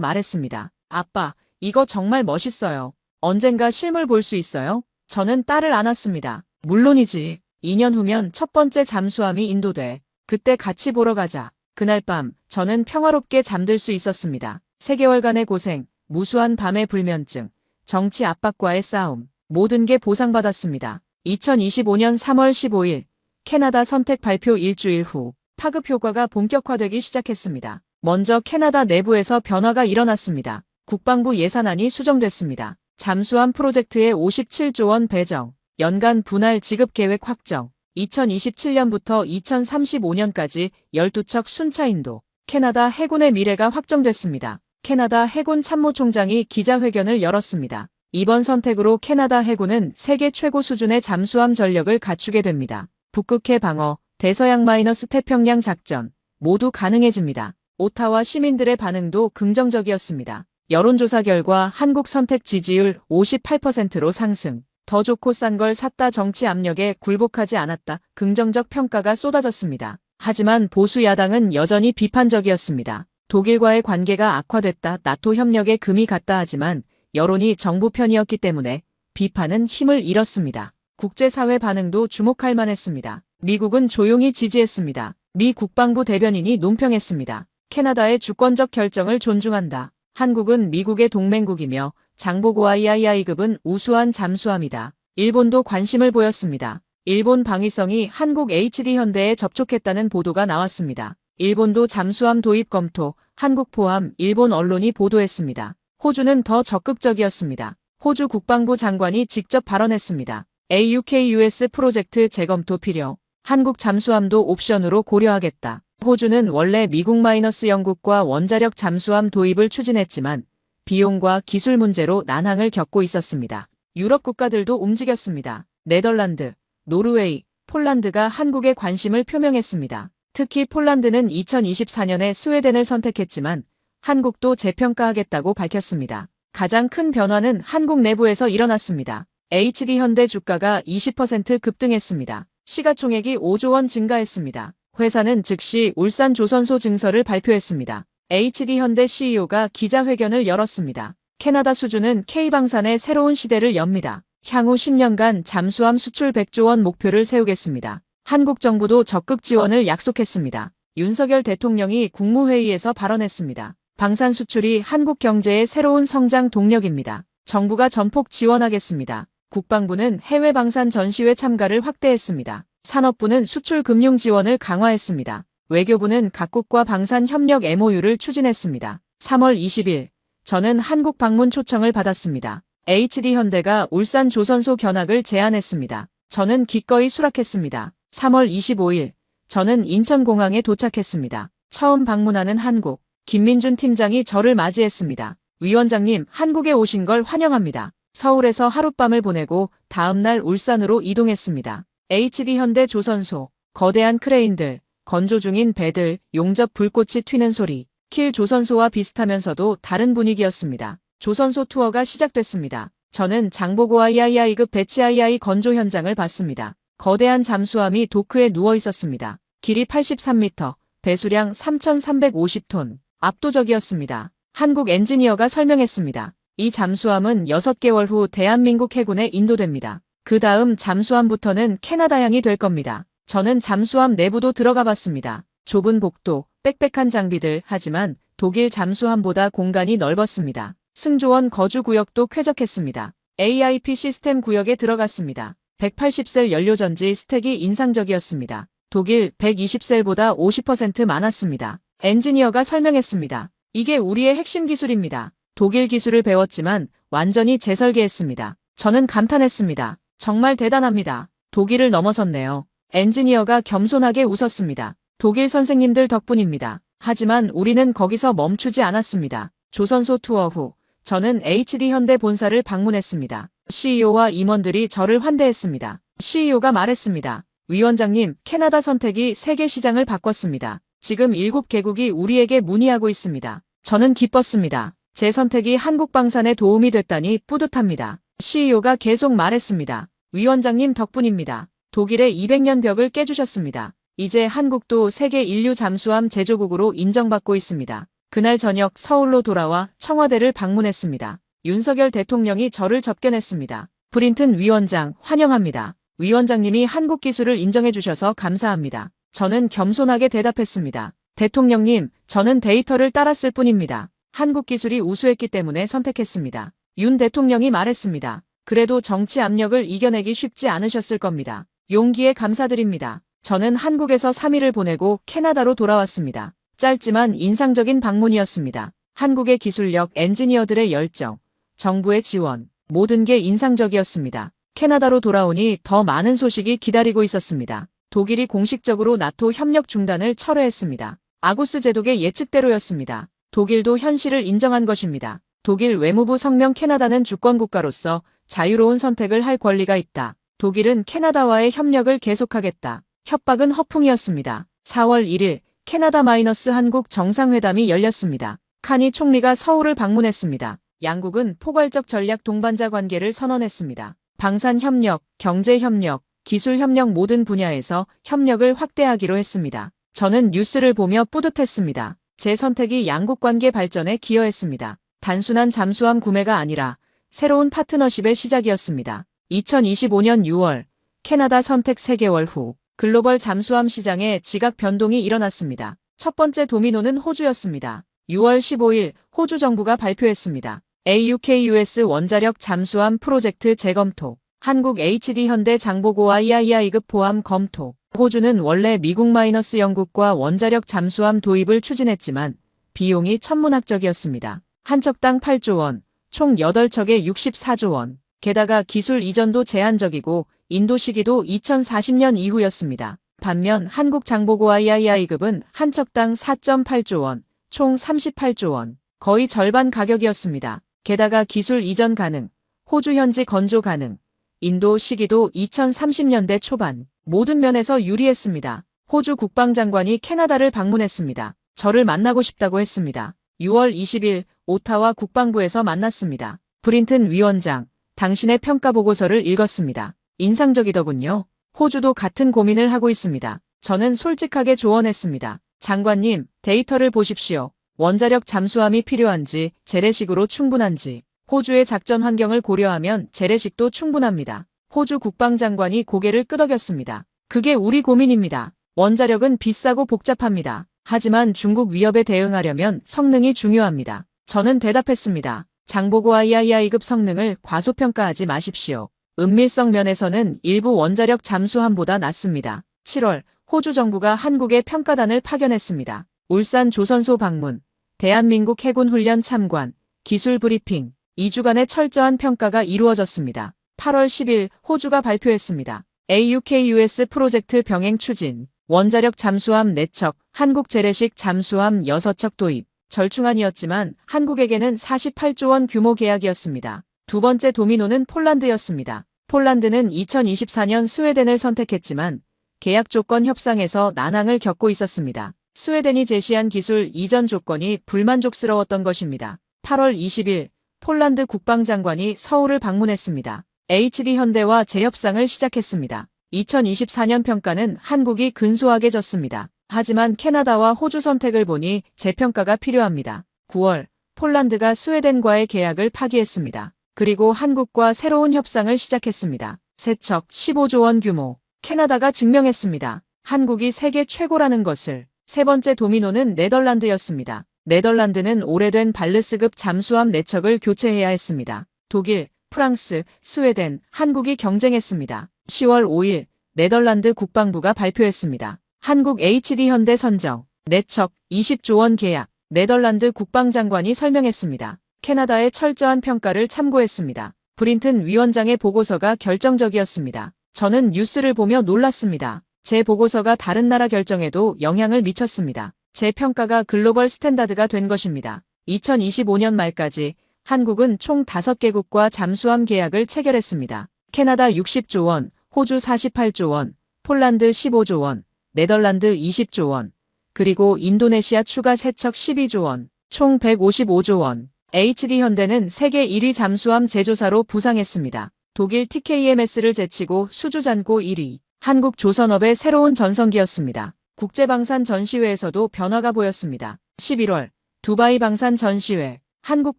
Speaker 3: 말했습니다. 아빠, 이거 정말 멋있어요. 언젠가 실물 볼 수 있어요? 저는 딸을 안았습니다. 물론이지. 2년 후면 첫 번째 잠수함이 인도돼. 그때 같이 보러 가자. 그날 밤 저는 평화롭게 잠들 수 있었습니다. 3개월간의 고생, 무수한 밤의 불면증, 정치 압박과의 싸움, 모든 게 보상받았습니다. 2025년 3월 15일 캐나다 선택 발표 일주일 후 파급 효과가 본격화되기 시작했습니다. 먼저 캐나다 내부에서 변화가 일어났습니다. 국방부 예산안이 수정됐습니다. 잠수함 프로젝트에 57조 원 배정, 연간 분할 지급 계획 확정, 2027년부터 2035년까지 12척 순차 인도, 캐나다 해군의 미래가 확정됐습니다. 캐나다 해군 참모총장이 기자회견을 열었습니다. 이번 선택으로 캐나다 해군은 세계 최고 수준의 잠수함 전력을 갖추게 됩니다. 북극해 방어, 대서양 태평양 작전 모두 가능해집니다. 오타와 시민들의 반응도 긍정적이었습니다. 여론조사 결과 한국 선택 지지율 58%로 상승. 더 좋고 싼 걸 샀다 정치 압력에 굴복하지 않았다. 긍정적 평가가 쏟아졌습니다. 하지만 보수 야당은 여전히 비판적이었습니다. 독일과의 관계가 악화됐다. 나토 협력에 금이 갔다 하지만 여론이 정부 편이었기 때문에 비판은 힘을 잃었습니다. 국제사회 반응도 주목할 만했습니다. 미국은 조용히 지지했습니다. 미 국방부 대변인이 논평했습니다. 캐나다의 주권적 결정을 존중한다. 한국은 미국의 동맹국이며 장보고 III급은 우수한 잠수함이다. 일본도 관심을 보였습니다. 일본 방위성이 한국 HD 현대에 접촉했다는 보도가 나왔습니다. 일본도 잠수함 도입 검토, 한국 포함 일본 언론이 보도했습니다. 호주는 더 적극적이었습니다. 호주 국방부 장관이 직접 발언했습니다. AUKUS 프로젝트 재검토 필요. 한국 잠수함도 옵션으로 고려하겠다. 호주는 원래 미국 영국과 원자력 잠수함 도입을 추진했지만 비용과 기술 문제로 난항을 겪고 있었습니다. 유럽 국가들도 움직였습니다. 네덜란드, 노르웨이, 폴란드가 한국에 관심을 표명했습니다. 특히 폴란드는 2024년에 스웨덴을 선택했지만 한국도 재평가하겠다고 밝혔습니다. 가장 큰 변화는 한국 내부에서 일어났습니다. HD 현대 주가가 20% 급등했습니다. 시가총액이 5조 원 증가했습니다. 회사는 즉시 울산 조선소 증설을 발표했습니다. HD 현대 CEO가 기자회견을 열었습니다. 캐나다 수주는 K방산의 새로운 시대를 엽니다. 향후 10년간 잠수함 수출 100조 원 목표를 세우겠습니다. 한국 정부도 적극 지원을 약속했습니다. 윤석열 대통령이 국무회의에서 발언했습니다. 방산 수출이 한국 경제의 새로운 성장 동력입니다. 정부가 전폭 지원하겠습니다. 국방부는 해외 방산 전시회 참가를 확대했습니다. 산업부는 수출 금융 지원을 강화했습니다. 외교부는 각국과 방산 협력 MOU를 추진했습니다. 3월 20일, 저는 한국 방문 초청을 받았습니다. HD 현대가 울산 조선소 견학을 제안했습니다. 저는 기꺼이 수락했습니다. 3월 25일, 저는 인천공항에 도착했습니다. 처음 방문하는 한국, 김민준 팀장이 저를 맞이했습니다. 위원장님, 한국에 오신 걸 환영합니다. 서울에서 하룻밤을 보내고 다음날 울산으로 이동했습니다. HD 현대 조선소, 거대한 크레인들, 건조 중인 배들, 용접 불꽃이 튀는 소리, 킬 조선소와 비슷하면서도 다른 분위기였습니다. 조선소 투어가 시작됐습니다. 저는 장보고 III급 배치 II 건조 현장을 봤습니다. 거대한 잠수함이 도크에 누워 있었습니다. 길이 83m, 배수량 3,350톤, 압도적이었습니다. 한국 엔지니어가 설명했습니다. 이 잠수함은 6개월 후 대한민국 해군에 인도됩니다. 그 다음 잠수함부터는 캐나다향이 될 겁니다. 저는 잠수함 내부도 들어가 봤습니다. 좁은 복도, 빽빽한 장비들, 하지만 독일 잠수함보다 공간이 넓었습니다. 승조원 거주 구역도 쾌적했습니다. AIP 시스템 구역에 들어갔습니다. 180셀 연료전지 스택이 인상적이었습니다. 독일 120셀보다 50% 많았습니다. 엔지니어가 설명했습니다. 이게 우리의 핵심 기술입니다. 독일 기술을 배웠지만 완전히 재설계했습니다. 저는 감탄했습니다. 정말 대단합니다. 독일을 넘어섰네요. 엔지니어가 겸손하게 웃었습니다. 독일 선생님들 덕분입니다. 하지만 우리는 거기서 멈추지 않았습니다. 조선소 투어 후 저는 HD 현대 본사를 방문했습니다. CEO와 임원들이 저를 환대했습니다. CEO가 말했습니다. 위원장님, 캐나다 선택이 세계 시장을 바꿨습니다. 지금 7개국이 우리에게 문의하고 있습니다. 저는 기뻤습니다. 제 선택이 한국 방산에 도움이 됐다니 뿌듯합니다. CEO가 계속 말했습니다. 위원장님 덕분입니다. 독일의 200년 벽을 깨주셨습니다. 이제 한국도 세계 인류 잠수함 제조국으로 인정받고 있습니다. 그날 저녁 서울로 돌아와 청와대를 방문했습니다. 윤석열 대통령이 저를 접견했습니다. 브린튼 위원장, 환영합니다. 위원장님이 한국 기술을 인정해 주셔서 감사합니다. 저는 겸손하게 대답했습니다. 대통령님, 저는 데이터를 따랐을 뿐입니다. 한국 기술이 우수했기 때문에 선택했습니다. 윤 대통령이 말했습니다. 그래도 정치 압력을 이겨내기 쉽지 않으셨을 겁니다. 용기에 감사드립니다. 저는 한국에서 3일을 보내고 캐나다로 돌아왔습니다. 짧지만 인상적인 방문이었습니다. 한국의 기술력, 엔지니어들의 열정, 정부의 지원, 모든 게 인상적이었습니다. 캐나다로 돌아오니 더 많은 소식이 기다리고 있었습니다. 독일이 공식적으로 나토 협력 중단을 철회했습니다. 아구스 제독의 예측대로였습니다. 독일도 현실을 인정한 것입니다. 독일 외무부 성명 캐나다는 주권국가로서 자유로운 선택을 할 권리가 있다. 독일은 캐나다와의 협력을 계속하겠다. 협박은 허풍이었습니다. 4월 1일 캐나다-한국 정상회담이 열렸습니다. 카니 총리가 서울을 방문했습니다. 양국은 포괄적 전략 동반자 관계를 선언했습니다. 방산협력, 경제협력, 기술협력 모든 분야에서 협력을 확대하기로 했습니다. 저는 뉴스를 보며 뿌듯했습니다. 제 선택이 양국 관계 발전에 기여했습니다. 단순한 잠수함 구매가 아니라 새로운 파트너십의 시작이었습니다. 2025년 6월 캐나다 선택 3개월 후 글로벌 잠수함 시장에 지각 변동이 일어났습니다. 첫 번째 도미노는 호주였습니다. 6월 15일 호주 정부가 발표했습니다. AUKUS 원자력 잠수함 프로젝트 재검토, 한국 HD-현대 장보고와 IAEA급 포함 검토. 호주는 원래 미국-영국과 원자력 잠수함 도입을 추진했지만 비용이 천문학적이었습니다. 한 척당 8조 원, 총 8척에 64조 원. 게다가 기술 이전도 제한적이고 인도 시기도 2040년 이후였습니다. 반면 한국 장보고 IAEA급은 한 척당 4.8조 원, 총 38조 원, 거의 절반 가격이었습니다. 게다가 기술 이전 가능, 호주 현지 건조 가능, 인도 시기도 2030년대 초반, 모든 면에서 유리했습니다. 호주 국방장관이 캐나다를 방문했습니다. 저를 만나고 싶다고 했습니다. 6월 20일 오타와 국방부에서 만났습니다. 브린튼 위원장, 당신의 평가 보고서를 읽었습니다. 인상적이더군요. 호주도 같은 고민을 하고 있습니다. 저는 솔직하게 조언했습니다. 장관님, 데이터를 보십시오. 원자력 잠수함이 필요한지, 재래식으로 충분한지. 호주의 작전 환경을 고려하면 재래식도 충분합니다. 호주 국방장관이 고개를 끄덕였습니다. 그게 우리 고민입니다. 원자력은 비싸고 복잡합니다. 하지만 중국 위협에 대응하려면 성능이 중요합니다. 저는 대답했습니다. 장보고 IAEA급 성능을 과소평가하지 마십시오. 은밀성 면에서는 일부 원자력 잠수함보다 낫습니다. 7월 호주 정부가 한국에 평가단을 파견했습니다. 울산 조선소 방문, 대한민국 해군 훈련 참관, 기술 브리핑, 2주간의 철저한 평가가 이루어졌습니다. 8월 10일 호주가 발표했습니다. AUKUS 프로젝트 병행 추진, 원자력 잠수함 4척, 한국 재래식 잠수함 6척 도입. 절충안이었지만 한국에게는 48조 원 규모 계약이었습니다. 두 번째 도미노는 폴란드였습니다. 폴란드는 2024년 스웨덴을 선택했지만 계약 조건 협상에서 난항을 겪고 있었습니다. 스웨덴이 제시한 기술 이전 조건이 불만족스러웠던 것입니다. 8월 20일 폴란드 국방장관이 서울을 방문했습니다. HD-현대와 재협상을 시작했습니다. 2024년 평가는 한국이 근소하게 졌습니다. 하지만 캐나다와 호주 선택을 보니 재평가가 필요합니다. 9월 폴란드가 스웨덴과의 계약을 파기했습니다. 그리고 한국과 새로운 협상을 시작했습니다. 세 척 15조 원 규모. 캐나다가 증명했습니다. 한국이 세계 최고라는 것을. 세 번째 도미노는 네덜란드였습니다. 네덜란드는 오래된 발르스급 잠수함 4척을 교체해야 했습니다. 독일, 프랑스, 스웨덴, 한국이 경쟁했습니다. 10월 5일 네덜란드 국방부가 발표했습니다. 한국 HD-현대 선정, 4척, 20조 원 계약. 네덜란드 국방장관이 설명했습니다. 캐나다의 철저한 평가를 참고했습니다. 브린튼 위원장의 보고서가 결정적이었습니다. 저는 뉴스를 보며 놀랐습니다. 제 보고서가 다른 나라 결정에도 영향을 미쳤습니다. 제 평가가 글로벌 스탠다드가 된 것입니다. 2025년 말까지 한국은 총 5개국과 잠수함 계약을 체결했습니다. 캐나다 60조 원, 호주 48조 원, 폴란드 15조 원, 네덜란드 20조 원, 그리고 인도네시아 추가 3척 12조 원, 총 155조 원. HD-현대는 세계 1위 잠수함 제조사로 부상했습니다. 독일 TKMS를 제치고 수주잔고 1위. 한국 조선업의 새로운 전성기였습니다. 국제방산 전시회에서도 변화가 보였습니다. 11월 두바이 방산 전시회. 한국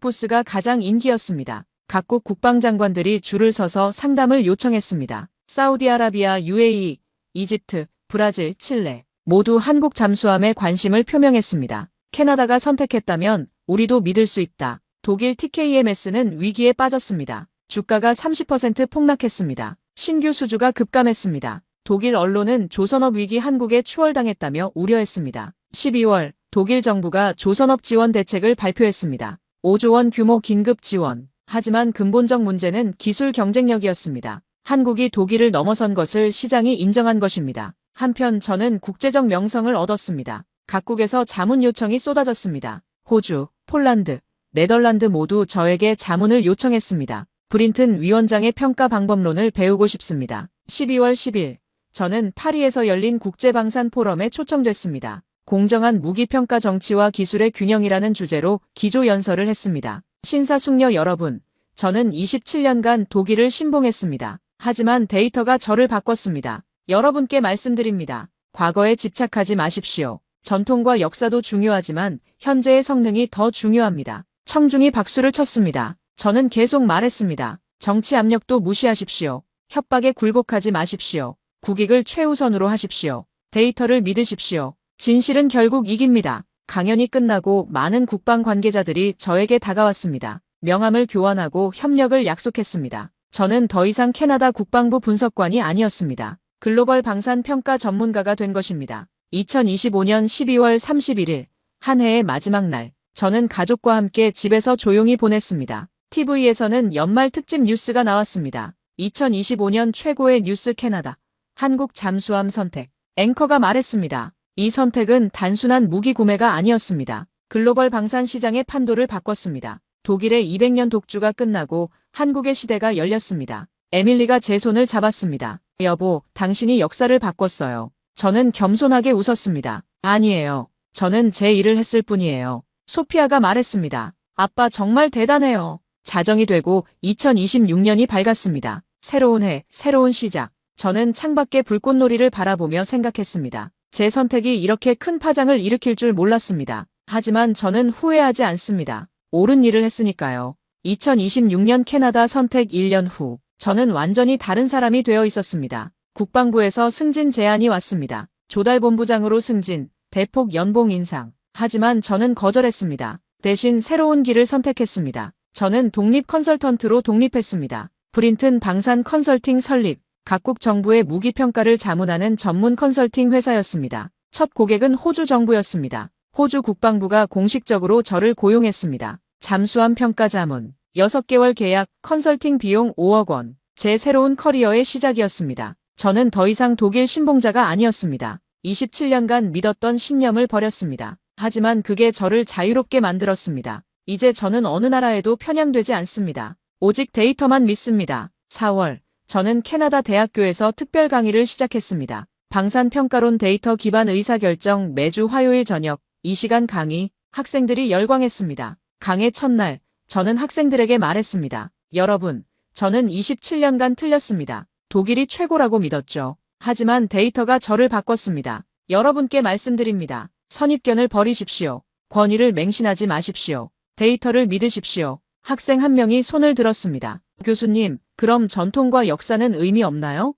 Speaker 3: 부스가 가장 인기였습니다. 각국 국방장관들이 줄을 서서 상담을 요청했습니다. 사우디아라비아, UAE, 이집트, 브라질, 칠레 모두 한국 잠수함에 관심을 표명했습니다. 캐나다가 선택했다면 우리도 믿을 수 있다. 독일 TKMS는 위기에 빠졌습니다. 주가가 30% 폭락했습니다. 신규 수주가 급감했습니다. 독일 언론은 조선업 위기 한국에 추월당했다며 우려했습니다. 12월 독일 정부가 조선업 지원 대책을 발표했습니다. 5조 원 규모 긴급 지원. 하지만 근본적 문제는 기술 경쟁력이었습니다. 한국이 독일을 넘어선 것을 시장이 인정한 것입니다. 한편 저는 국제적 명성을 얻었습니다. 각국에서 자문 요청이 쏟아졌습니다. 호주, 폴란드, 네덜란드 모두 저에게 자문을 요청했습니다. 브린튼 위원장의 평가 방법론을 배우고 싶습니다. 12월 10일 저는 파리에서 열린 국제방산 포럼에 초청됐습니다. 공정한 무기평가 정치와 기술의 균형이라는 주제로 기조 연설을 했습니다. 신사숙녀 여러분, 저는 27년간 독일을 신봉했습니다. 하지만 데이터가 저를 바꿨습니다. 여러분께 말씀드립니다. 과거에 집착하지 마십시오. 전통과 역사도 중요하지만 현재의 성능이 더 중요합니다. 청중이 박수를 쳤습니다. 저는 계속 말했습니다. 정치 압력도 무시하십시오. 협박에 굴복하지 마십시오. 국익을 최우선으로 하십시오. 데이터를 믿으십시오. 진실은 결국 이깁니다. 강연이 끝나고 많은 국방 관계자들이 저에게 다가왔습니다. 명함을 교환하고 협력을 약속했습니다. 저는 더 이상 캐나다 국방부 분석관이 아니었습니다. 글로벌 방산 평가 전문가가 된 것입니다. 2025년 12월 31일, 한 해의 마지막 날, 저는 가족과 함께 집에서 조용히 보냈습니다. TV에서는 연말 특집 뉴스가 나왔습니다. 2025년 최고의 뉴스 캐나다, 한국 잠수함 선택. 앵커가 말했습니다. 이 선택은 단순한 무기 구매가 아니었습니다. 글로벌 방산 시장의 판도를 바꿨습니다. 독일의 200년 독주가 끝나고 한국의 시대가 열렸습니다. 에밀리가 제 손을 잡았습니다. 여보, 당신이 역사를 바꿨어요. 저는 겸손하게 웃었습니다. 아니에요. 저는 제 일을 했을 뿐이에요. 소피아가 말했습니다. 아빠 정말 대단해요. 자정이 되고 2026년이 밝았습니다. 새로운 해, 새로운 시작. 저는 창밖의 불꽃놀이를 바라보며 생각했습니다. 제 선택이 이렇게 큰 파장을 일으킬 줄 몰랐습니다. 하지만 저는 후회하지 않습니다. 옳은 일을 했으니까요. 2026년 캐나다 선택 1년 후, 저는 완전히 다른 사람이 되어 있었습니다. 국방부에서 승진 제안이 왔습니다. 조달본부장으로 승진, 대폭 연봉 인상. 하지만 저는 거절했습니다. 대신 새로운 길을 선택했습니다. 저는 독립 컨설턴트로 독립했습니다. 브린튼 방산 컨설팅 설립. 각국 정부의 무기평가를 자문하는 전문 컨설팅 회사였습니다. 첫 고객은 호주 정부였습니다. 호주 국방부가 공식적으로 저를 고용했습니다. 잠수함 평가 자문, 6개월 계약, 컨설팅 비용 5억 원. 제 새로운 커리어의 시작이었습니다. 저는 더 이상 독일 신봉자가 아니었습니다. 27년간 믿었던 신념을 버렸습니다. 하지만 그게 저를 자유롭게 만들었습니다. 이제 저는 어느 나라에도 편향되지 않습니다. 오직 데이터만 믿습니다. 4월. 저는 캐나다 대학교에서 특별 강의를 시작했습니다. 방산평가론 데이터 기반 의사결정 매주 화요일 저녁 2시간 강의, 학생들이 열광했습니다. 강의 첫날, 저는 학생들에게 말했습니다. 여러분, 저는 27년간 틀렸습니다. 독일이 최고라고 믿었죠. 하지만 데이터가 저를 바꿨습니다. 여러분께 말씀드립니다. 선입견을 버리십시오. 권위를 맹신하지 마십시오. 데이터를 믿으십시오. 학생 한 명이 손을 들었습니다. 교수님, 그럼 전통과 역사는 의미 없나요?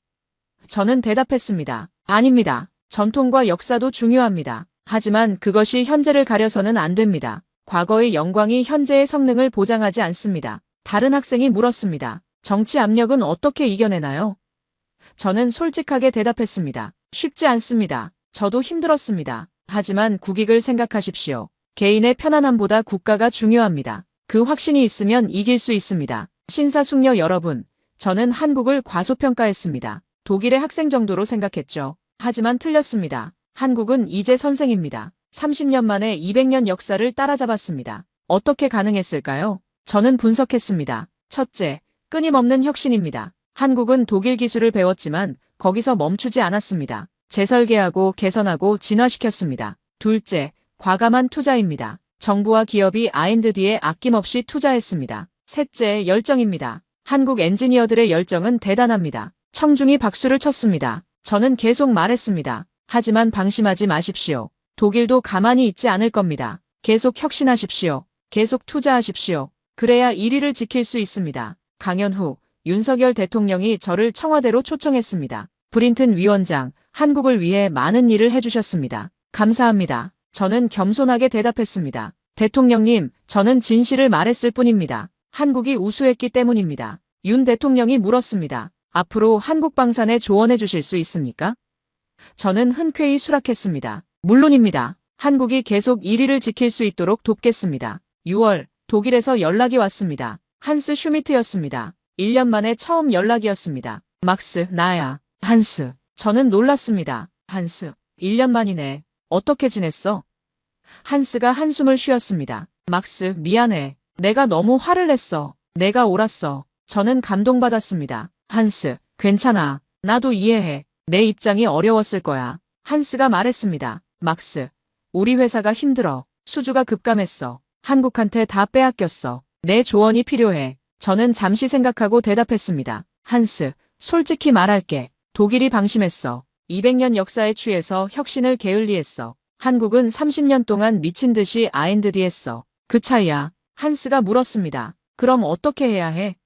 Speaker 3: 저는 대답했습니다. 아닙니다. 전통과 역사도 중요합니다. 하지만 그것이 현재를 가려서는 안 됩니다. 과거의 영광이 현재의 성능을 보장하지 않습니다. 다른 학생이 물었습니다. 정치 압력은 어떻게 이겨내나요? 저는 솔직하게 대답했습니다. 쉽지 않습니다. 저도 힘들었습니다. 하지만 국익을 생각하십시오. 개인의 편안함보다 국가가 중요합니다. 그 확신이 있으면 이길 수 있습니다. 신사숙녀 여러분, 저는 한국을 과소평가했습니다. 독일의 학생 정도로 생각했죠. 하지만 틀렸습니다. 한국은 이제 선생입니다. 30년 만에 200년 역사를 따라잡았습니다. 어떻게 가능했을까요? 저는 분석했습니다. 첫째, 끊임없는 혁신입니다. 한국은 독일 기술을 배웠지만 거기서 멈추지 않았습니다. 재설계하고 개선하고 진화시켰습니다. 둘째, 과감한 투자입니다. 정부와 기업이 R&D에 아낌없이 투자했습니다. 셋째, 열정입니다. 한국 엔지니어들의 열정은 대단합니다. 청중이 박수를 쳤습니다. 저는 계속 말했습니다. 하지만 방심하지 마십시오. 독일도 가만히 있지 않을 겁니다. 계속 혁신하십시오. 계속 투자하십시오. 그래야 1위를 지킬 수 있습니다. 강연 후 윤석열 대통령이 저를 청와대로 초청했습니다. 브린튼 위원장, 한국을 위해 많은 일을 해주셨습니다. 감사합니다. 저는 겸손하게 대답했습니다. 대통령님, 저는 진실을 말했을 뿐입니다. 한국이 우수했기 때문입니다. 윤 대통령이 물었습니다. 앞으로 한국 방산에 조언해 주실 수 있습니까? 저는 흔쾌히 수락했습니다. 물론입니다. 한국이 계속 1위를 지킬 수 있도록 돕겠습니다. 6월, 독일에서 연락이 왔습니다. 한스 슈미트였습니다. 1년 만에 처음 연락이었습니다. 막스, 나야. 한스. 저는 놀랐습니다. 한스. 1년 만이네. 어떻게 지냈어? 한스가 한숨을 쉬었습니다. 막스, 미안해. 내가 너무 화를 냈어. 내가 옳았어. 저는 감동받았습니다. 한스, 괜찮아. 나도 이해해. 내 입장이 어려웠을 거야. 한스가 말했습니다. 막스, 우리 회사가 힘들어. 수주가 급감했어. 한국한테 다 빼앗겼어. 내 조언이 필요해. 저는 잠시 생각하고 대답했습니다. 한스, 솔직히 말할게. 독일이 방심했어. 200년 역사에 취해서 혁신을 게을리했어. 한국은 30년 동안 미친 듯이 R&D 했어. 그 차이야. 한스가 물었습니다. 그럼 어떻게 해야 해?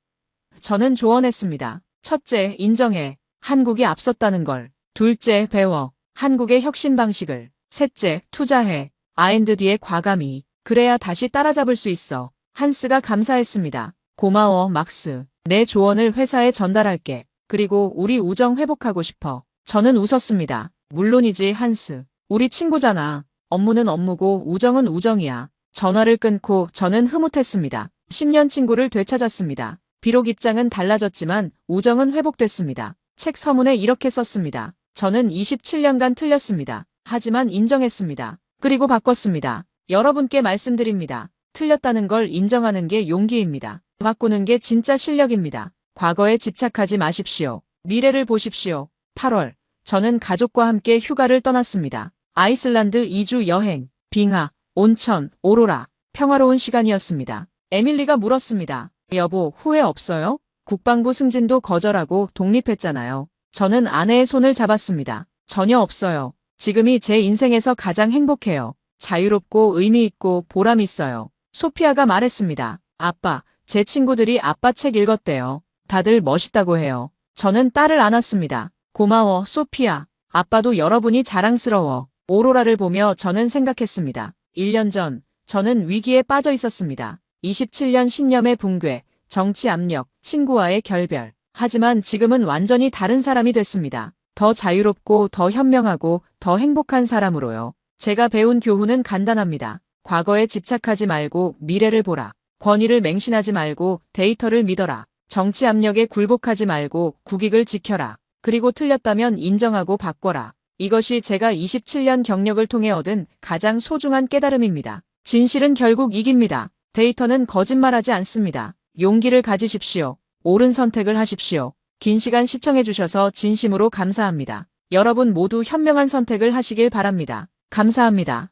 Speaker 3: 저는 조언했습니다. 첫째, 인정해. 한국이 앞섰다는 걸. 둘째, 배워. 한국의 혁신 방식을. 셋째, 투자해. R&D에 과감히. 그래야 다시 따라잡을 수 있어. 한스가 감사했습니다. 고마워, 막스. 내 조언을 회사에 전달할게. 그리고 우리 우정 회복하고 싶어. 저는 웃었습니다. 물론이지, 한스. 우리 친구잖아. 업무는 업무고 우정은 우정이야. 전화를 끊고 저는 흐뭇했습니다. 10년 친구를 되찾았습니다. 비록 입장은 달라졌지만 우정은 회복됐습니다. 책 서문에 이렇게 썼습니다. 저는 27년간 틀렸습니다. 하지만 인정했습니다. 그리고 바꿨습니다. 여러분께 말씀드립니다. 틀렸다는 걸 인정하는 게 용기입니다. 바꾸는 게 진짜 실력입니다. 과거에 집착하지 마십시오. 미래를 보십시오. 8월, 저는 가족과 함께 휴가를 떠났습니다. 아이슬란드 2주 여행, 빙하, 온천, 오로라, 평화로운 시간이었습니다. 에밀리가 물었습니다. 여보, 후회 없어요? 국방부 승진도 거절하고 독립했잖아요. 저는 아내의 손을 잡았습니다. 전혀 없어요. 지금이 제 인생에서 가장 행복해요. 자유롭고 의미 있고 보람 있어요. 소피아가 말했습니다. 아빠, 제 친구들이 아빠 책 읽었대요. 다들 멋있다고 해요. 저는 딸을 안았습니다. 고마워, 소피아. 아빠도 여러분이 자랑스러워. 오로라를 보며 저는 생각했습니다. 1년 전, 저는 위기에 빠져 있었습니다. 27년 신념의 붕괴, 정치 압력, 친구와의 결별. 하지만 지금은 완전히 다른 사람이 됐습니다. 더 자유롭고 더 현명하고 더 행복한 사람으로요. 제가 배운 교훈은 간단합니다. 과거에 집착하지 말고 미래를 보라. 권위를 맹신하지 말고 데이터를 믿어라. 정치 압력에 굴복하지 말고 국익을 지켜라. 그리고 틀렸다면 인정하고 바꿔라. 이것이 제가 27년 경력을 통해 얻은 가장 소중한 깨달음입니다. 진실은 결국 이깁니다. 데이터는 거짓말하지 않습니다. 용기를 가지십시오. 옳은 선택을 하십시오. 긴 시간 시청해주셔서 진심으로 감사합니다. 여러분 모두 현명한 선택을 하시길 바랍니다. 감사합니다.